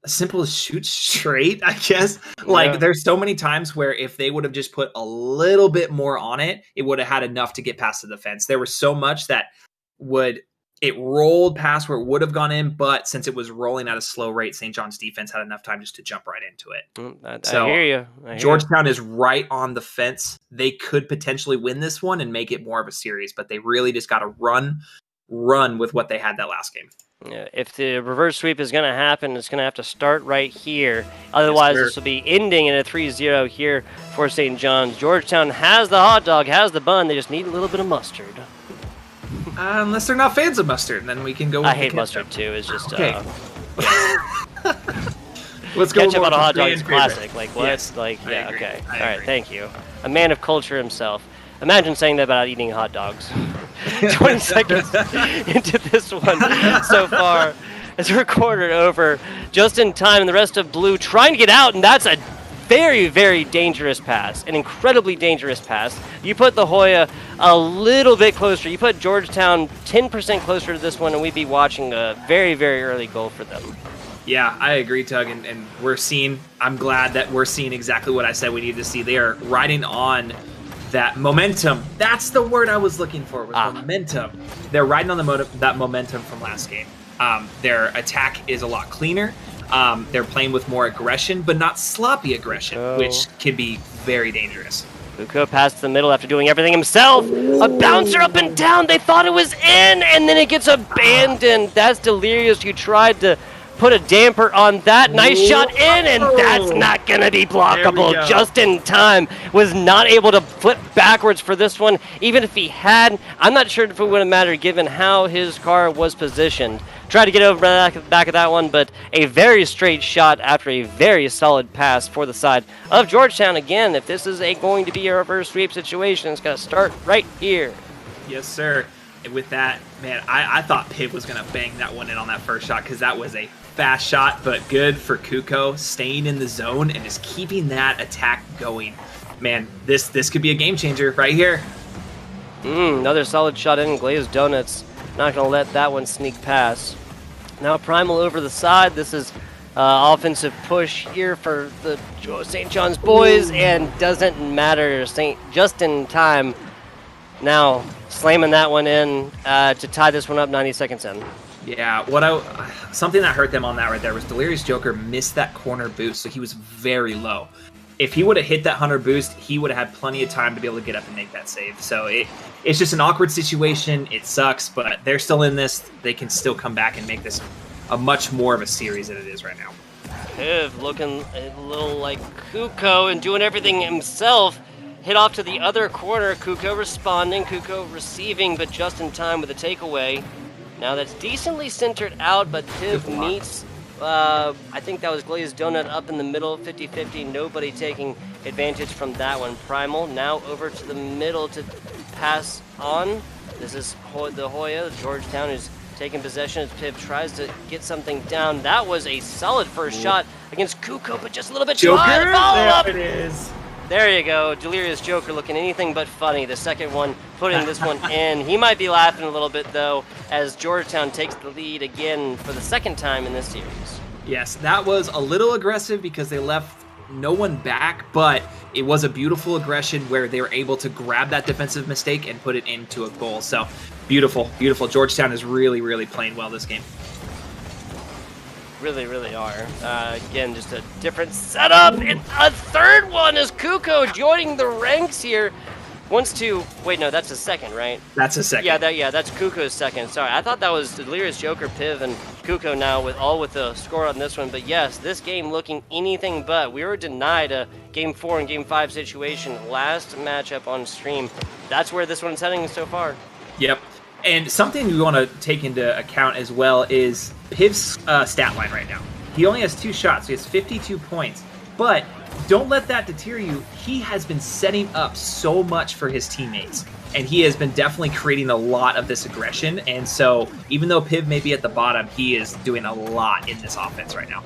as simple as shoot straight, I guess. Like, there's so many times where if they would have just put a little bit more on it, it would have had enough to get past the defense. There was so much that it rolled past where it would have gone in, but since it was rolling at a slow rate, St. John's defense had enough time just to jump right into it. I hear you. Georgetown is right on the fence. They could potentially win this one and make it more of a series, but they really just got to run with what they had that last game. Yeah, if the reverse sweep is going to happen, it's going to have to start right here. Otherwise, this will be ending in a 3-0 here for St. John's. Georgetown has the hot dog, has the bun. They just need a little bit of mustard. Unless they're not fans of mustard, then we can go with I hate mustard too. It's just okay. Let's go. Ketchup on a hot dog is classic. Favorite. Like what? Yes, like I yeah, agree. okay. I All right, agree. thank you. A man of culture himself. Imagine saying that about eating hot dogs. 20 seconds into this one so far. It's recorded over just in time, and the rest of blue trying to get out, and that's a very, very dangerous pass, an incredibly dangerous pass. You put the Hoya a little bit closer. You put Georgetown 10% closer to this one, and we'd be watching a very, very early goal for them. Yeah, I agree, Tug, and I'm glad that we're seeing exactly what I said we need to see. They are riding on that momentum. That's the word I was looking for, was momentum. They're riding on that momentum from last game. Their attack is a lot cleaner. They're playing with more aggression, but not sloppy aggression, which can be very dangerous. Buko passed the middle after doing everything himself. A bouncer up and down. They thought it was in, and then it gets abandoned. That's Delirious, who tried to put a damper on that. Nice shot in, and that's not going to be blockable. Just in time. Was not able to flip backwards for this one. Even if he had, I'm not sure if it would have mattered given how his car was positioned. Tried to get over the back of that one, but a very straight shot after a very solid pass for the side of Georgetown. Again, if this is going to be a reverse sweep situation, it's going to start right here. Yes, sir. And with that, man, I thought Piv was going to bang that one in on that first shot because that was a fast shot, but good for Kuko, staying in the zone and just keeping that attack going. Man, this could be a game changer right here. Another solid shot in. Glazed Donuts not going to let that one sneak past. Now Primal over the side. This is offensive push here for the St. John's boys, and doesn't matter. Just in time. Now slamming that one in to tie this one up 90 seconds in. Yeah, something that hurt them on that right there was Delirious Joker missed that corner boost, so he was very low. If he would have hit that 100 boost, he would have had plenty of time to be able to get up and make that save. So it's just an awkward situation. It sucks, but they're still in this. They can still come back and make this a much more of a series than it is right now. Piv looking a little like Kuko and doing everything himself. Hit off to the other corner. Kuko responding, Kuko receiving, but just in time with a takeaway. Now that's decently centered out, but Piv meets, I think that was Glazed Donut up in the middle, 50-50, nobody taking advantage from that one. Primal now over to the middle to pass on. This is the Hoya, Georgetown is taking possession as Piv tries to get something down. That was a solid first shot against Kuko, but just a little bit too high. Follow up. There it is. There you go. Delirious Joker looking anything but funny. The second one, putting this one in. He might be laughing a little bit, though, as Georgetown takes the lead again for the second time in this series. Yes, that was a little aggressive because they left no one back, but it was a beautiful aggression where they were able to grab that defensive mistake and put it into a goal. So beautiful, beautiful. Georgetown is really, really playing well this game. Really, really are. Again, just a different setup. And a third one is Kuko joining the ranks here. Wants to... Wait, no, that's a second, right? That's a second. Yeah, that's Kuko's second. Sorry, I thought that was Delirious Joker, Piv, and Kuko now with the score on this one. But yes, this game looking anything but. We were denied a Game 4 and Game 5 situation last matchup on stream. That's where this one's heading so far. Yep. And something we want to take into account as well is Piv's stat line right now. He only has 2 shots. So he has 52 points. But don't let that deter you. He has been setting up so much for his teammates. And he has been definitely creating a lot of this aggression. And so even though Piv may be at the bottom, he is doing a lot in this offense right now.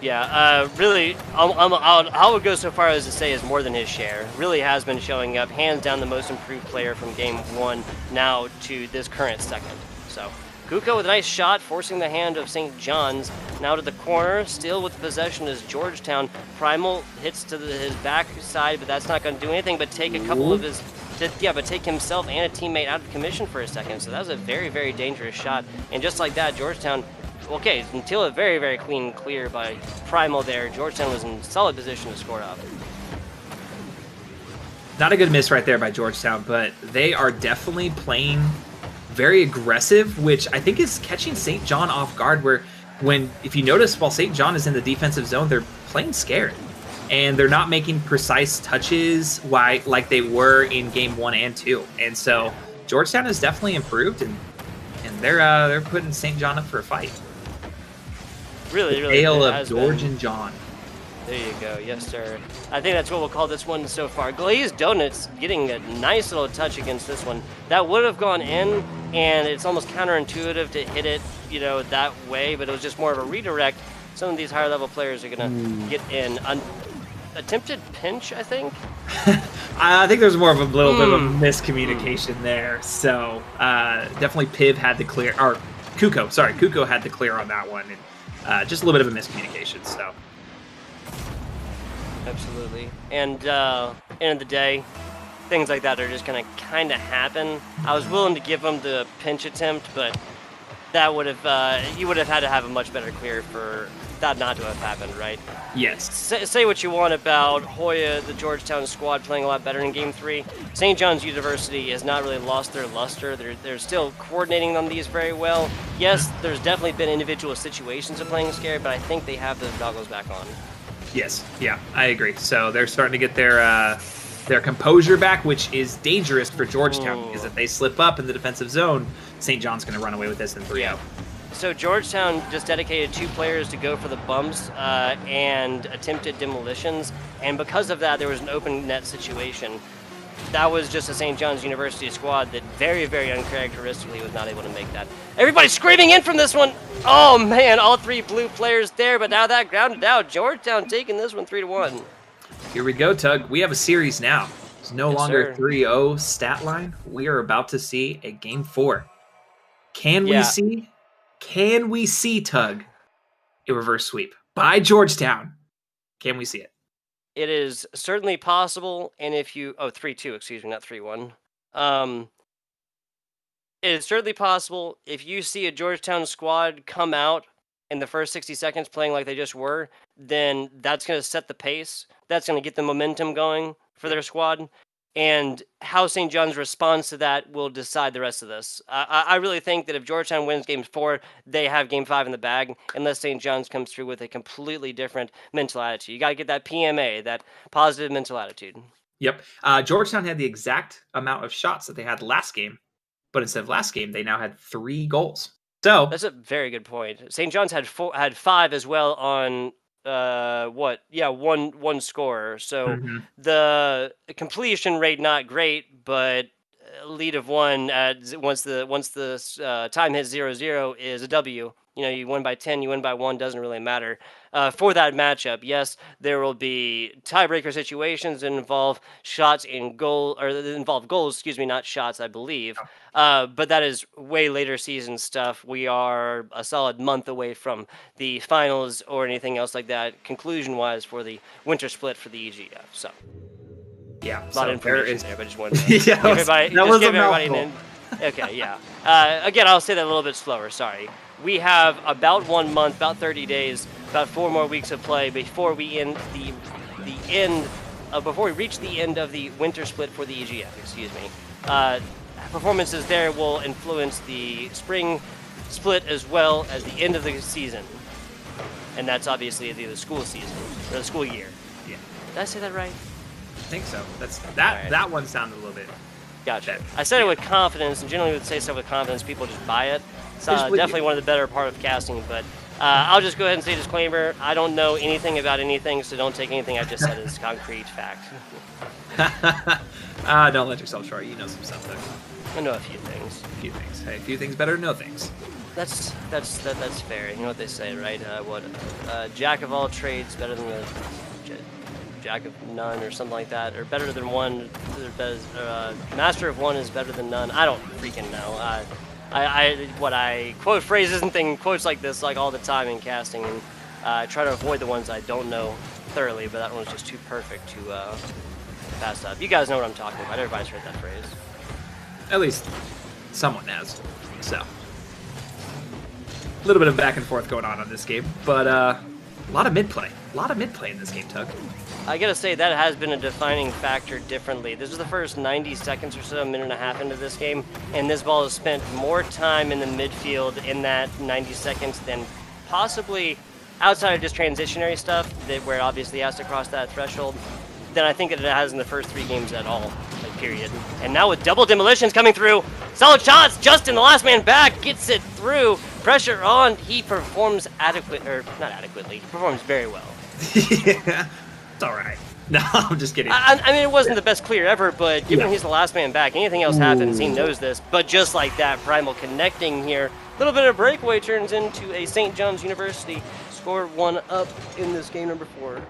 Yeah, really, I would go so far as to say is more than his share. Really has been showing up, hands down the most improved player from Game 1 now to this current second. So, Kuko with a nice shot, forcing the hand of St. John's. Now to the corner, still with the possession is Georgetown. Primal hits to his back side, but that's not going to do anything but take a couple of his... but take himself and a teammate out of commission for a second. So that was a very, very dangerous shot. And just like that, Georgetown... Okay, until a very, very clean clear by Primal there, Georgetown was in solid position to score up. Not a good miss right there by Georgetown, but they are definitely playing very aggressive, which I think is catching St. John off guard, where if you notice, while St. John is in the defensive zone, they're playing scared. And they're not making precise touches like they were in Game 1 and 2. And so Georgetown has definitely improved, and they're putting St. John up for a fight. Really, Tale of George and John. There you go. Yes, sir. I think that's what we'll call this one so far. Glazed Donuts getting a nice little touch against this one. That would have gone in, and it's almost counterintuitive to hit it, that way, but it was just more of a redirect. Some of these higher level players are going to get in. Attempted pinch, I think? I think there's more of a little bit of a miscommunication there. So definitely Piv had the clear, or Kuko had the clear on that one. And just a little bit of a miscommunication, so. Absolutely. And end of the day, things like that are just going to kind of happen. I was willing to give him the pinch attempt, but that would have, you would have had to have a much better clear for that not to have happened, right? Yes. Say what you want about Hoya, the Georgetown squad playing a lot better in Game 3. St. John's University has not really lost their luster. They're still coordinating on these very well. Yes, there's definitely been individual situations of playing scared, but I think they have those goggles back on. Yes, yeah, I agree. So they're starting to get their composure back, which is dangerous for Georgetown, because if they slip up in the defensive zone, St. John's going to run away with this in 3-0. So Georgetown just dedicated 2 players to go for the bumps and attempted demolitions, and because of that, there was an open net situation. That was just a St. John's University squad that very, very uncharacteristically was not able to make that. Everybody's screaming in from this one. Oh man, all 3 blue players there, but now that grounded out. Georgetown taking this one 3-1. Here we go, Tug. We have a series now. It's no longer sir. 3-0 stat line. We are about to see a Game 4. Can we see, Tug, a reverse sweep by Georgetown? Can we see it? It is certainly possible, and if you... Oh, 3-2, excuse me, not 3-1. It is certainly possible if you see a Georgetown squad come out in the first 60 seconds playing like they just were, then that's going to set the pace. That's going to get the momentum going for their squad. And how St. John's responds to that will decide the rest of this. I really think that if Georgetown wins Game 4, they have Game 5 in the bag, unless St. John's comes through with a completely different mental attitude. You got to get that PMA, that positive mental attitude. Yep. Georgetown had the exact amount of shots that they had last game, but instead of last game, they now had 3 goals. So that's a very good point. St. John's had 5 as well on... one scorer. So the completion rate not great, but lead of 1 once the time hits 0-0 is a W. you win by 10, you win by 1, doesn't really matter. For that matchup, yes, there will be tiebreaker situations that involve shots in goal, or that involve goals, excuse me, not shots, I believe. But that is way later season stuff. We are a solid month away from the finals or anything else like that, conclusion-wise, for the winter split for the EGF. So, Yeah, a lot of information there, but just wanted to yeah, give everybody, that was give a everybody mouthful. Okay, yeah. Again, I'll say that a little bit slower. Sorry. We have about 1 month, about 30 days, about 4 more weeks of play before we before we reach the end of the winter split for the EGF. Excuse me. Performances there will influence the spring split as well as the end of the season, and that's obviously the school season or the school year. Yeah. Did I say that right? I think so. Right. That one sounded a little bit. Gotcha. I said it with confidence, and generally would say stuff with confidence. People just buy it. It's definitely one of the better part of casting, but I'll just go ahead and say disclaimer. I don't know anything about anything, so don't take anything I just said as concrete fact. Don't let yourself short. You know some stuff there. I know a few things. A few things. Hey, a few things better than no things. That's fair. You know what they say, right? Jack of all trades better than the jack of none, or something like that, or better than one. Master of one is better than none. I don't freaking know. I quote phrases and quotes like this like all the time in casting, and try to avoid the ones I don't know thoroughly. But that one was just too perfect to pass up. You guys know what I'm talking about. Everybody's heard that phrase. At least someone has. So a little bit of back and forth going on this game, but a lot of mid play. A lot of mid play in this game, Tug. I gotta say, that has been a defining factor differently. This is the first 90 seconds or so, a minute and a half into this game, and this ball has spent more time in the midfield in that 90 seconds than possibly outside of just transitionary stuff, where it obviously has to cross that threshold, than I think it has in the first 3 games at all, like, period. And now with double demolitions coming through, solid shots, Justin, the last man back, gets it through, pressure on, he performs not adequately, he performs very well. Yeah. It's all right. No, I'm just kidding. I mean, it wasn't the best clear ever, but given he's the last man back, anything else happens, he knows this. But just like that, Primal connecting here. A little bit of breakaway turns into a St. John's University score 1 up in this game number 4.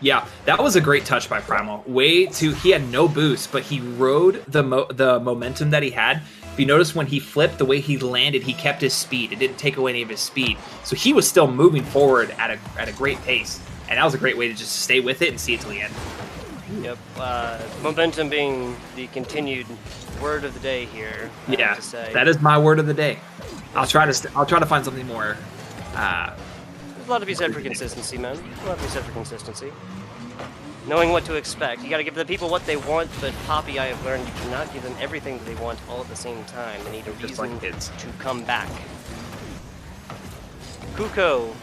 Yeah, that was a great touch by Primal. He had no boost, but he rode the momentum that he had. If you notice when he flipped, the way he landed, he kept his speed. It didn't take away any of his speed. So he was still moving forward at a great pace. And that was a great way to just stay with it and see it till the end. Yep. Momentum being the continued word of the day here. Yeah, that is my word of the day. I'll try to find something more. There's a lot to be said for consistency, man. A lot to be said for consistency. Knowing what to expect. You got to give the people what they want, but Poppy, I have learned, you cannot give them everything that they want all at the same time. They need a reason to come back. Kuko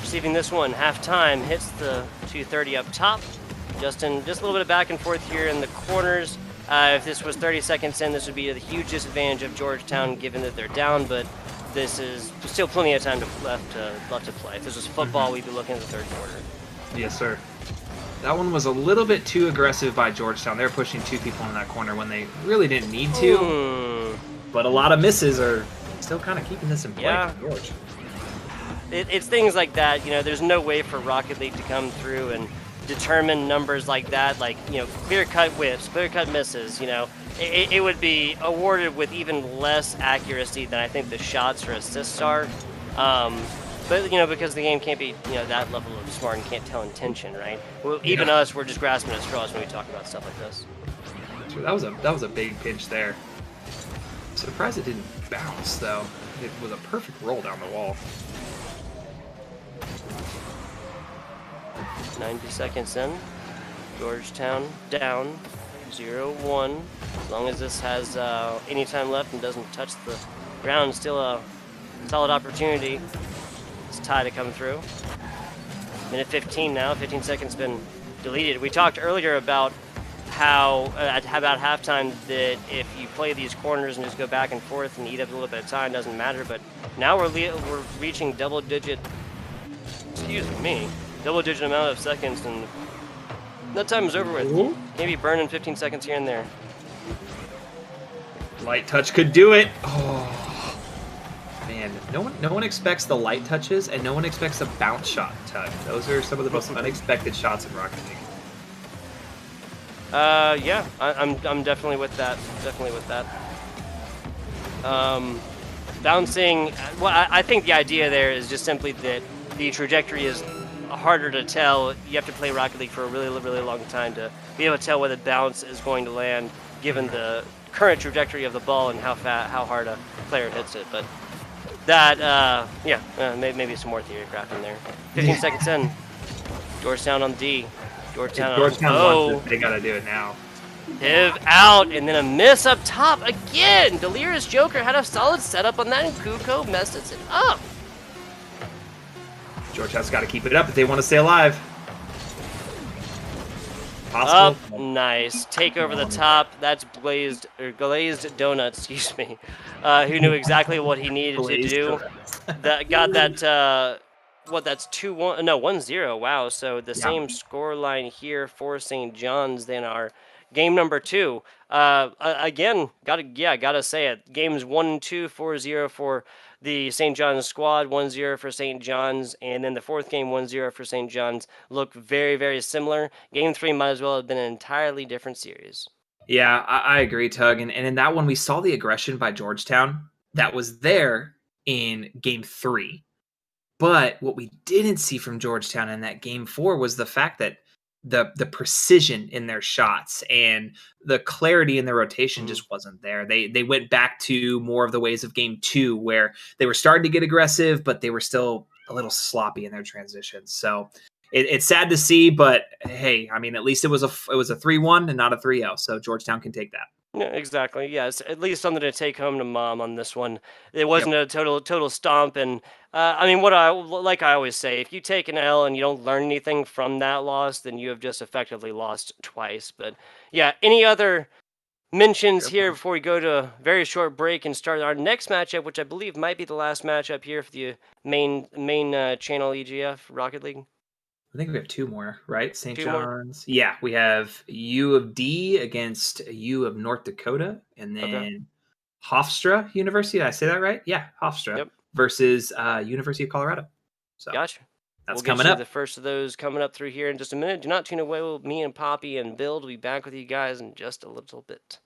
receiving this one, half-time, hits the 230 up top. Justin, just a little bit of back and forth here in the corners. If this was 30 seconds in, this would be a huge disadvantage of Georgetown, given that they're down, but this is still plenty of time left to play. If this was football, we'd be looking at the third quarter. Yes, sir. That one was a little bit too aggressive by Georgetown. They're pushing 2 people in that corner when they really didn't need to. But a lot of misses are still kind of keeping this in play for George. It's things like that, there's no way for Rocket League to come through and determine numbers like that, like, clear-cut whiffs, clear-cut misses, it would be awarded with even less accuracy than I think the shots or assists are. But, because the game can't be, that level of smart and can't tell intention, right? Well, even us, we're just grasping at straws when we talk about stuff like this. That was a big pinch there. Surprised it didn't bounce, though. It was a perfect roll down the wall. 90 seconds in. Georgetown down 0-1. As long as this has any time left and doesn't touch the ground, still a solid opportunity. It's tie to come through. Minute 15 now. 15 seconds been deleted. We talked earlier about how about halftime that if you play these corners and just go back and forth and eat up a little bit of time, doesn't matter. But now we're reaching double-digit amount of seconds, and that time is over with. Maybe burning 15 seconds here and there. Light touch could do it. Oh, Man, no one expects the light touches, and no one expects a bounce shot tug. Those are some of the most unexpected shots in Rocket League. Yeah, I'm definitely with that. Definitely with that. Bouncing. Well, I think the idea there is just simply that the trajectory is harder to tell. You have to play Rocket League for a really, really long time to be able to tell where the bounce is going to land, given the current trajectory of the ball and how hard a player hits it. But that, maybe some more theory crafting there. 15 seconds in. Georgetown on D. Georgetown wants it. They gotta do it now. Div out, and then a miss up top again. Delirious Joker had a solid setup on that, and Kuko messes it up. Georgetown's got to keep it up if they want to stay alive. Up, nice. Take over the top. That's glazed donut, excuse me. Who knew exactly what he needed to do. That got that. That's 2-1. No, 1-0. Wow. So the same score line here for St. John's than our game number 2. Again, gotta say it. Games 1 and 2, 4-0 for the St. John's squad, 1-0 for St. John's, and then the fourth game, 1-0 for St. John's, look very, very similar. Game 3 might as well have been an entirely different series. Yeah, I agree, Tug. And in that one, we saw the aggression by Georgetown that was there in game 3. But what we didn't see from Georgetown in that game 4 was the fact that the precision in their shots and the clarity in their rotation just wasn't there. They went back to more of the ways of game 2, where they were starting to get aggressive, but they were still a little sloppy in their transitions. So it's sad to see, but hey, I mean, at least it was a 3-1 and not a 3-0. So Georgetown can take that. Yeah, exactly. Yeah, it's at least something to take home to mom on this one. It wasn't a total stomp, and I mean, I always say, if you take an L and you don't learn anything from that loss, then you have just effectively lost twice. But yeah, any other mentions here before we go to a very short break and start our next matchup, which I believe might be the last matchup here for the main channel EGF Rocket League. I think we have 2 more, right? St. John's. Yeah, we have U of D against U of North Dakota, and then Hofstra University. Did I say that right? Yeah, Hofstra versus University of Colorado. So gotcha. That's we'll coming up. The first of those coming up through here in just a minute. Do not tune away. With me and Poppy and Bill will be back with you guys in just a little bit.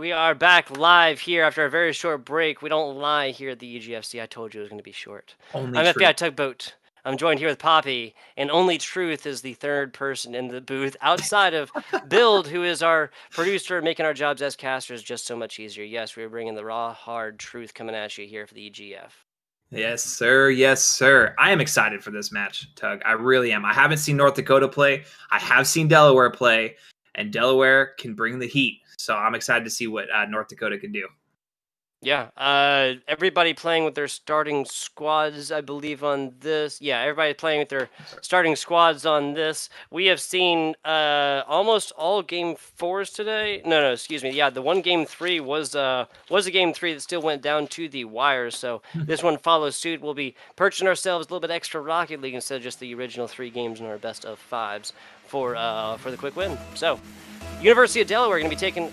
We are back live here after a very short break. We don't lie here at the EGFC. I told you it was going to be short. Only I'm true. FBI Tugboat. I'm joined here with Poppy, and Only Truth is the third person in the booth outside of Build, who is our producer, making our jobs as casters just so much easier. Yes, we're bringing the raw, hard truth coming at you here for the EGF. Yes, sir. Yes, sir. I am excited for this match, Tug. I really am. I haven't seen North Dakota play. I have seen Delaware play, and Delaware can bring the heat. So I'm excited to see what North Dakota can do. Yeah, everybody playing with their starting squads, I believe, on this. Yeah, everybody playing with their starting squads on this. We have seen almost all game 4s today. No, excuse me. Yeah, the one game 3 was a game 3 that still went down to the wire. So this one follows suit. We'll be purchasing ourselves a little bit extra Rocket League instead of just the original 3 games in our best of 5s for the quick win. So. University of Delaware going to be taken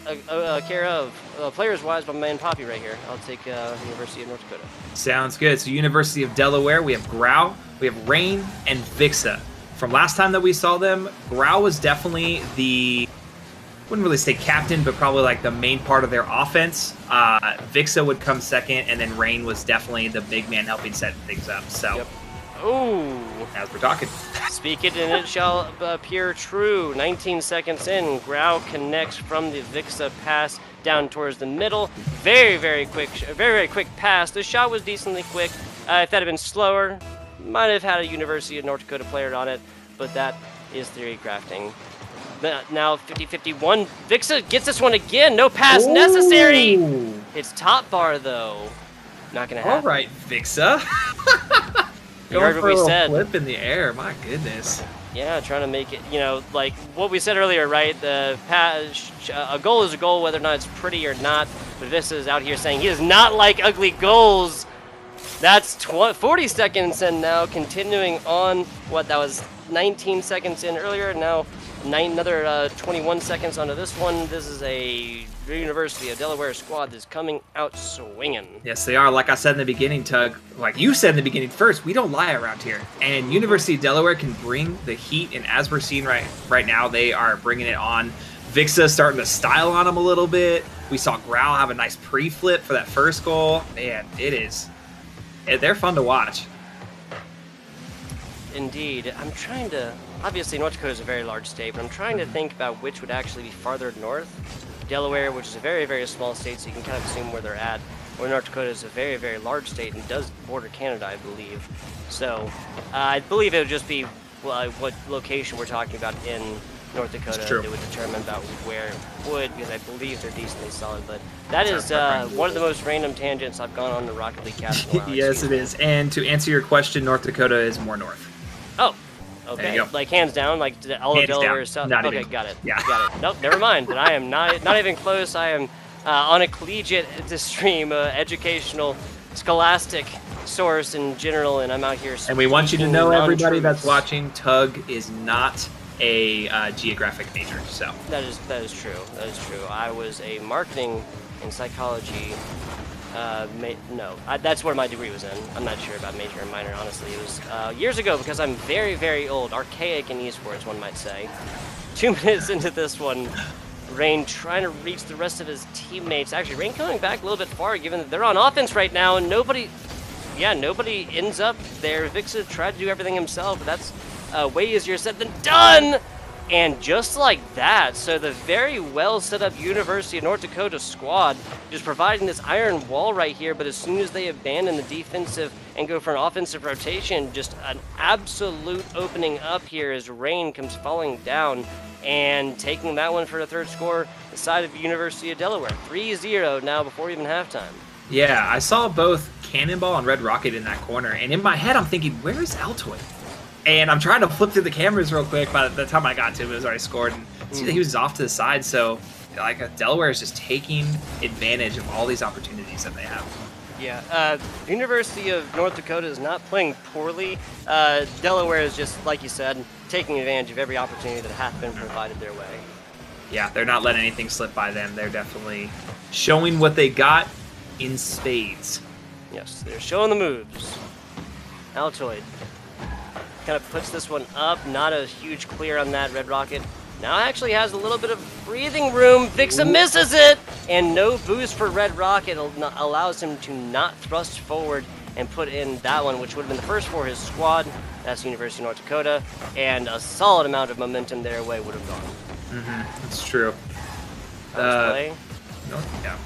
care of players-wise by my man Poppy right here. I'll take University of North Dakota. Sounds good. So University of Delaware, we have Grau, we have Rain, and Vixa. From last time that we saw them, Grau was definitely wouldn't really say captain, but probably like the main part of their offense. Vixa would come second, and then Rain was definitely the big man helping set things up. So. Yep. Ooh. As we're talking. Speak it and it shall appear true. 19 seconds in, Grau connects from the Vixa pass down towards the middle. Very, very quick pass. The shot was decently quick. If that had been slower, might have had a University of North Dakota player on it, but that is theory crafting. Now 50-51. Vixa gets this one again. No pass necessary. It's top bar though. Not gonna happen. All right, Vixa. You heard what we said. Flip in the air, my goodness. Yeah, trying to make it, like what we said earlier, right? The pass, a goal is a goal, whether or not it's pretty or not. But this is out here saying he does not like ugly goals. That's 40 seconds in now, continuing on. What, that was 19 seconds in earlier. Now another 21 seconds onto this one. This is a University of Delaware squad that's coming out swinging. Yes, they are. Like I said in the beginning, Tug, like you said in the beginning first, we don't lie around here. And University of Delaware can bring the heat, and as we're seeing right now, they are bringing it on. Vixa starting to style on them a little bit. We saw Grau have a nice pre-flip for that first goal. Man, they're fun to watch. Indeed. I'm trying to, obviously North Dakota is a very large state, but I'm trying to think about which would actually be farther north. Delaware, which is a very, very small state, so you can kind of assume where they're at. Where North Dakota is a very, very large state and does border Canada, I believe. So I believe it would just be what location we're talking about in North Dakota that would determine about where it would, because I believe they're decently solid. But that is one of the most random tangents I've gone on the Rocket League cast in a while. Yes, it is. And to answer your question, North Dakota is more north. Oh. Okay, like hands down, like all of Delaware is south. Okay, even. Got it. Yeah. Got it. Nope, never mind. Then I am not even close. I am on a collegiate stream, educational, scholastic source in general, and I'm out here. And we want you to know, everybody non-truths. that's watching, Tug is not a geographic major. So that is true. That is true. I was a marketing and psychology. That's where my degree was in. I'm not sure about major and minor, honestly. It was years ago, because I'm very, very old. Archaic in esports, one might say. 2 minutes into this one, Rain trying to reach the rest of his teammates. Actually, Rain coming back a little bit far, given that they're on offense right now, and nobody ends up there. Vixa tried to do everything himself, but that's way easier said than done! And just like that, so the very well set up University of North Dakota squad just providing this iron wall right here, but as soon as they abandon the defensive and go for an offensive rotation, just an absolute opening up here as Rain comes falling down and taking that one for the third score, the side of University of Delaware. 3-0 now before even halftime. yeah, I saw both Cannonball and Red Rocket in that corner, and in my head I'm thinking, where is Altoid? And I'm trying to flip through the cameras real quick. By the time I got to him, it was already scored. And see that he was off to the side. So, like, Delaware is just taking advantage of all these opportunities that they have. Yeah, University of North Dakota is not playing poorly. Delaware is just, like you said, taking advantage of every opportunity that hath been provided their way. Yeah, they're not letting anything slip by them. They're definitely showing what they got in spades. Yes, they're showing the moves. Altoid kind of puts this one up. Not a huge clear on that. Red Rocket Now actually has a little bit of breathing room. Vixa misses it, and no boost for Red Rocket allows him to not thrust forward and put in that one, which would have been the first for his squad. That's University of North Dakota, and a solid amount of momentum their way would have gone. That's true. Play. No, yeah.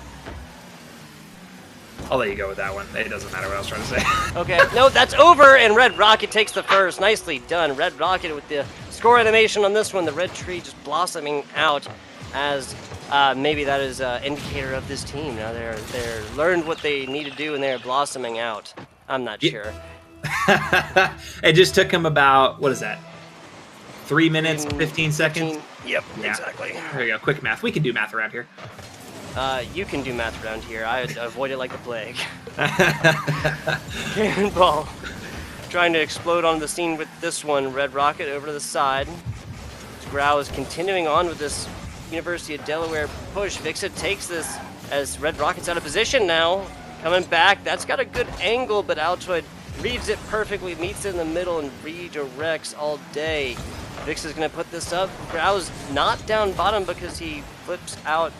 I'll let you go with that one. It doesn't matter what I was trying to say. Okay, no, that's over, and Red Rocket takes the first. Nicely done. Red Rocket with the score animation on this one. The red tree just blossoming out as maybe that is an indicator of this team. Now they're learned what they need to do, and they're blossoming out. I'm not sure. It just took him about, what is that? 3 minutes, 15 seconds? Yep, yeah. Exactly. There we go. Quick math. We can do math around here. You can do math around here. I avoid it like the plague. Cannonball trying to explode on the scene with this one. Red Rocket over to the side. Grau is continuing on with this University of Delaware push. Vixa takes this as Red Rocket's out of position now. Coming back. That's got a good angle, but Altoid reads it perfectly, meets it in the middle, and redirects all day. Vixa's going to put this up. Grau's not down bottom because he flips out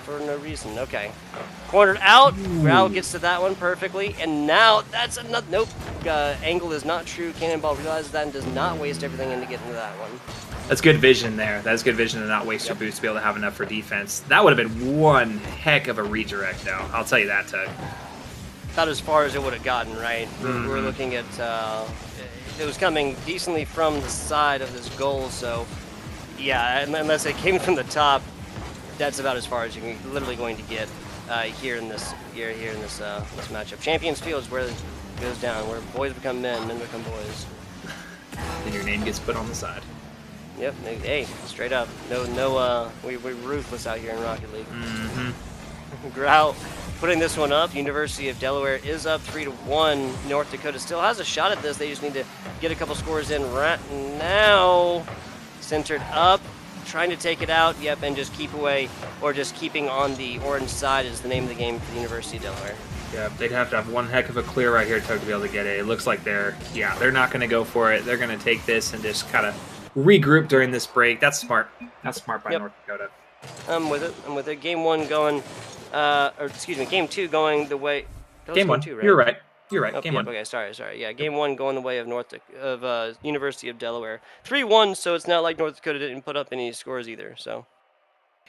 for no reason. Okay. Cornered out. Grau gets to that one perfectly. And now that's another. Nope. Angle is not true. Cannonball realizes that and does not waste everything in to get into that one. That's good vision there. That is good vision to not waste your boost to be able to have enough for defense. That would have been one heck of a redirect, though. I'll tell you that, Tug. About as far as it would have gotten, right? We're looking at. It was coming decently from the side of this goal, so yeah, unless it came from the top, that's about as far as you're literally going to get here in this this matchup. Champions Field is where it goes down, where boys become men, men become boys. Then your name gets put on the side. Yep. Hey, straight up. No. We're ruthless out here in Rocket League. Grau putting this one up. University of Delaware is up 3-1. North Dakota still has a shot at this. They just need to get a couple scores in right now. Centered up. Trying to take it out, yep, and just keep away, or just keeping on the orange side is the name of the game for the University of Delaware. Yeah, they'd have to have one heck of a clear right here, Tug, to be able to get it. It looks like they're not going to go for it. They're going to take this and just kind of regroup during this break. That's smart. That's smart by North Dakota. I'm with it. Game 1 going, game 2 going the way. Game 1, 2, right? You're right. You're right. Oh, Game 1. Okay, sorry. Yeah, game 1 going the way of University of Delaware. 3-1, so it's not like North Dakota didn't put up any scores either. So.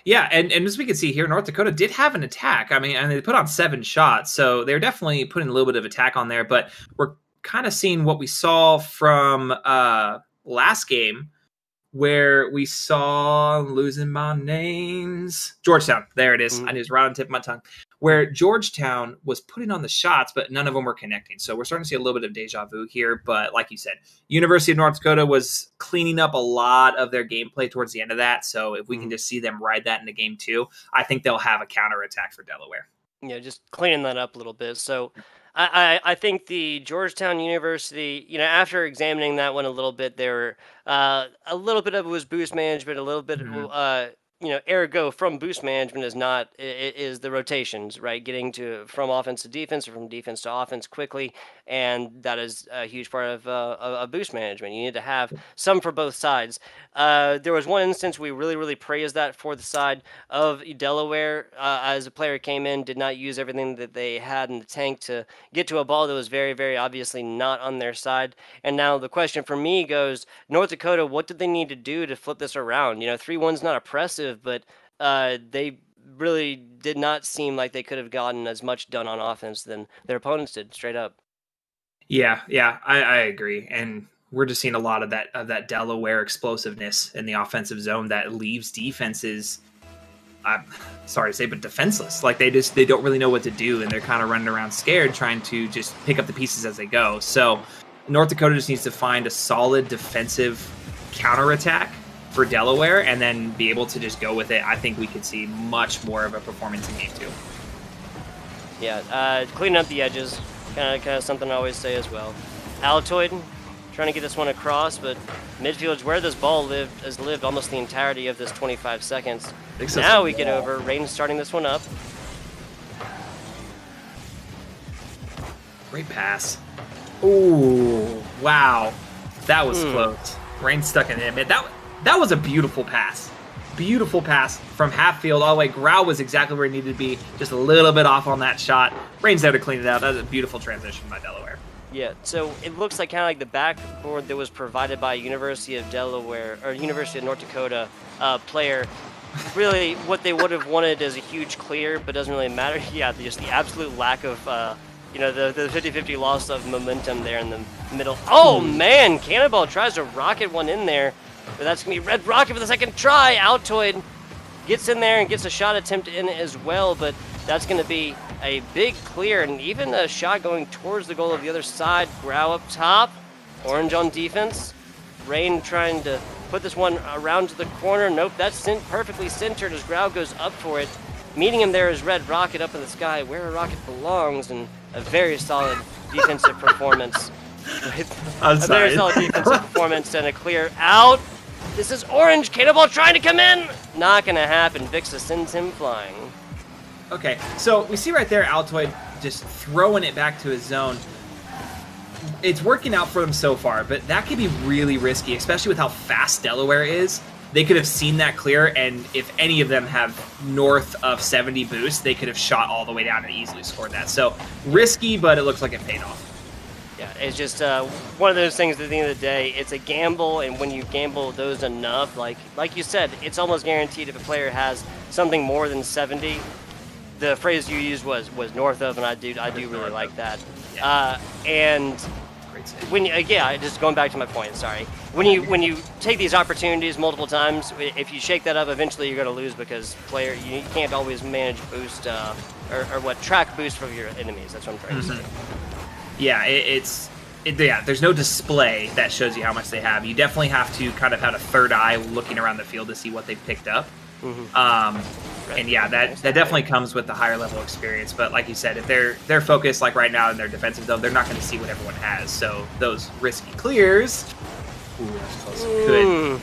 Yeah, and as we can see here, North Dakota did have an attack. I mean, and they put on 7 shots, so they're definitely putting a little bit of attack on there. But we're kind of seeing what we saw from last game, where we saw, losing my names, Georgetown. There it is. I knew it was right on the tip of my tongue. Where Georgetown was putting on the shots, but none of them were connecting. So we're starting to see a little bit of deja vu here. But like you said, University of North Dakota was cleaning up a lot of their gameplay towards the end of that. So if we can just see them ride that into game 2, I think they'll have a counterattack for Delaware. Yeah, just cleaning that up a little bit. So I think the Georgetown University, after examining that one a little bit, there were a little bit of it was boost management, a little bit ergo from boost management is the rotations, right? Getting from offense to defense or from defense to offense quickly, and that is a huge part of boost management. You need to have some for both sides. There was one instance we really praised that for the side of Delaware, as a player came in, did not use everything that they had in the tank to get to a ball that was very, very obviously not on their side. And now the question for me goes, North Dakota, what did they need to do to flip this around? 3-1's not oppressive, but they really did not seem like they could have gotten as much done on offense than their opponents did, straight up. Yeah, I agree. And we're just seeing a lot of that Delaware explosiveness in the offensive zone that leaves defenses, I'm sorry to say, but defenseless. Like they don't really know what to do, and they're kind of running around scared, trying to just pick up the pieces as they go. So North Dakota just needs to find a solid defensive counterattack for Delaware and then be able to just go with it. I think we could see much more of a performance in game 2. Yeah, cleaning up the edges, kind of something I always say as well. Altoid trying to get this one across, but midfield is where this ball has lived almost the entirety of this 25 seconds. Now we get over. Rain starting this one up. Great pass. Ooh, wow. That was close. Rain stuck in it. That was a beautiful pass. Beautiful pass from half field all the way. Grau was exactly where he needed to be, just a little bit off on that shot. Rain's there to clean it out. That was a beautiful transition by Delaware. Yeah, so it looks like kind of like the backboard that was provided by University of Delaware or University of North Dakota player. Really, what they would have wanted is a huge clear, but doesn't really matter. Yeah, just the absolute lack of, you know, the 50-50 loss of momentum there in the middle. Oh, man, Cannonball tries to rocket one in there. But that's going to be Red Rocket for the second try. Altoid gets in there and gets a shot attempt in as well, but that's going to be a big clear and even a shot going towards the goal of the other side. Grau up top, Orange on defense. Rain trying to put this one around to the corner. Nope, that's perfectly centered as Grau goes up for it. Meeting him there is Red Rocket up in the sky, where a rocket belongs, and a very solid defensive performance. A very solid defensive performance and a clear out. This is Orange. Cannonball trying to come in. Not going to happen. Vixa sends him flying. Okay, so we see right there Altoid just throwing it back to his zone. It's working out for them so far, but that could be really risky, especially with how fast Delaware is. They could have seen that clear, and if any of them have north of 70 boost, they could have shot all the way down and easily scored that. So risky, but it looks like it paid off. Yeah, it's just one of those things at the end of the day, it's a gamble, and when you gamble those enough, like you said, it's almost guaranteed if a player has something more than 70. The phrase you used was north of, and I do really like that. Yeah. And when just going back to my point, sorry. When you take these opportunities multiple times, if you shake that up, eventually you're going to lose because you can't always manage boost track boost from your enemies. That's what I'm trying to say. Yeah, there's no display that shows you how much they have. You definitely have to kind of have a third eye looking around the field to see what they've picked up. And yeah, that definitely comes with the higher level experience. But like you said, if they're focused like right now in their defensive zone, they're not going to see what everyone has. So those risky clears, that's close. Could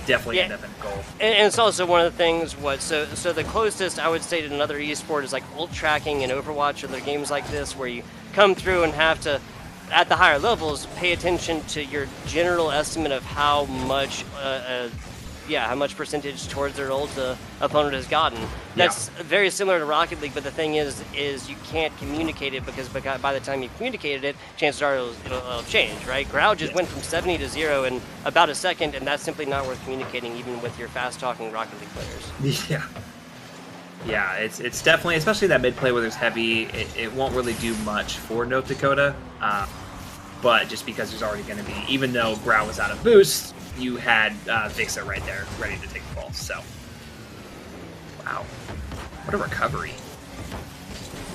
definitely end up in goal. And it's also one of the things. So the closest I would say to another esport is like ult tracking and Overwatch or other games like this, where you come through and have to, at the higher levels, pay attention to your general estimate of how much how much percentage towards their ult the opponent has gotten. That's very similar to Rocket League, but the thing is you can't communicate it because by the time you communicated it, chances are it'll change, right? Grau just went from 70 to 0 in about a second, and that's simply not worth communicating even with your fast-talking Rocket League players. Yeah, it's definitely, especially that mid play where there's heavy, it won't really do much for North Dakota, but just because there's already going to be, even though Grau was out of boost, you had Vixa right there, ready to take the ball. So, wow, what a recovery!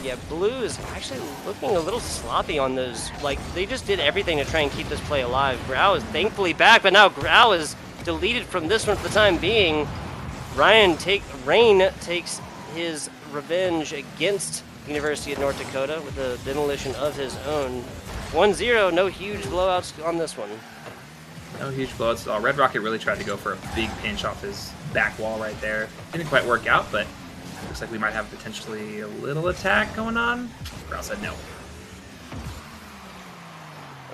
Yeah, Blue is actually looking a little sloppy on those. Like they just did everything to try and keep this play alive. Grau is thankfully back, but now Grau is deleted from this one for the time being. Rain takes his revenge against University of North Dakota with the demolition of his own. 1-0, no huge blowouts on this one. No huge blowouts at all. Red Rocket really tried to go for a big pinch off his back wall right there. Didn't quite work out, but looks like we might have potentially a little attack going on. Grau said no.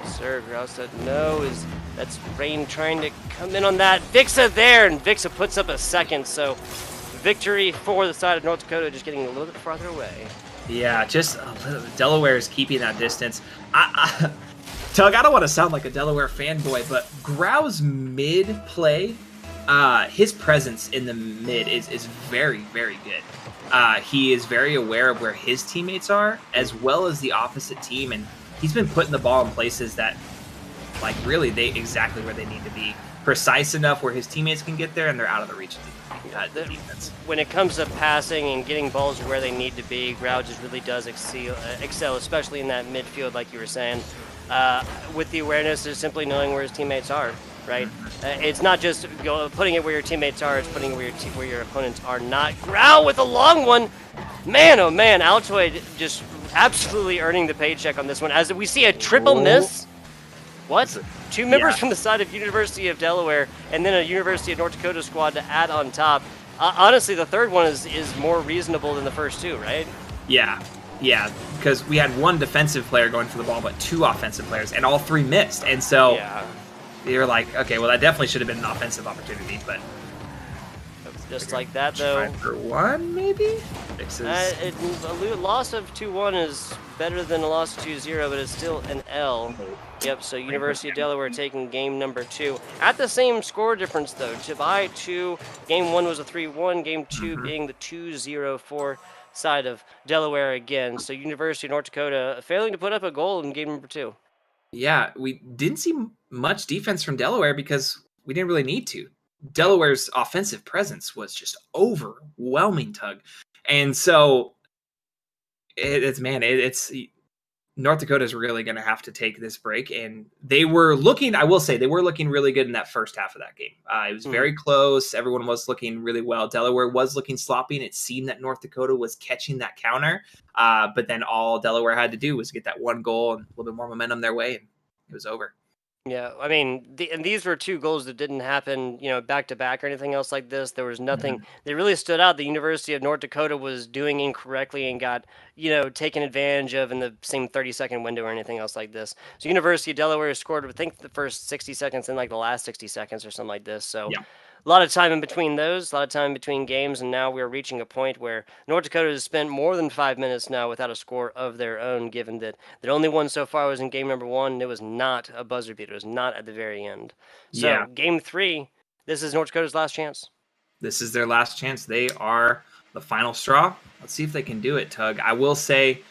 Sir, Grau said no. That's Rain trying to come in on that. Vixa there, and Vixa puts up a second, so victory for the side of North Dakota, just getting a little bit farther away. Yeah, just a little. Delaware is keeping that distance. Tug, I don't want to sound like a Delaware fanboy, but Grau's mid play, his presence in the mid is very, very good. He is very aware of where his teammates are, as well as the opposite team, and he's been putting the ball in places that, like, really, exactly where they need to be. Precise enough where his teammates can get there, and they're out of the reach of the defense. When it comes to passing and getting balls where they need to be, Grau just really does excel, especially in that midfield, like you were saying. With the awareness of simply knowing where his teammates are, right? It's not just putting it where your teammates are, it's putting it where your opponents are not. Grau with a long one! Man, oh man, Altoid just absolutely earning the paycheck on this one. As we see a triple miss. What? Two members from the side of University of Delaware, and then a University of North Dakota squad to add on top. Honestly, the third one is more reasonable than the first two, right? Yeah, because we had one defensive player going for the ball, but two offensive players, and all three missed. And so You're like, okay, well, that definitely should have been an offensive opportunity, but Just like that, though. 5 for 1, maybe? Fixes. A loss of 2-1 is better than a loss of 2-0, but it's still an L. Yep, so University of Delaware taking game number 2. At the same score difference, though, by 2. Game 1 was a 3-1, game 2 being the 2-0 side of Delaware again. So University of North Dakota failing to put up a goal in game number 2. Yeah, we didn't see much defense from Delaware because we didn't really need to. Delaware's offensive presence was just overwhelming, Tug. And so it's North Dakota's really going to have to take this break. And they were looking, I will say, they were looking really good in that first half of that game. It was very close. Everyone was looking really well. Delaware was looking sloppy, and it seemed that North Dakota was catching that counter. But then all Delaware had to do was get that one goal and a little bit more momentum their way, and it was over. Yeah, I mean, and these were 2 goals that didn't happen, back to back or anything else like this. There was nothing that really stood out. The University of North Dakota was doing incorrectly and got, taken advantage of in the same 30-second window or anything else like this. So University of Delaware scored, I think, the first 60 seconds and like the last 60 seconds or something like this. So a lot of time in between those, a lot of time between games, and now we're reaching a point where North Dakota has spent more than 5 minutes now without a score of their own, given that their only one so far was in game number 1, and it was not a buzzer beater. It was not at the very end. So game 3, this is North Dakota's last chance. This is their last chance. They are the final straw. Let's see if they can do it, Tug. I will say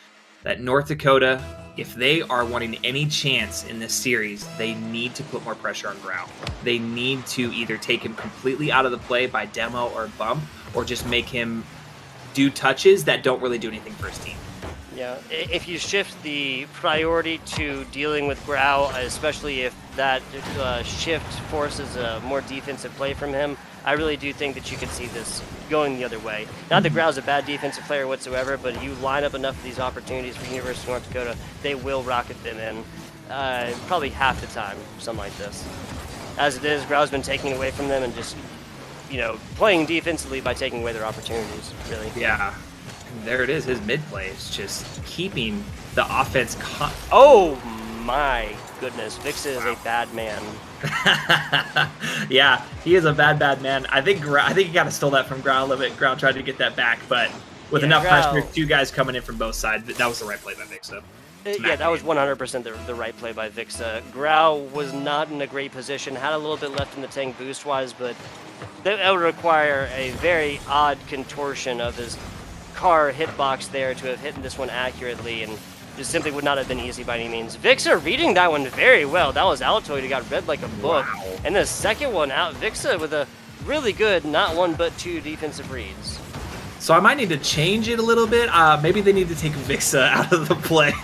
that North Dakota, if they are wanting any chance in this series, they need to put more pressure on Grau. They need to either take him completely out of the play by demo or bump, or just make him do touches that don't really do anything for his team. Yeah, if you shift the priority to dealing with Grau, especially if that shift forces a more defensive play from him, I really do think that you could see this going the other way. Not that Grau's a bad defensive player whatsoever, but you line up enough of these opportunities for University of North Dakota, they will rocket them in probably half the time, something like this. As it is, Grau's been taking away from them and just, playing defensively by taking away their opportunities, really. Yeah. And there it is. His mid-play is just keeping the offense... Oh, my goodness. Vixa is a bad man. Yeah, he is a bad man. I think he kind of stole that from Grau a little bit. Grau tried to get that back, but with enough pressure, 2 guys coming in from both sides, that was the right play by Vixa. Yeah, that was 100% the right play by Vixa. Grau was not in a great position, had a little bit left in the tank boost-wise, but that would require a very odd contortion of his car hitbox there to have hit this one accurately, and just simply would not have been easy by any means. Vixa reading that one very well. That was Altoid who got read like a book. Wow. And the second one out, Vixa with a really good, not 1 but 2 defensive reads. So I might need to change it a little bit. Maybe they need to take Vixa out of the play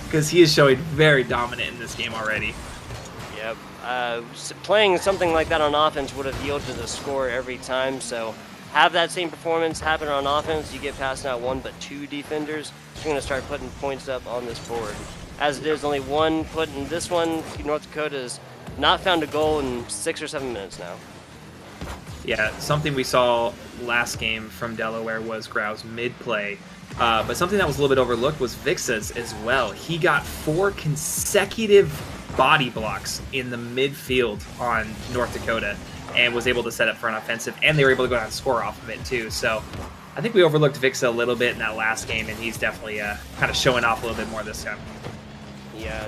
because he is showing very dominant in this game already. Yep. Playing something like that on offense would have yielded a score every time, so have that same performance happen on offense, you get past not 1 but 2 defenders, you're going to start putting points up on this board. As it is, only 1 put in this one. North Dakota's not found a goal in 6 or 7 minutes now. Yeah, something we saw last game from Delaware was Grau's mid-play. But something that was a little bit overlooked was Vixa's as well. He got 4 consecutive body blocks in the midfield on North Dakota and was able to set up for an offensive, and they were able to go down and score off of it too. So I think we overlooked Vixa a little bit in that last game, and he's definitely kind of showing off a little bit more this time. Yeah,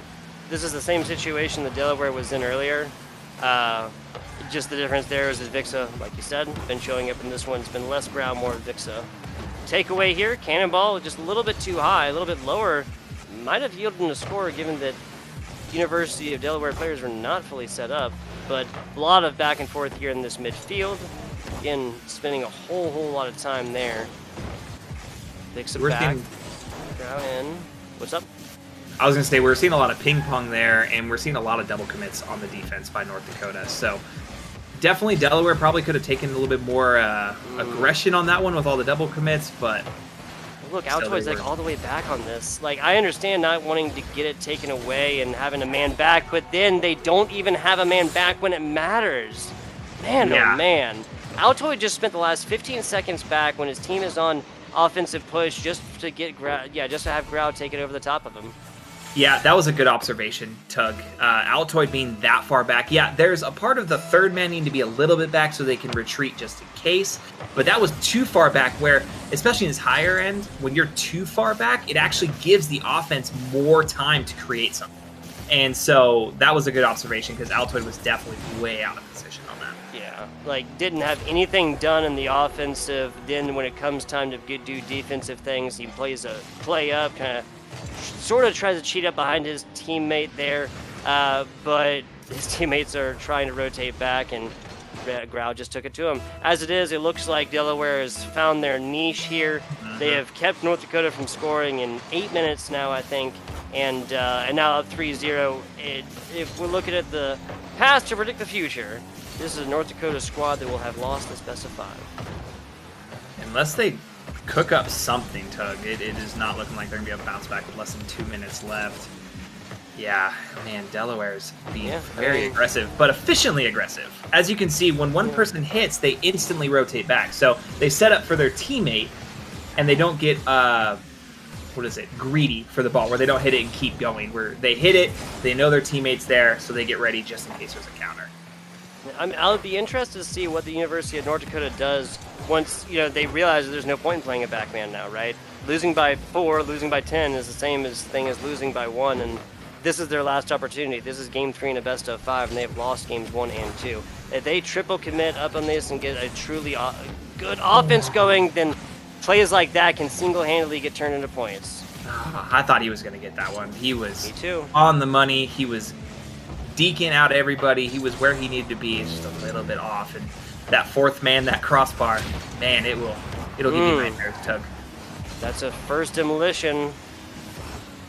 this is the same situation that Delaware was in earlier. Just the difference there is that Vixa, like you said, been showing up in this one. It's been less Grau, more Vixa. Takeaway here, Cannonball just a little bit too high, a little bit lower. Might have yielded a score given that University of Delaware players were not fully set up, but a lot of back and forth here in this midfield. Again, spending a whole lot of time there. Vixa back, Grau in. What's up? I was going to say, we're seeing a lot of ping pong there, and we're seeing a lot of double commits on the defense by North Dakota. So definitely Delaware probably could have taken a little bit more aggression on that one with all the double commits, but... Look, Altoid's like all the way back on this. Like, I understand not wanting to get it taken away and having a man back, but then they don't even have a man back when it matters. Man, oh man. Altoid just spent the last 15 seconds back when his team is on offensive push just to get just to have Grau take it over the top of him. Yeah, that was a good observation, Tug. Altoid being that far back. Yeah, there's a part of the third man needing to be a little bit back so they can retreat just in case. But that was too far back where, especially in this higher end, when you're too far back, it actually gives the offense more time to create something. And so that was a good observation because Altoid was definitely way out of position on that. Yeah, like didn't have anything done in the offensive. Then when it comes time to do defensive things, he plays a play up, kind of sort of tries to cheat up behind his teammate there, but his teammates are trying to rotate back, and Grau just took it to him. As it is, it looks like Delaware has found their niche here. They have kept North Dakota from scoring in 8 minutes now, I think, and now up 3-0. If we're looking at the past to predict the future, this is a North Dakota squad that will have lost this best of 5. Unless they cook up something, Tug, it is not looking like they're going to be able to bounce back with less than 2 minutes left. Yeah, man, Delaware's being very aggressive, but efficiently aggressive. As you can see, when one person hits, they instantly rotate back. So they set up for their teammate, and they don't get, greedy for the ball, where they don't hit it and keep going. Where they hit it, they know their teammate's there, so they get ready just in case there's a counter. I'll be interested to see what the University of North Dakota does once they realize that there's no point in playing a backman now, right? Losing by 4, losing by 10 is the same thing as losing by 1, and this is their last opportunity. This is game 3 in a best of 5, and they've lost games 1 and 2. If they triple commit up on this and get a truly good offense going, then plays like that can single-handedly get turned into points. I thought he was going to get that one. He was Me too. On the money. He was deking out everybody. He was where he needed to be. It's just a little bit off. And that fourth man, that crossbar, man, it'll give you nightmares, Tug. That's a first demolition.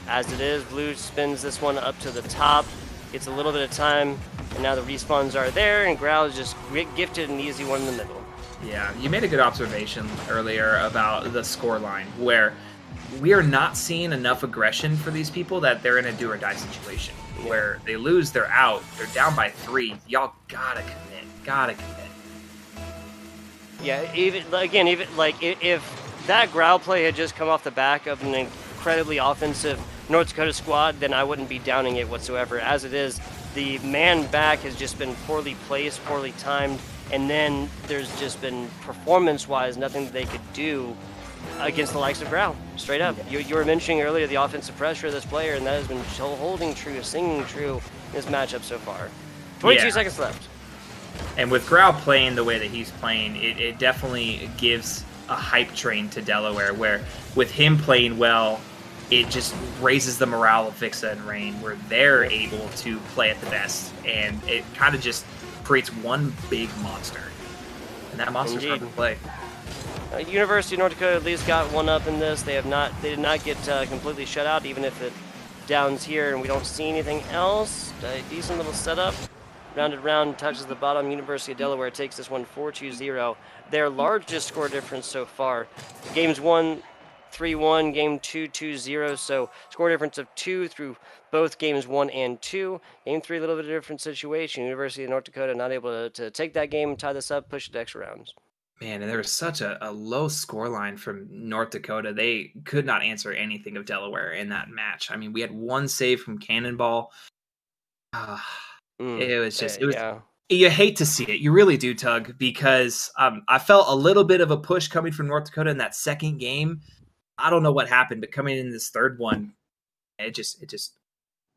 As it is, Blue spins this one up to the top, gets a little bit of time, and now the respawns are there, and Grau is just gifted an easy one in the middle. Yeah, you made a good observation earlier about the score line, where we are not seeing enough aggression for these people that they're in a do-or-die situation. Where they lose, they're out, they're down by 3. Y'all gotta commit. Yeah, even if that Grau play had just come off the back of an incredibly offensive North Dakota squad, then I wouldn't be downing it whatsoever. As it is, the man back has just been poorly placed, poorly timed, and then there's just been performance-wise nothing that they could do against the likes of Grau, straight up. You were mentioning earlier the offensive pressure of this player, and that has been holding true, singing true in this matchup so far. 22 seconds left. And with Grau playing the way that he's playing, it definitely gives a hype train to Delaware, where with him playing well, it just raises the morale of Vixa and Rain, where they're able to play at the best, and it kind of just creates one big monster. And that monster's hard to play. University of North Dakota at least got one up in this. They did not get completely shut out, even if it downs here and we don't see anything else. A decent little setup. Rounded round, touches the bottom. University of Delaware takes this one 4-2-0. Their largest score difference so far. Games 1, 3-1, game 2, 2-0. So score difference of 2 through both games 1 and 2. Game 3, a little bit of a different situation. University of North Dakota not able to take that game, tie this up, push it to extra rounds. Man, and there was such a low score line from North Dakota. They could not answer anything of Delaware in that match. I mean, we had one save from Cannonball. It was just, you hate to see it. You really do, Tug, because I felt a little bit of a push coming from North Dakota in that second game. I don't know what happened, but coming in this third one, it just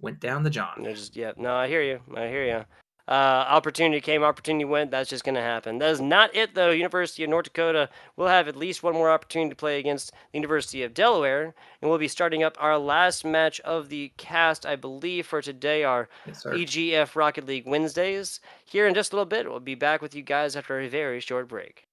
went down the John. I hear you. Opportunity came, opportunity went. That's just going to happen. That is not it, though. University of North Dakota will have at least one more opportunity to play against the University of Delaware, and we'll be starting up our last match of the cast, I believe, for today, our EGF Rocket League Wednesdays. Here in just a little bit, we'll be back with you guys after a very short break.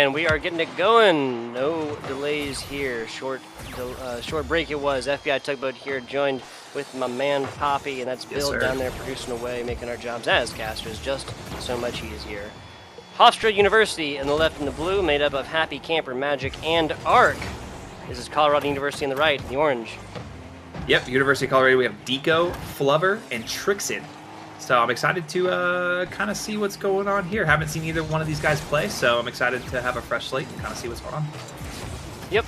and we are getting it going. No delays here. Short break it was. FBI Tugboat here, joined with my man Poppy, and that's Bill down there producing away, making our jobs as casters just so much easier. Hofstra University in the left and the blue, made up of Happy Camper, Magic, and Arc. This is Colorado University in the right, the orange. Yep, University of Colorado, we have Deco, Flubber, and Trixid. So I'm excited to kind of see what's going on here. Haven't seen either one of these guys play, so I'm excited to have a fresh slate and kind of see what's going on. Yep,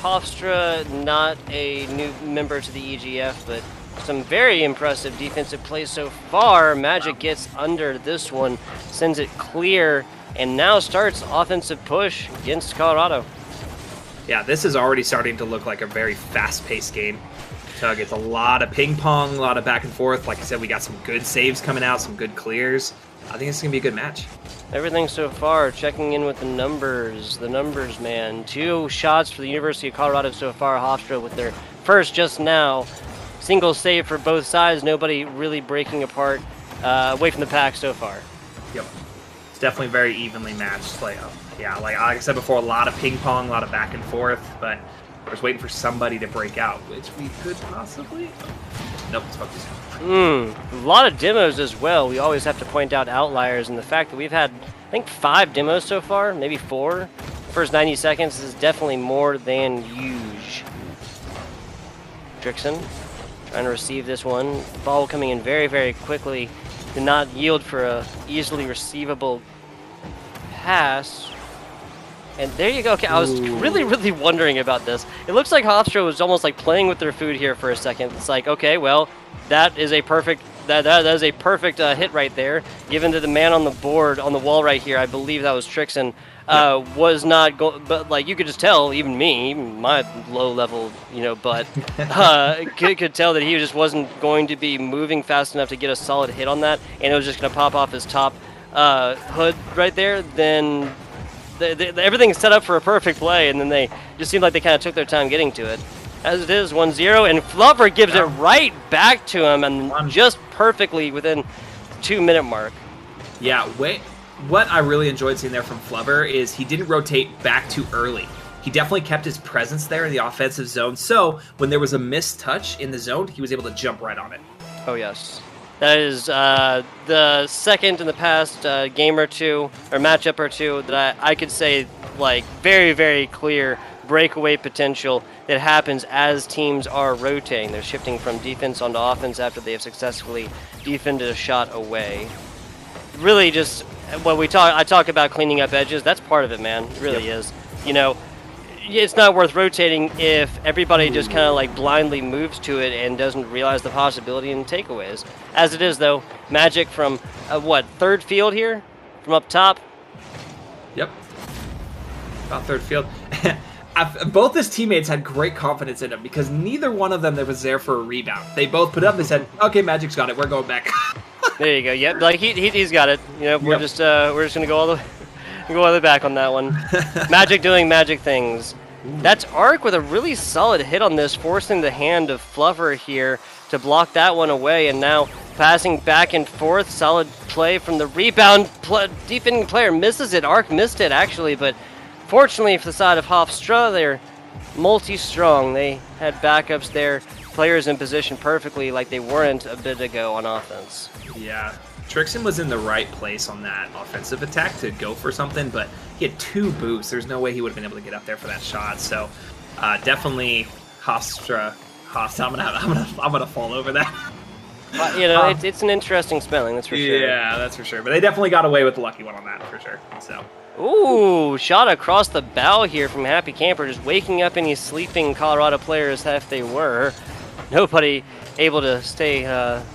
Hofstra, not a new member to the EGF, but some very impressive defensive plays so far. Magic gets under this one, sends it clear, and now starts offensive push against Colorado. Yeah, this is already starting to look like a very fast-paced game. Tug, it's a lot of ping pong, a lot of back and forth. Like I said, we got some good saves coming out, some good clears. I think it's going to be a good match. Everything so far, checking in with the numbers, man. 2 shots for the University of Colorado so far. Hofstra with their first just now. Single save for both sides. Nobody really breaking apart away from the pack so far. Yep. It's definitely very evenly matched. Like I said before, a lot of ping pong, a lot of back and forth, but we're just waiting for somebody to break out, which we could possibly... Nope, it's focused. A lot of demos as well. We always have to point out outliers, and the fact that we've had, I think, 5 demos so far, maybe 4. First 90 seconds is definitely more than huge. Trixon trying to receive this one. Ball coming in very, very quickly. Did not yield for a easily receivable pass. And there you go. Okay, I was really, really wondering about this. It looks like Hofstra was almost like playing with their food here for a second. It's like, okay, well, that is a perfect that is a perfect hit right there. Given to the man on the board on the wall right here, I believe that was Trixon. Was not but like you could just tell, even me, even my low level, butt, could tell that he just wasn't going to be moving fast enough to get a solid hit on that, and it was just going to pop off his top hood right there. Then everything's set up for a perfect play, and then they just seemed like they kind of took their time getting to it. As it is, 1-0, and Flubber gives it right back to him, and just perfectly within 2-minute mark. Yeah, what I really enjoyed seeing there from Flubber is he didn't rotate back too early. He definitely kept his presence there in the offensive zone, so when there was a missed touch in the zone, he was able to jump right on it. Oh, yes. That is the second in the past game or two, or matchup or two, that I could say, like, very, very clear breakaway potential that happens as teams are rotating. They're shifting from defense onto offense after they have successfully defended a shot away. Really just, when I talk about cleaning up edges, that's part of it, man. It really is. It's not worth rotating if everybody just kind of like blindly moves to it and doesn't realize the possibility in takeaways. As it is, though, Magic from, third field here? From up top? Yep. About third field. Both his teammates had great confidence in him because neither one of them was there for a rebound. They both put up and said, okay, Magic's got it. We're going back. There you go. Yep, like he's got it. We're just gonna go all the way back on that one. Magic doing magic things. That's Arc with a really solid hit on this, forcing the hand of Flubber here to block that one away, and now passing back and forth. Solid play from the rebound. Defending player misses it. Arc missed it actually, but fortunately for the side of Hofstra, they're multi-strong. They had backups there, players in position perfectly like they weren't a bit ago on offense. Yeah, Trixon was in the right place on that offensive attack to go for something, but he had 2 boosts. There's no way he would have been able to get up there for that shot. So definitely Hofstra. I'm gonna fall over that. It's an interesting spelling, that's for sure. Yeah, that's for sure. But they definitely got away with the lucky one on that for sure. So. Ooh, shot across the bow here from Happy Camper, just waking up any sleeping Colorado players if they were. Nobody able to stay,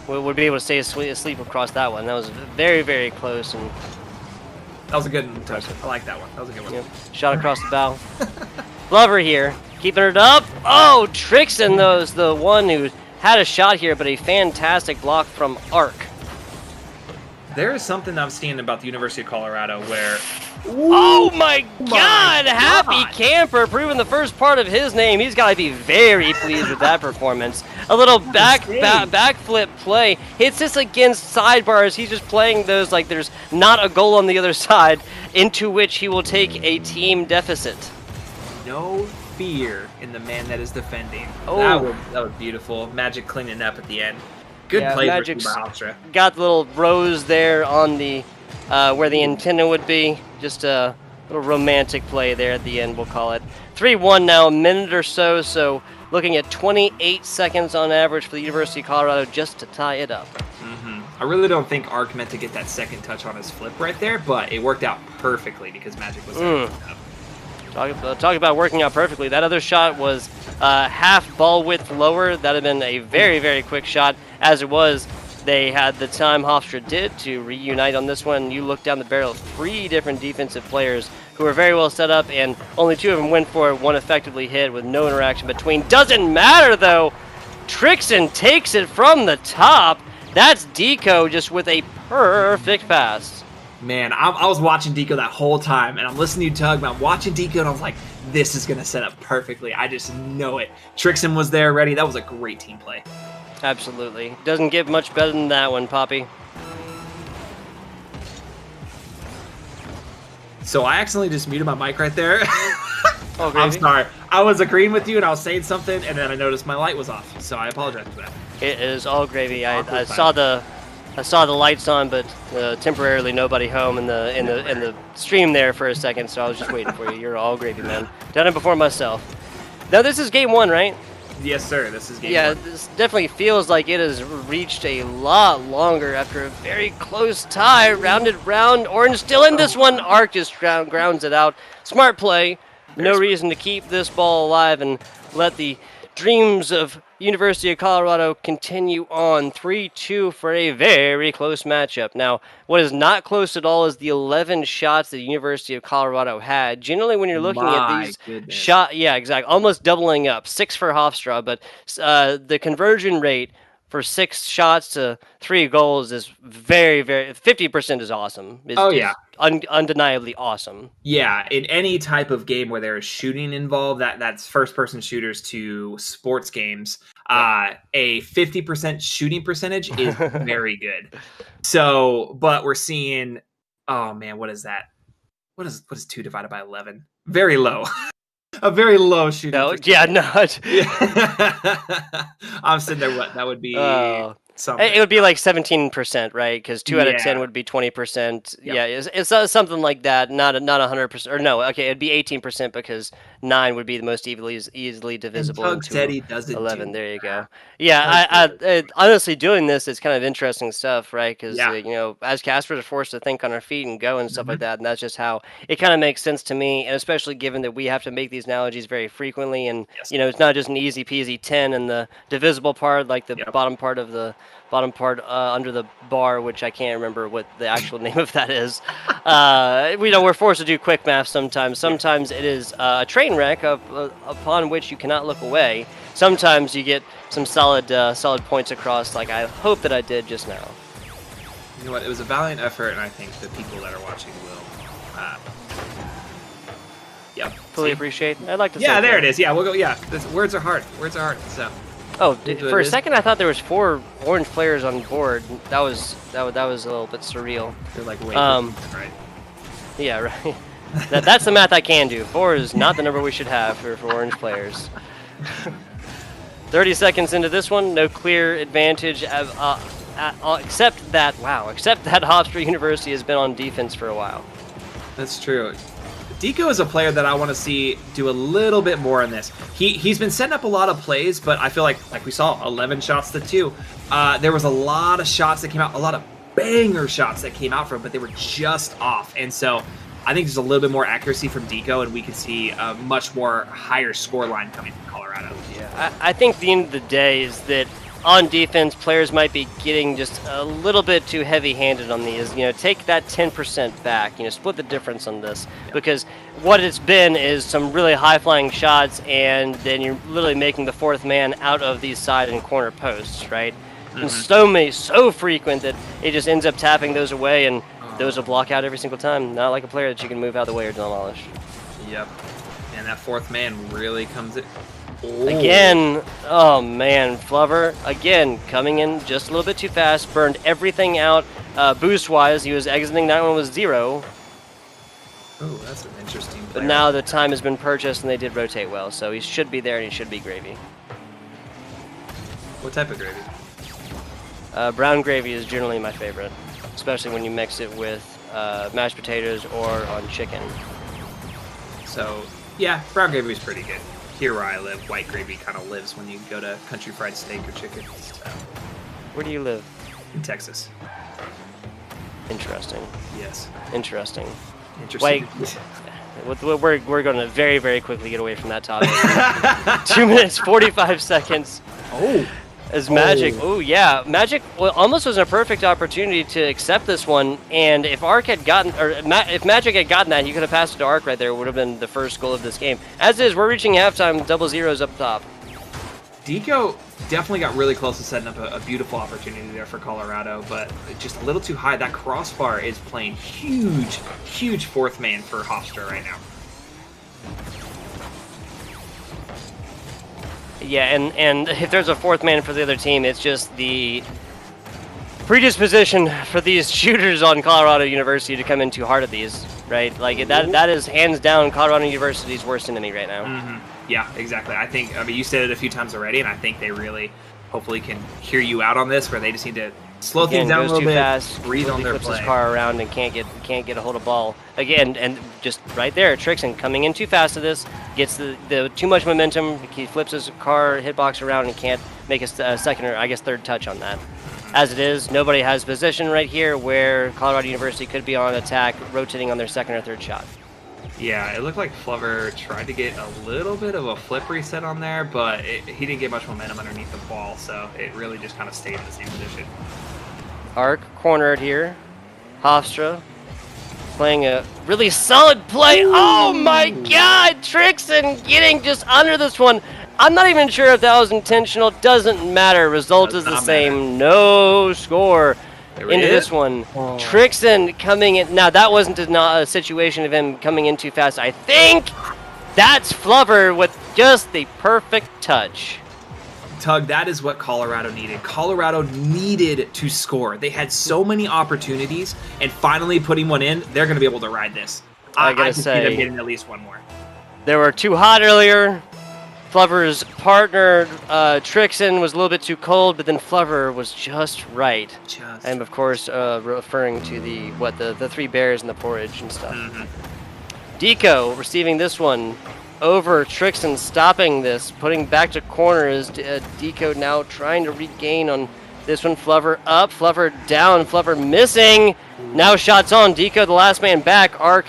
would be able to stay asleep across that one. That was very, very close. And that was a good touch. I like that one. That was a good one. Yeah, shot across the bow. Flubber here, keeping it up. Oh, Trixon, though, is the one who had a shot here, but a fantastic block from Arc. There is something I'm seeing about the University of Colorado where Oh my God! Happy Camper proving the first part of his name. He's got to be very pleased with that performance. A little backflip play. Hits this against sidebars. He's just playing those like there's not a goal on the other side, into which he will take a team deficit. No fear in the man that is defending. Oh, that was beautiful. Magic cleaning up at the end. Good play by Hofstra. Got the little rose there on the where the antenna would be. Just a little romantic play there at the end, we'll call it. 3-1 now, a minute or so. So looking at 28 seconds on average for the University of Colorado just to tie it up. I really don't think Arc meant to get that second touch on his flip right there, but it worked out perfectly because Magic was there. Talk about working out perfectly. That other shot was half ball width lower. That would have been a very, very quick shot. As it was, they had the time Hofstra did to reunite on this one. You look down the barrel of 3 different defensive players who were very well set up, and only 2 of them went for it. 1 effectively hit with no interaction between. Doesn't matter, though. Trixon takes it from the top. That's Deco just with a perfect pass. Man, I was watching Deco that whole time, and I'm listening to Tug, but I'm watching Deco, and I was like, this is going to set up perfectly. I just know it. Trixon was there ready. That was a great team play. Absolutely. Doesn't get much better than that one, Poppy. So I accidentally just muted my mic right there. Oh, I'm sorry. I was agreeing with you, and I was saying something, and then I noticed my light was off. So I apologize for that. It is all gravy. I saw the lights on, but temporarily nobody home in the stream there for a second, so I was just waiting for you. You're all gravy, man. Done it before myself. Now this is game 1, right? Yes, sir. This is game 1. Yeah, this definitely feels like it has reached a lot longer after a very close tie. Rounded round. Orange still in this one. Arc just grounds it out. Smart play. No reason to keep this ball alive and let the dreams of University of Colorado continue on. 3-2 for a very close matchup. Now, what is not close at all is the 11 shots that the University of Colorado had. Generally, when you're looking at these shots, yeah, exactly, almost doubling up. 6 for Hofstra, but the conversion rate for 6 shots to 3 goals is very, very, 50% is awesome. Undeniably awesome. Yeah, in any type of game where there is shooting involved, that's first-person shooters to sports games, a 50% shooting percentage is very good. So, but we're seeing, oh man, what is that? What is 2 divided by 11? Very low. A very low shooting. No, yeah, not. I'm sitting there. What that would be? Something. It would be like 17%, right? Because 2 out of 10 would be 20%. Yep. Yeah, it's something like that. Not 100%. Or no, okay, it'd be 18% because 9 would be the most easily divisible into 11. There you go. Yeah, I honestly doing this is kind of interesting stuff, right? Because as casters are forced to think on our feet and go and stuff like that, and that's just how it kind of makes sense to me. And especially given that we have to make these analogies very frequently, and it's not just an easy peasy 10 in the divisible part, like the bottom part under the bar, which I can't remember what the actual name of that is. We're forced to do quick math sometimes. Sometimes it is a train wreck upon which you cannot look away. Sometimes you get some solid points across, like I hope that I did just now. You know what? It was a valiant effort, and I think the people that are watching will. Fully appreciate. I'd like to. Yeah, there it is. Yeah, we'll go. Yeah, words are hard. Words are hard. So. Oh, for a second I thought there was 4 orange players on board. That was a little bit surreal. They're like wait, right? Yeah, right. That's the math I can do. 4 is not the number we should have for orange players. 30 seconds into this one, no clear advantage except that Hofstra University has been on defense for a while. That's true. Deco is a player that I want to see do a little bit more in this. He's been setting up a lot of plays, but I feel like we saw 11 shots to 2. There was a lot of shots that came out, a lot of banger shots that came out from him, but they were just off. And so I think there's a little bit more accuracy from Deco, and we could see a much more higher score line coming from Colorado. Yeah, I think the end of the day is that on defense, players might be getting just a little bit too heavy-handed on these. Take that 10% back. Split the difference on this, because what it's been is some really high-flying shots, and then you're literally making the 4th man out of these side and corner posts, right? and so frequent that it just ends up tapping those away, and those will block out every single time. Not like a player that you can move out of the way or demolish. Yep. And that fourth man really comes in. Oh. Again, oh man, Flubber, again, coming in just a little bit too fast, burned everything out boost-wise. He was exiting that one with 0. Oh, that's an interesting play. But now the time has been purchased and they did rotate well, so he should be there and he should be gravy. What type of gravy? Brown gravy is generally my favorite, especially when you mix it with mashed potatoes or on chicken. So, yeah, brown gravy is pretty good. Here where I live, white gravy kind of lives when you go to country fried steak or chicken. So. Where do you live? In Texas. Interesting. Yes. Interesting. Interesting. Wait, we're going to very, very quickly get away from that topic. 2 minutes, 45 seconds. Oh. As Magic, oh yeah, Magic almost was a perfect opportunity to accept this one, and if Arc had gotten, or if Magic had gotten that, he could have passed it to Arc right there. It would have been the first goal of this game. As is, we're reaching halftime, double zeros up top. Deco definitely got really close to setting up a beautiful opportunity there for Colorado, but just a little too high. That crossbar is playing huge, huge fourth man for Hofstra right now. Yeah, and if there's a fourth man for the other team, it's just the predisposition for these shooters on Colorado University to come in too hard at these, right? Like that is hands down Colorado University's worst enemy right now. Mm-hmm. Yeah, exactly. I mean, you said it a few times already, and I think they really, hopefully, can hear you out on this, where they just need to slow things down a little bit, fast, breathe on their flips play. His car around and can't get a hold of ball again, and just right there, Trixon coming in too fast to this, gets the too much momentum. He flips his car hitbox around and can't make a second or I guess third touch on that. As it is, nobody has position right here where Colorado University could be on attack, rotating on their second or third shot. Yeah, it looked like Flubber tried to get a little bit of a flip reset on there, but he didn't get much momentum underneath the ball, so it really just kind of stayed in the same position. Arc cornered here. Hofstra playing a really solid play. Oh my god! Trixon getting just under this one. I'm not even sure if that was intentional. Doesn't matter. Result is the same. No score into this one. Trixon coming in. Now, that wasn't a situation of him coming in too fast. I think that's Flubber with just the perfect touch. Tug, that is what Colorado needed. Colorado needed to score. They had so many opportunities, and finally putting one in, they're going to be able to ride this. I can see them getting at least one more. They were too hot earlier. Flubber's partner, Trixon, was a little bit too cold, but then Flubber was just right. And of course, referring to the three bears and the porridge and stuff. Deco receiving this one over Trixon, stopping this, putting back to corner is Deco now trying to regain on this one. Flubber up, Flubber down, Flubber missing. Now shots on. Deco, the last man back. Arc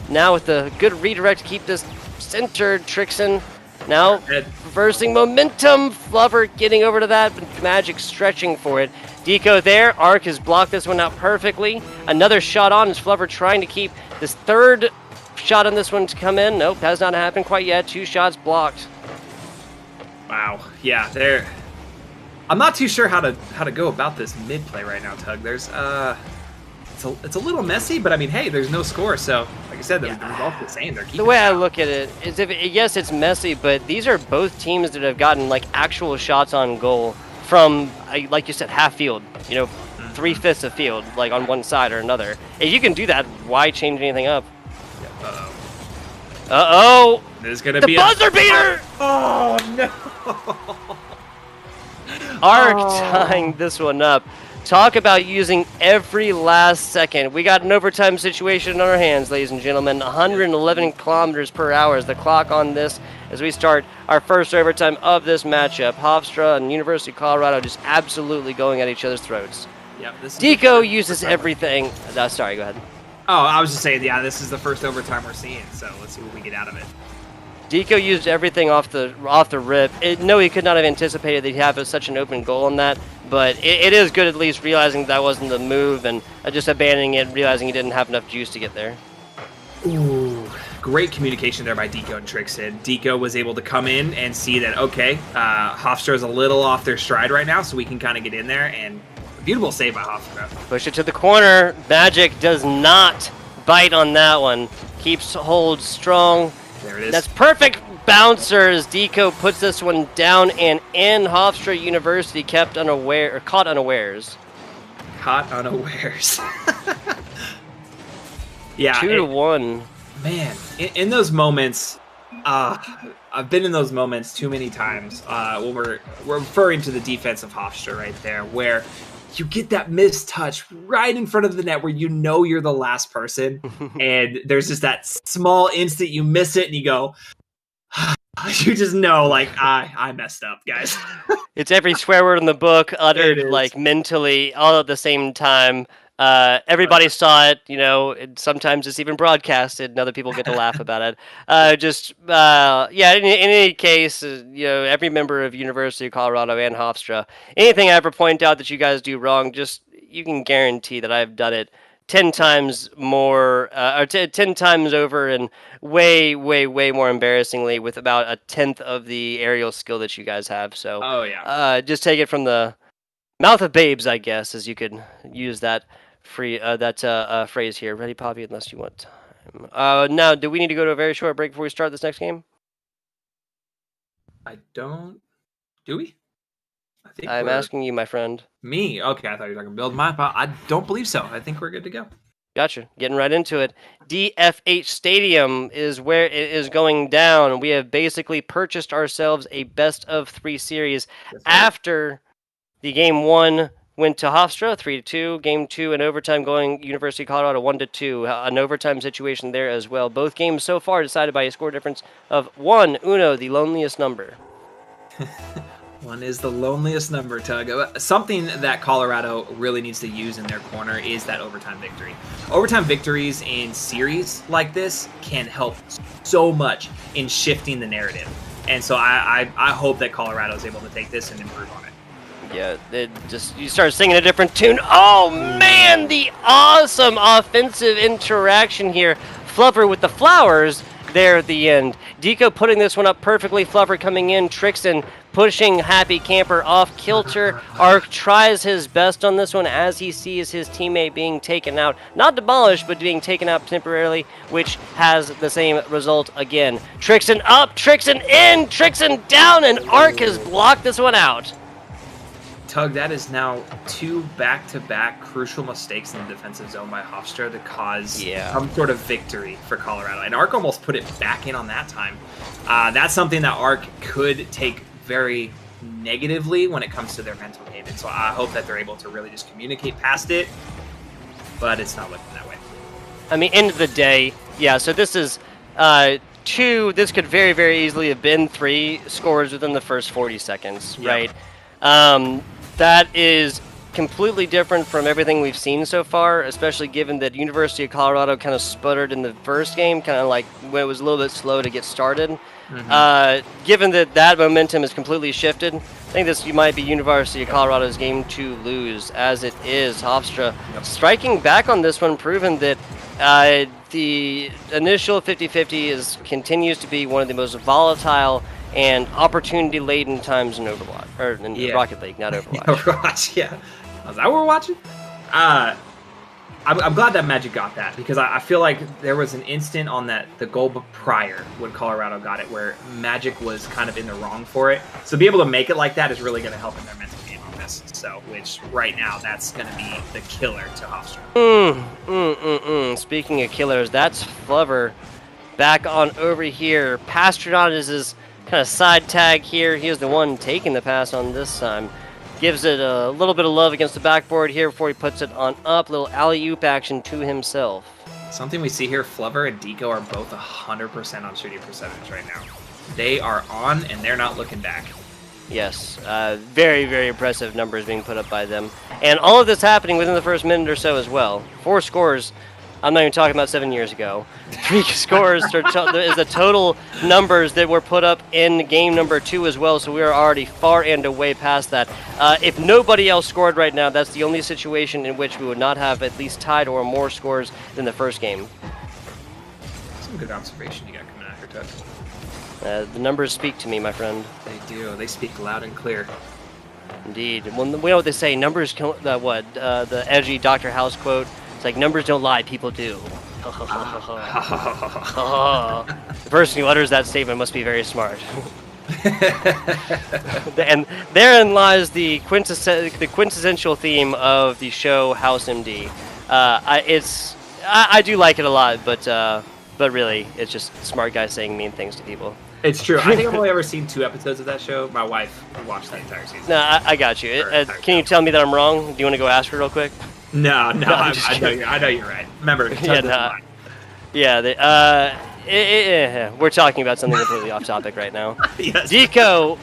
now with the good redirect to keep this centered. Trixon now reversing momentum. Flubber getting over to that, but Magic stretching for it. Deco there. Arc has blocked this one out perfectly. Another shot on is Flubber trying to keep this third shot on this one to come in. Nope, has not happened quite yet. 2 shots blocked. Wow. Yeah, I'm not too sure how to go about this mid play right now, Tug. There's it's a little messy, but I mean, hey, there's no score, so like I said, the result's the same. They're keeping the way I look at it is, yes, it's messy, but these are both teams that have gotten like actual shots on goal from, like you said, half field. You know, 3/5 of field, like on one side or another. If you can do that, why change anything up? Uh-oh. There's going to the be buzzer beater! Oh, no. Arc tying this one up. Talk about using every last second. We got an overtime situation on our hands, ladies and gentlemen. 111 kilometers per hour is the clock on this as we start our first overtime of this matchup. Hofstra and University of Colorado just absolutely going at each other's throats. Yep, Deco uses everything. Sorry, go ahead. Oh, I was just saying, yeah, this is the first overtime we're seeing, so let's see what we get out of it. Deco used everything off the rip. No, he could not have anticipated that he'd have such an open goal on that, but it is good at least realizing that wasn't the move and just abandoning it, realizing he didn't have enough juice to get there. Ooh, great communication there by Deco and Trixon. Deco was able to come in and see that, okay, Hofstra is a little off their stride right now, so we can kind of get in there, and beautiful save by Hofstra. Push it to the corner. Magic does not bite on that one. Keeps hold strong. There it is. That's perfect bouncer as Deco puts this one down and in. Hofstra University kept unaware, or caught unawares. Caught unawares. Yeah. 2-1. Man, in those moments, I've been in those moments too many times when we're referring to the defense of Hofstra right there, where you get that missed touch right in front of the net where you know you're the last person, and there's just that small instant you miss it and you go, you just know, like, I messed up, guys. It's every swear word in the book uttered like mentally all at the same time. Everybody saw it, you know, and sometimes it's even broadcasted and other people get to laugh about it. Yeah, in any case, you know, every member of University of Colorado and Hofstra, anything I ever point out that you guys do wrong, just, you can guarantee that I've done it 10 times more, or 10 times over, and way more embarrassingly with about a tenth of the aerial skill that you guys have. So, just take it from the mouth of babes, I guess, as you could use that phrase here. Ready, Poppy, unless you want time. Now, do we need to go to a very short break before we start this next game? I don't. Do we? I'm asking you, my friend. Me? Okay, I thought you were talking build map. I don't believe so. I think we're good to go. Gotcha. Getting right into it. DFH Stadium is where it is going down. We have basically purchased ourselves a best-of-3 series after the game 1 went to Hofstra 3-2. Game 2 in overtime going University of Colorado 1-2. An overtime situation there as well. Both games so far decided by a score difference of 1. Uno, the loneliest number. 1 is the loneliest number, Tug. Something that Colorado really needs to use in their corner is that overtime victory. Overtime victories in series like this can help so much in shifting the narrative. And so I hope that Colorado is able to take this and improve on it. Yeah, you start singing a different tune. Oh man, the awesome offensive interaction here. Fluffer with the flowers there at the end. Deco putting this one up perfectly. Fluffer coming in. Trixon pushing Happy Camper off kilter. Arc tries his best on this one as he sees his teammate being taken out. Not demolished, but being taken out temporarily, which has the same result again. Trixon up, Trixon in, Trixon down, and Arc has blocked this one out. Tug, that is now 2 back-to-back crucial mistakes in the defensive zone by Hofstra to cause some sort of victory for Colorado. And Arc almost put it back in on that time. That's something that Arc could take very negatively when it comes to their mental game. And so I hope that they're able to really just communicate past it, but it's not looking that way. I mean, end of the day, yeah, so this is 2, this could very easily have been 3 scores within the first 40 seconds, right? That is completely different from everything we've seen so far, especially given that University of Colorado kind of sputtered in the first game, kind of like when it was a little bit slow to get started. Given that momentum has completely shifted, I think this might be University of Colorado's game to lose, as it is. Hofstra striking back on this one, proving that the initial 50-50 continues to be one of the most volatile and opportunity-laden times in Overwatch, or in Rocket League, not Overwatch. Overwatch, yeah. Was that what we're watching? I'm glad that Magic got that, because I feel like there was an instant on the goal prior when Colorado got it where Magic was kind of in the wrong for it. So to be able to make it like that is really going to help in their mental game on this. So, which right now, that's going to be the killer to Hofstra. Speaking of killers, that's Flubber back on over here. Pastronaut is his kind of side tag here. He is the one taking the pass on this time. Gives it a little bit of love against the backboard here before he puts it on up. Little alley-oop action to himself. Something we see here, Flubber and Deco are both 100% on shooting percentage right now. They are on, and they're not looking back. Yes, very impressive numbers being put up by them. And all of this happening within the first minute or so as well. 4 scores. I'm not even talking about 7 years ago. 3 scores is the total numbers that were put up in game number 2 as well, so we are already far and away past that. If nobody else scored right now, that's the only situation in which we would not have at least tied or more scores than the first game. some good observation you got coming out here, Tuck. The numbers speak to me, my friend. They do. They speak loud and clear. Indeed. Well, we know what they say. Numbers, the edgy Dr. House quote. It's like, numbers don't lie, people do. The person who utters that statement must be very smart. And therein lies the quintessential theme of the show House MD. I do like it a lot, but really, it's just smart guys saying mean things to people. It's true. I think I've only ever seen 2 episodes of that show. My wife watched that entire season. No, I got you. Can you tell me that I'm wrong? Do you want to go ask her real quick? No, I know you're right. Remember, we're talking about something completely off topic right now. Yes. Deco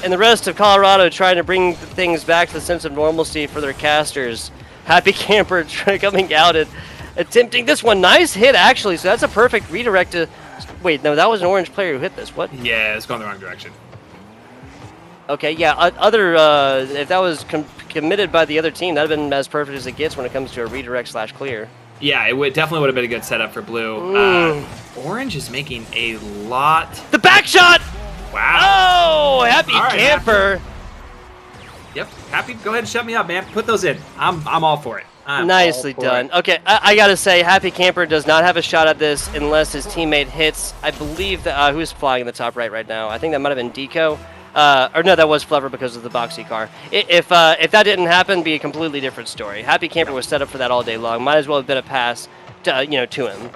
and the rest of Colorado trying to bring things back to the sense of normalcy for their casters. Happy Camper coming out and attempting this one. Nice hit, actually. So that's a perfect redirect to... Wait, no, that was an orange player who hit this. What? Yeah, it's going the wrong direction. Okay, yeah. If that was committed by the other team, that'd have been as perfect as it gets when it comes to a redirect / clear. Yeah, it definitely would have been a good setup for blue. Orange is making a lot. The back shot! Wow. Oh, Happy Camper. Yep, Happy. Go ahead and shut me up, man. Put those in. I'm all for it. Nicely done. Okay, I gotta say, Happy Camper does not have a shot at this unless his teammate hits. I believe that who's flying in the top right now? I think that might have been Deco. Or no, that was Flubber because of the boxy car. If that didn't happen, it'd be a completely different story. Happy Camper was set up for that all day long. Might as well have been a pass to him.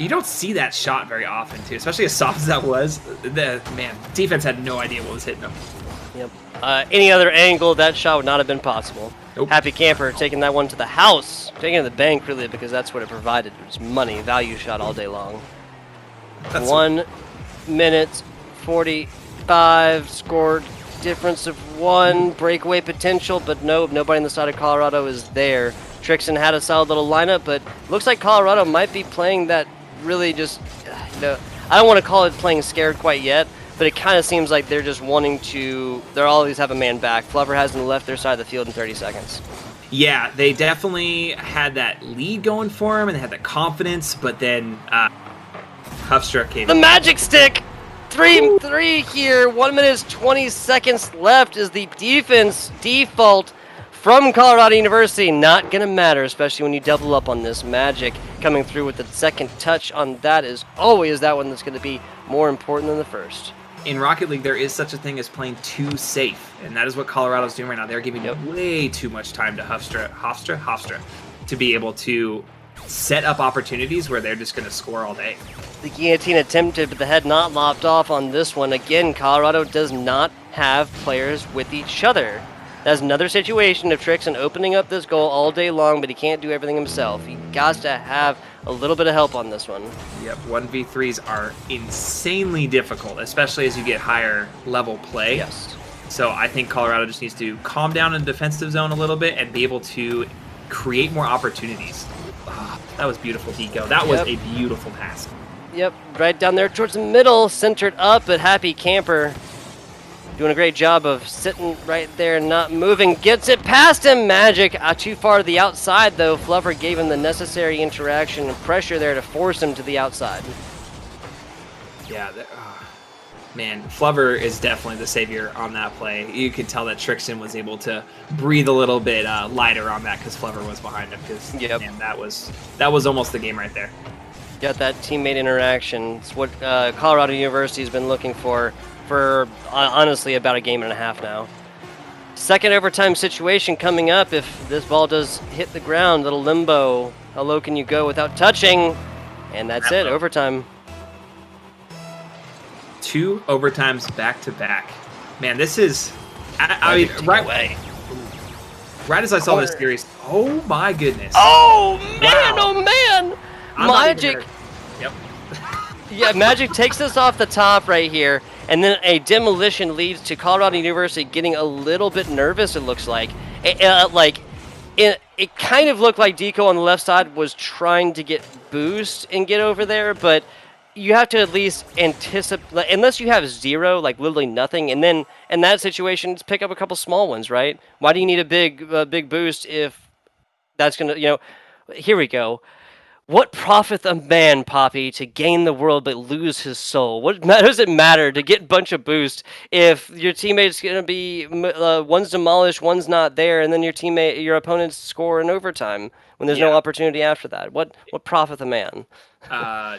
You don't see that shot very often, too, especially as soft as that was. Defense had no idea what was hitting them. Yep. Any other angle, that shot would not have been possible. Nope. Happy Camper taking that one to the house, taking it to the bank, really, because that's what it provided. It was money, value shot all day long. 1 minute 45 scored, difference of 1, breakaway potential, but nope, nobody on the side of Colorado is there. Trixon had a solid little lineup, but looks like Colorado might be playing that really just, I don't want to call it playing scared quite yet, but it kind of seems like they're just wanting to, they'll always have a man back. Flubber hasn't left their side of the field in 30 seconds. Yeah, they definitely had that lead going for them, and they had the confidence, but then Hofstra came. The magic stick! 3 here, 1 minute 20 seconds left is the defense default from Colorado University. Not going to matter, especially when you double up on this. Magic coming through with the second touch on that is always that one that's going to be more important than the first. In Rocket League, there is such a thing as playing too safe, and that is what Colorado's doing right now. They're giving way too much time to Hofstra to be able to set up opportunities where they're just going to score all day. The guillotine attempted, but the head not lopped off on this one. Again, Colorado does not have players with each other. That's another situation of Trixon opening up this goal all day long, but he can't do everything himself. He got to have a little bit of help on this one. Yep, 1v3s are insanely difficult, especially as you get higher level play. Yes. So I think Colorado just needs to calm down in the defensive zone a little bit and be able to create more opportunities. Oh, that was beautiful, Deco. That was a beautiful pass. Yep, right down there towards the middle, centered up, but Happy Camper doing a great job of sitting right there, not moving. Gets it past him. Magic too far to the outside, though. Flubber gave him the necessary interaction and pressure there to force him to the outside. Yeah, man, Flubber is definitely the savior on that play. You could tell that Trixon was able to breathe a little bit lighter on that because Flubber was behind him. Because man, that was almost the game right there. Got that teammate interaction. It's what Colorado University has been looking for honestly about a game and a half now. Second overtime situation coming up. If this ball does hit the ground, little limbo. How low can you go without touching? And that's it, overtime. 2 overtimes back to back. Man, this is right as I saw this series. Oh my goodness. Oh man, oh man. Magic. Yep. Yeah, Magic takes this off the top right here, and then a demolition leads to Colorado University getting a little bit nervous, it looks like. It kind of looked like Deco on the left side was trying to get boost and get over there, but you have to at least anticipate, unless you have 0, like literally nothing, and then in that situation, just pick up a couple small ones, right? Why do you need a big boost if that's going to, here we go. What profiteth a man, Poppy, to gain the world but lose his soul? What does it matter to get a bunch of boost if your teammate's gonna be one's demolished, one's not there, and then your opponents score in overtime when there's no opportunity after that? What profiteth a man?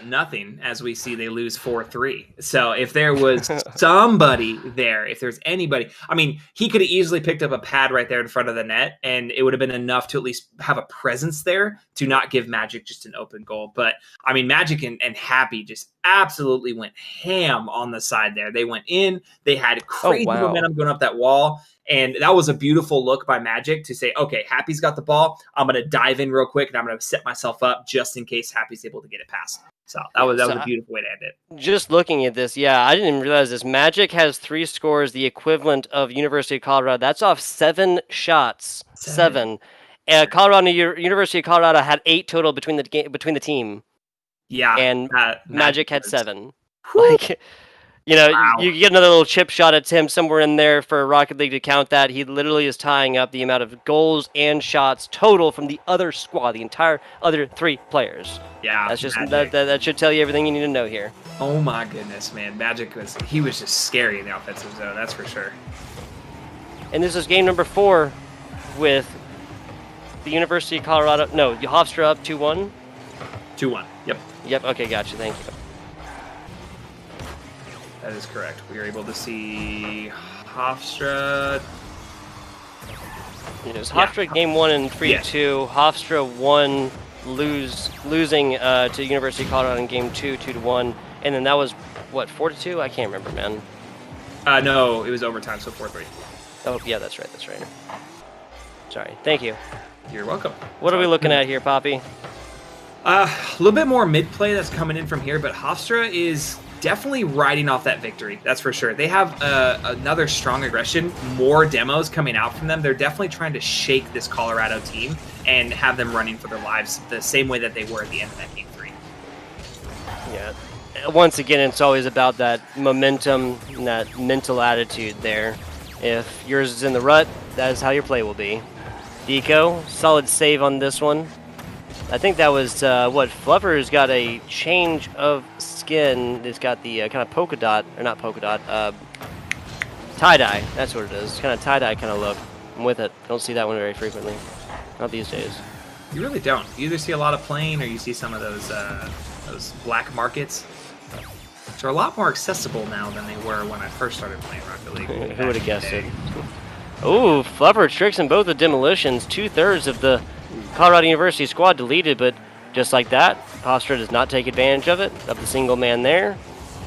Nothing, as we see they lose 4-3. So if there was somebody there, if there's anybody, I mean, he could have easily picked up a pad right there in front of the net, and it would have been enough to at least have a presence there to not give Magic just an open goal. But I mean, Magic and Happy just absolutely went ham on the side there. They went in, they had crazy momentum going up that wall. And that was a beautiful look by Magic to say, okay, Happy's got the ball. I'm going to dive in real quick, and I'm going to set myself up just in case Happy's able to get it past. So that was a beautiful way to end it. Just looking at this, I didn't even realize this. Magic has 3 scores, the equivalent of University of Colorado. That's off 7 shots. 7. University of Colorado had 8 total between the team. Yeah, and Magic had 7. Like, you know, you get another little chip shot attempt somewhere in there for Rocket League to count that. He literally is tying up the amount of goals and shots total from the other squad, the entire other 3 players. Yeah, that's just that should tell you everything you need to know here. Oh my goodness, man! Magic was just scary in the offensive zone. That's for sure. And this is game number 4 with the University of Colorado. No, Hofstra up 2-1. 2-1. Yep. Okay, gotcha. Thank you. That is correct. We are able to see Hofstra. It was Hofstra game 1 and 3-2. Hofstra won, losing to University of Colorado in game 2, 2-1. And then that was, what, 4-2? I can't remember, man. No, it was overtime, so 4-3. Oh, yeah, that's right. Sorry. Thank you. You're welcome. What are we looking at here, Poppy? A little bit more mid-play that's coming in from here, but Hofstra is definitely riding off that victory. That's for sure. They have another strong aggression, more demos coming out from them. They're definitely trying to shake this Colorado team and have them running for their lives the same way that they were at the end of that game 3. Yeah. Once again, it's always about that momentum and that mental attitude there. If yours is in the rut, that is how your play will be. Deco, solid save on this one. I think that was, Fluffer's got a change of skin. It's got the kind of polka dot, or not polka dot, tie-dye. That's what it is. Kind of tie-dye kind of look. I'm with it. Don't see that one very frequently. Not these days. You really don't. You either see a lot of plain or you see some of those black markets. Which are a lot more accessible now than they were when I first started playing Rocket League. Who would have guessed it? Ooh, Fluffer tricks in both the demolitions. 2/3 of the Colorado University squad deleted, but just like that, Hofstra does not take advantage of it, of the single man there.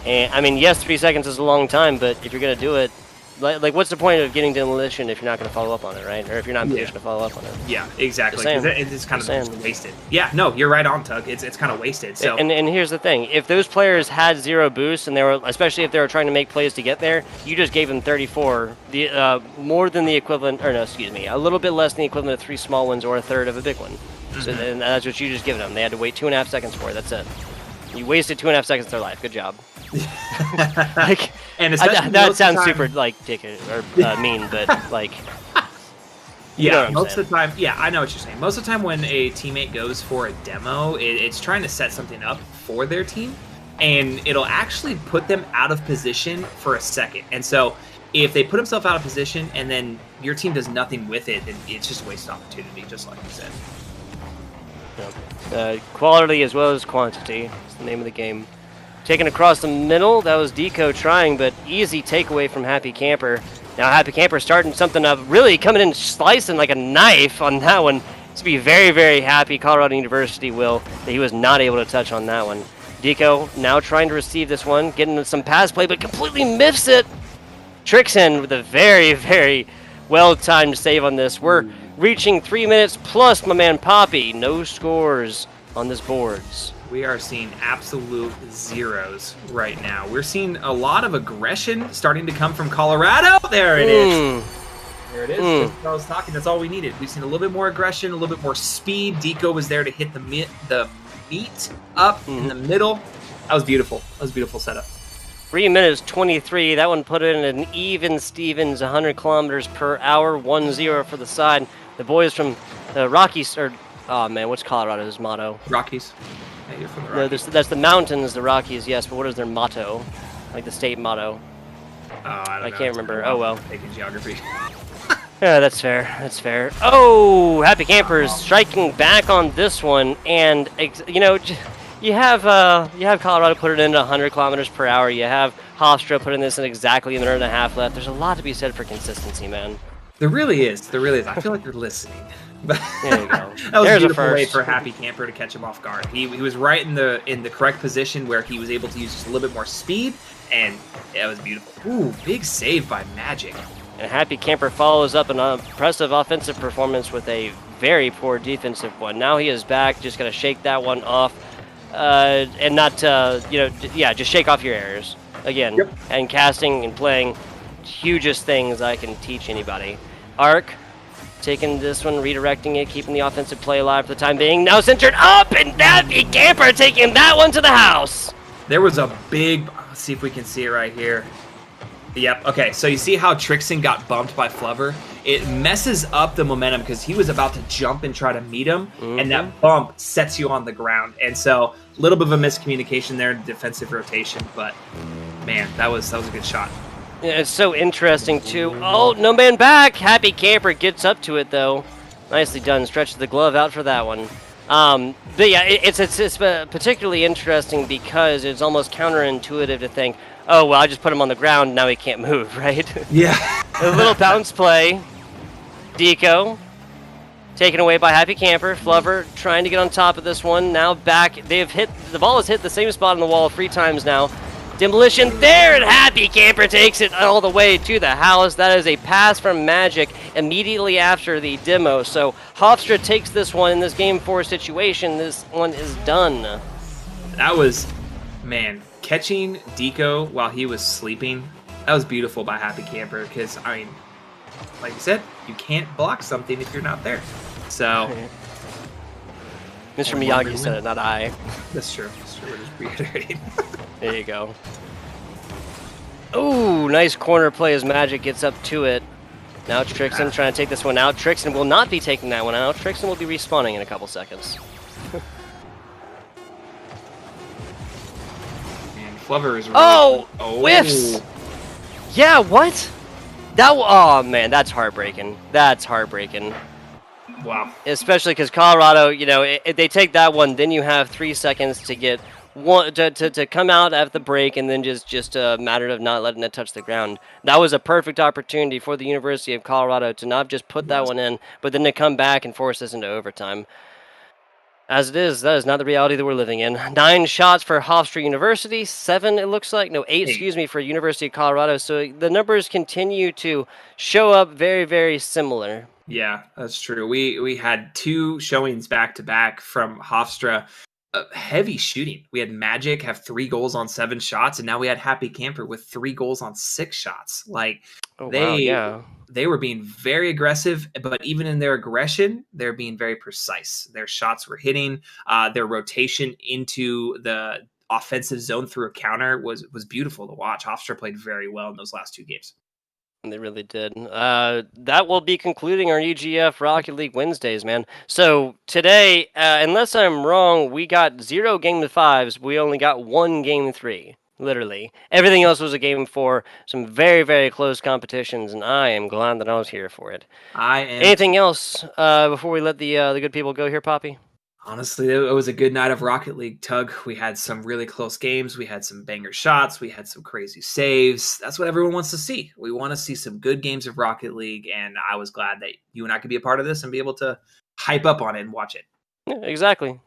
And I mean, yes, 3 seconds is a long time, but if you're going to do it, like what's the point of getting demolition if you're not going to follow up on it, right? Or if you're not in position to follow up on it. Yeah, exactly. It's kind of wasted. Yeah, no, you're right on, Tug. It's kind of wasted. So and here's the thing: if those players had 0 boosts and they were, especially if they were trying to make plays to get there, you just gave them 34, more than the equivalent, or no, excuse me, a little bit less than the equivalent of 3 small ones or 1/3 of a big one. So then that's what you just given them. They had to wait 2.5 seconds for it. That's it. You wasted 2.5 seconds of their life. Good job. Like, and that sounds super like dick or mean, but like. Yeah, most of the time. Yeah, I know what you're saying. Most of the time, when a teammate goes for a demo, it's trying to set something up for their team, and it'll actually put them out of position for a second. And so, if they put themselves out of position and then your team does nothing with it, then it's just a wasted opportunity, just like you said. Quality as well as quantity is the name of the game. Taken across the middle, that was Deco trying, but easy takeaway from Happy Camper. Now Happy Camper starting something up, really coming in slicing like a knife on that one. To be very, very happy Colorado University will that he was not able to touch on that one. Deco now trying to receive this one, getting some pass play, but completely miffs it. Tricks in with a very, very well-timed save on this. We're reaching 3 minutes plus, my man Poppy. No scores on this boards. We are seeing absolute zeros right now. We're seeing a lot of aggression starting to come from Colorado. There it is. There it is. Just as I was talking, that's all we needed. We've seen a little bit more aggression, a little bit more speed. Deco was there to hit the meat up in the middle. That was beautiful. That was a beautiful setup. 3 minutes 23. That one put it in an even Stevens, 100 kilometers per hour, 1-0 for the side. The boys from the Rockies, or Oh man, what's Colorado's motto? Rockies. Yeah, you're from the No, Rockies. that's the mountains, the Rockies, yes, but what is their motto? Like the state motto? Oh, I don't know. can't remember. Oh well. Taking geography. Yeah, that's fair. That's fair. Oh, Happy Campers striking back on this one, and you know, you have Colorado put it in 100 kilometers per hour. You have Hofstra putting this in exactly a minute and a half left. There's a lot to be said for consistency, man. There really is. There really is. I feel like you're listening. But There you go. that was There's a a beautiful way first. for Happy Camper to catch him off guard. He was right in the correct position where he was able to use just a little bit more speed, and it was beautiful. Ooh, big save by Magic. And Happy Camper follows up an impressive offensive performance with a very poor defensive one. Now he is back, just going to shake that one off, and not, just shake off your errors again. Yep. And casting and playing, hugest things I can teach anybody. Arc, taking this one, redirecting it, keeping the offensive play alive for the time being. Now centered up, and Happy Camper taking that one to the house. There was a big. Let's see if we can see it right here. Yep. Okay. So you see how Trixon got bumped by Flover? It messes up the momentum because he was about to jump and try to meet him, and that bump sets you on the ground. And so a little bit of a miscommunication there in defensive rotation, but man, that was a good shot. Yeah, it's so interesting too. Oh, no man back. Happy Camper gets up to it though. Nicely done. Stretches the glove out for that one. But yeah, it's particularly interesting because it's almost counterintuitive to think, oh well, I just put him on the ground. Now he can't move, right? Yeah. A little bounce play. Deco taken away by Happy Camper. Flover trying to get on top of this one. Now back. The ball has hit the same spot on the wall 3 times now. Demolition there, and Happy Camper takes it all the way to the house. That is a pass from Magic immediately after the demo. So Hofstra takes this one in this game 4 situation. This one is done. That was, man, catching Deco while he was sleeping. That was beautiful by Happy Camper because, I mean, like you said, you can't block something if you're not there. So, Mr. Miyagi said it, not I. that's true. That's true. We're just reiterating. There you go. Ooh, nice corner play as Magic gets up to it. Now Trixon trying to take this one out. Trixon will not be taking that one out. Trixon will be respawning in a couple seconds. And Flover is really... Oh, whiffs! Yeah, what? Oh man, that's heartbreaking. That's heartbreaking. Wow. Especially because Colorado, you know, if they take that one, then you have 3 seconds to get one to come out at the break, and then just a matter of not letting it touch the ground. That was a perfect opportunity for the University of Colorado to not just put that one in, but then to come back and force this into overtime. As it is, that is not the reality that we're living in. 9 shots for Hofstra University, 7 it looks like, no 8, excuse me, for University of Colorado. So the numbers continue to show up very, very similar. Yeah, that's true. We had 2 showings back to back from Hofstra. Heavy shooting. We had Magic have 3 goals on 7 shots, and now we had Happy Camper with 3 goals on 6 shots. Like, they were being very aggressive, but even in their aggression, they're being very precise. Their shots were hitting. Their rotation into the offensive zone through a counter was beautiful to watch. Hofstra played very well in those last 2 games. They really did. That will be concluding our EGF Rocket League Wednesdays, man. So today, unless I'm wrong, we got 0 game 5s. We only got 1 game 3, literally. Everything else was a game 4. Some very, very close competitions, and I am glad that I was here for it. Anything else before we let the good people go here, Poppy? Honestly, it was a good night of Rocket League, Tug. We had some really close games. We had some banger shots. We had some crazy saves. That's what everyone wants to see. We want to see some good games of Rocket League, and I was glad that you and I could be a part of this and be able to hype up on it and watch it. Yeah, exactly.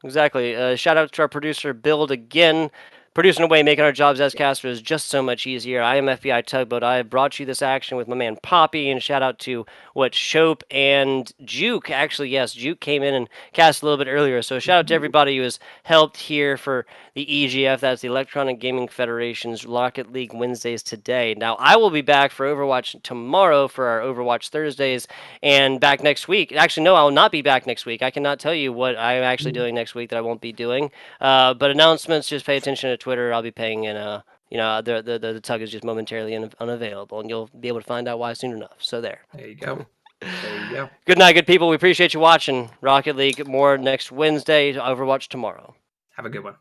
Shout out to our producer, Build, again. Producing away, making our jobs as casters just so much easier. I am FBI Tugboat. I have brought you this action with my man Poppy, and shout out to Shope and Juke. Actually, yes, Juke came in and cast a little bit earlier. So shout out to everybody who has helped here for the EGF. That's the Electronic Gaming Federation's Rocket League Wednesdays today. Now, I will be back for Overwatch tomorrow for our Overwatch Thursdays, and back next week. Actually, no, I will not be back next week. I cannot tell you what I'm actually doing next week that I won't be doing. But announcements, just pay attention to Twitter. I'll be paying in the Tug is just momentarily unavailable, and you'll be able to find out why soon enough. So there You go. There you go. Good night, good people. We appreciate you watching Rocket League. More next Wednesday. Overwatch tomorrow. Have a good one.